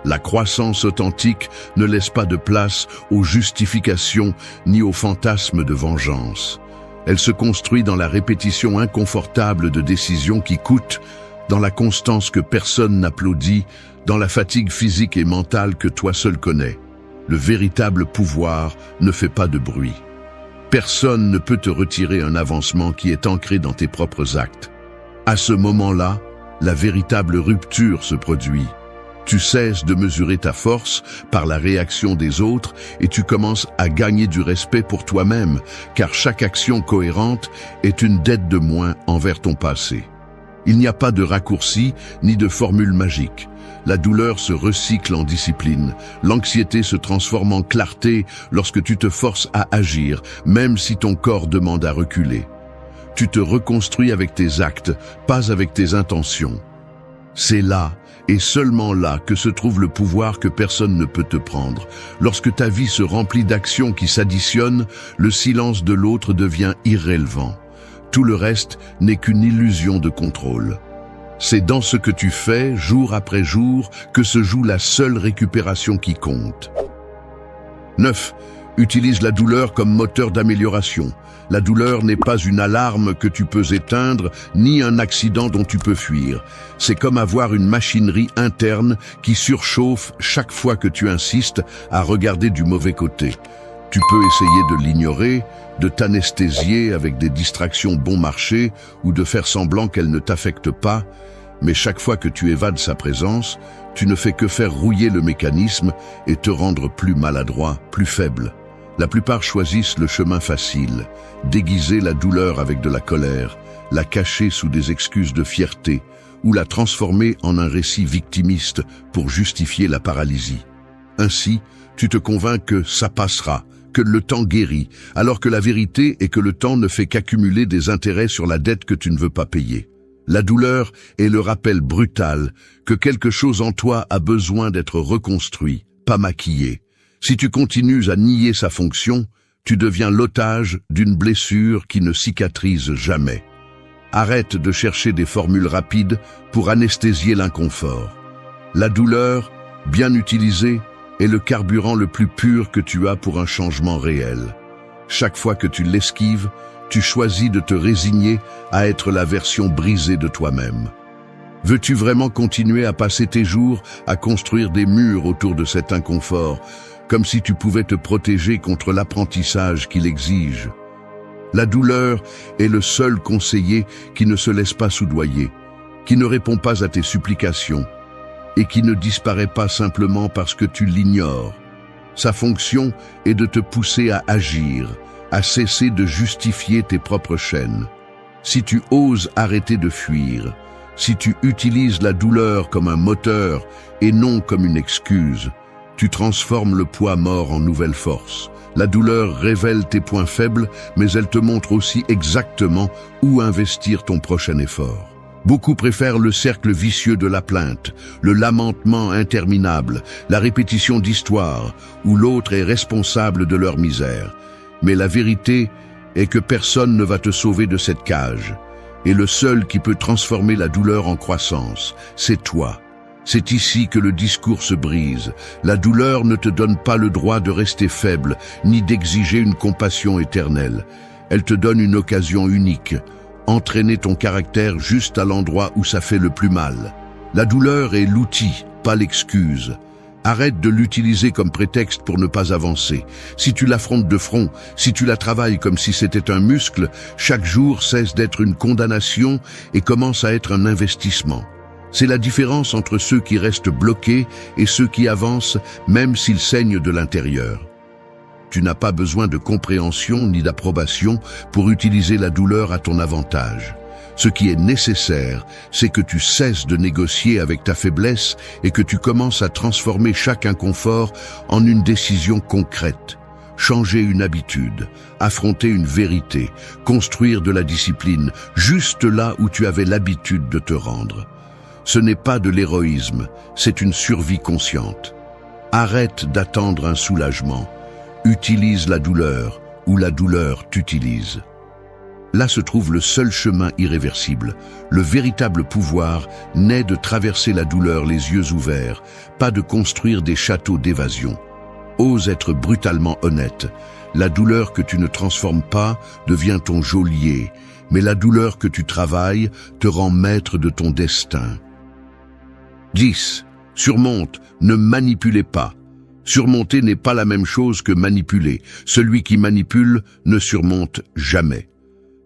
La croissance authentique ne laisse pas de place aux justifications ni aux fantasmes de vengeance. Elle se construit dans la répétition inconfortable de décisions qui coûtent, dans la constance que personne n'applaudit, dans la fatigue physique et mentale que toi seul connais. Le véritable pouvoir ne fait pas de bruit. Personne ne peut te retirer un avancement qui est ancré dans tes propres actes. À ce moment-là, la véritable rupture se produit. Tu cesses de mesurer ta force par la réaction des autres et tu commences à gagner du respect pour toi-même, car chaque action cohérente est une dette de moins envers ton passé. Il n'y a pas de raccourci ni de formule magique. La douleur se recycle en discipline. L'anxiété se transforme en clarté lorsque tu te forces à agir, même si ton corps demande à reculer. Tu te reconstruis avec tes actes, pas avec tes intentions. C'est là, et seulement là, que se trouve le pouvoir que personne ne peut te prendre. Lorsque ta vie se remplit d'actions qui s'additionnent, le silence de l'autre devient irrélevant. Tout le reste n'est qu'une illusion de contrôle. C'est dans ce que tu fais, jour après jour, que se joue la seule récupération qui compte. 9. Utilise la douleur comme moteur d'amélioration. La douleur n'est pas une alarme que tu peux éteindre, ni un accident dont tu peux fuir. C'est comme avoir une machinerie interne qui surchauffe chaque fois que tu insistes à regarder du mauvais côté. Tu peux essayer de l'ignorer, de t'anesthésier avec des distractions bon marché ou de faire semblant qu'elle ne t'affecte pas, mais chaque fois que tu évades sa présence, tu ne fais que faire rouiller le mécanisme et te rendre plus maladroit, plus faible. La plupart choisissent le chemin facile, déguiser la douleur avec de la colère, la cacher sous des excuses de fierté ou la transformer en un récit victimiste pour justifier la paralysie. Ainsi, tu te convaincs que ça passera, que le temps guérit, alors que la vérité est que le temps ne fait qu'accumuler des intérêts sur la dette que tu ne veux pas payer. La douleur est le rappel brutal que quelque chose en toi a besoin d'être reconstruit, pas maquillé. Si tu continues à nier sa fonction, tu deviens l'otage d'une blessure qui ne cicatrise jamais. Arrête de chercher des formules rapides pour anesthésier l'inconfort. La douleur, bien utilisée, est le carburant le plus pur que tu as pour un changement réel. Chaque fois que tu l'esquives, tu choisis de te résigner à être la version brisée de toi-même. Veux-tu vraiment continuer à passer tes jours à construire des murs autour de cet inconfort, comme si tu pouvais te protéger contre l'apprentissage qu'il exige? La douleur est le seul conseiller qui ne se laisse pas soudoyer, qui ne répond pas à tes supplications et qui ne disparaît pas simplement parce que tu l'ignores. Sa fonction est de te pousser à agir, à cesser de justifier tes propres chaînes. Si tu oses arrêter de fuir, si tu utilises la douleur comme un moteur et non comme une excuse, tu transformes le poids mort en nouvelle force. La douleur révèle tes points faibles, mais elle te montre aussi exactement où investir ton prochain effort. Beaucoup préfèrent le cercle vicieux de la plainte, le lamentement interminable, la répétition d'histoires, où l'autre est responsable de leur misère. Mais la vérité est que personne ne va te sauver de cette cage. Et le seul qui peut transformer la douleur en croissance, c'est toi. C'est ici que le discours se brise. La douleur ne te donne pas le droit de rester faible, ni d'exiger une compassion éternelle. Elle te donne une occasion unique. Entraîner ton caractère juste à l'endroit où ça fait le plus mal. La douleur est l'outil, pas l'excuse. Arrête de l'utiliser comme prétexte pour ne pas avancer. Si tu l'affrontes de front, si tu la travailles comme si c'était un muscle, chaque jour cesse d'être une condamnation et commence à être un investissement. C'est la différence entre ceux qui restent bloqués et ceux qui avancent, même s'ils saignent de l'intérieur. Tu n'as pas besoin de compréhension ni d'approbation pour utiliser la douleur à ton avantage. Ce qui est nécessaire, c'est que tu cesses de négocier avec ta faiblesse et que tu commences à transformer chaque inconfort en une décision concrète. Changer une habitude, affronter une vérité, construire de la discipline, juste là où tu avais l'habitude de te rendre. Ce n'est pas de l'héroïsme, c'est une survie consciente. Arrête d'attendre un soulagement. Utilise la douleur, ou la douleur t'utilise. Là se trouve le seul chemin irréversible. Le véritable pouvoir naît de traverser la douleur les yeux ouverts, pas de construire des châteaux d'évasion. Ose être brutalement honnête. La douleur que tu ne transformes pas devient ton geôlier, mais la douleur que tu travailles te rend maître de ton destin. 10. Surmonte, ne manipulez pas. Surmonter n'est pas la même chose que manipuler. Celui qui manipule ne surmonte jamais.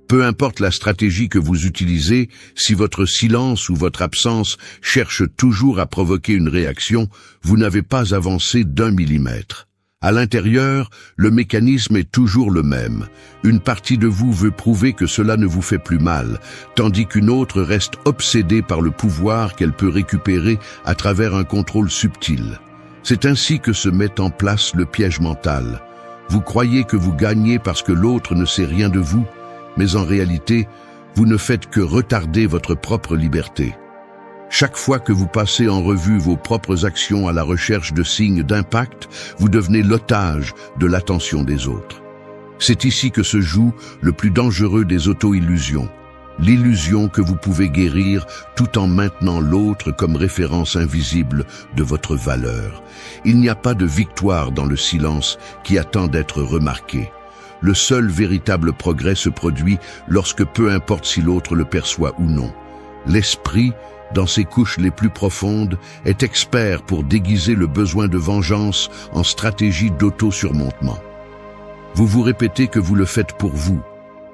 Peu importe la stratégie que vous utilisez, si votre silence ou votre absence cherche toujours à provoquer une réaction, vous n'avez pas avancé d'1 millimètre. À l'intérieur, le mécanisme est toujours le même. Une partie de vous veut prouver que cela ne vous fait plus mal, tandis qu'une autre reste obsédée par le pouvoir qu'elle peut récupérer à travers un contrôle subtil. C'est ainsi que se met en place le piège mental. Vous croyez que vous gagnez parce que l'autre ne sait rien de vous, mais en réalité, vous ne faites que retarder votre propre liberté. Chaque fois que vous passez en revue vos propres actions à la recherche de signes d'impact, vous devenez l'otage de l'attention des autres. C'est ici que se joue le plus dangereux des auto-illusions. L'illusion que vous pouvez guérir tout en maintenant l'autre comme référence invisible de votre valeur. Il n'y a pas de victoire dans le silence qui attend d'être remarqué. Le seul véritable progrès se produit lorsque peu importe si l'autre le perçoit ou non. L'esprit, dans ses couches les plus profondes, est expert pour déguiser le besoin de vengeance en stratégie d'auto-surmontement. Vous vous répétez que vous le faites pour vous,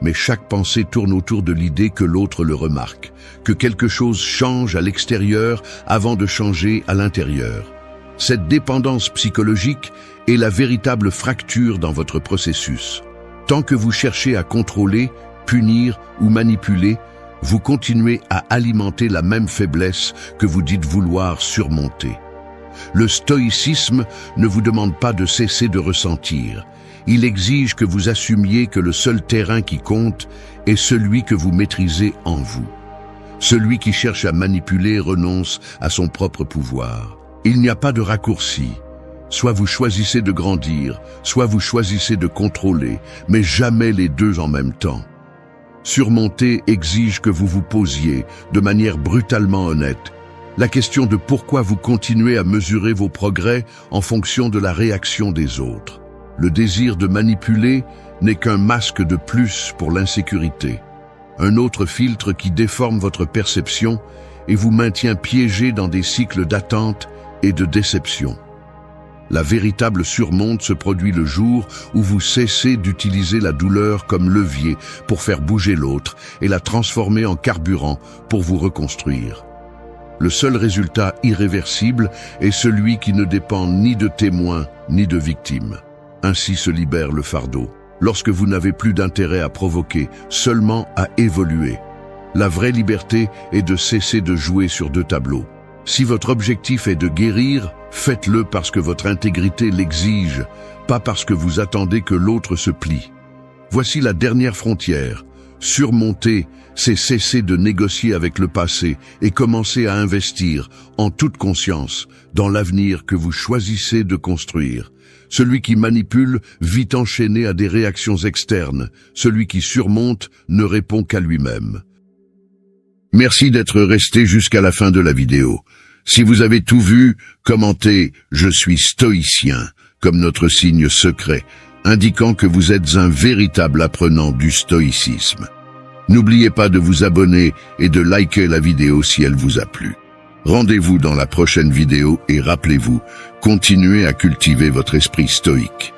mais chaque pensée tourne autour de l'idée que l'autre le remarque, que quelque chose change à l'extérieur avant de changer à l'intérieur. Cette dépendance psychologique est la véritable fracture dans votre processus. Tant que vous cherchez à contrôler, punir ou manipuler, vous continuez à alimenter la même faiblesse que vous dites vouloir surmonter. Le stoïcisme ne vous demande pas de cesser de ressentir. Il exige que vous assumiez que le seul terrain qui compte est celui que vous maîtrisez en vous. Celui qui cherche à manipuler renonce à son propre pouvoir. Il n'y a pas de raccourci. Soit vous choisissez de grandir, soit vous choisissez de contrôler, mais jamais les deux en même temps. Surmonter exige que vous vous posiez, de manière brutalement honnête, la question de pourquoi vous continuez à mesurer vos progrès en fonction de la réaction des autres. Le désir de manipuler n'est qu'un masque de plus pour l'insécurité, un autre filtre qui déforme votre perception et vous maintient piégé dans des cycles d'attente et de déception. La véritable surmonte se produit le jour où vous cessez d'utiliser la douleur comme levier pour faire bouger l'autre et la transformer en carburant pour vous reconstruire. Le seul résultat irréversible est celui qui ne dépend ni de témoins ni de victimes. Ainsi se libère le fardeau, lorsque vous n'avez plus d'intérêt à provoquer, seulement à évoluer. La vraie liberté est de cesser de jouer sur deux tableaux. Si votre objectif est de guérir, faites-le parce que votre intégrité l'exige, pas parce que vous attendez que l'autre se plie. Voici la dernière frontière. Surmonter, c'est cesser de négocier avec le passé et commencer à investir, en toute conscience, dans l'avenir que vous choisissez de construire. Celui qui manipule vit enchaîné à des réactions externes. Celui qui surmonte ne répond qu'à lui-même. Merci d'être resté jusqu'à la fin de la vidéo. Si vous avez tout vu, commentez « Je suis stoïcien » comme notre signe secret, indiquant que vous êtes un véritable apprenant du stoïcisme. N'oubliez pas de vous abonner et de liker la vidéo si elle vous a plu. Rendez-vous dans la prochaine vidéo et rappelez-vous, continuez à cultiver votre esprit stoïque.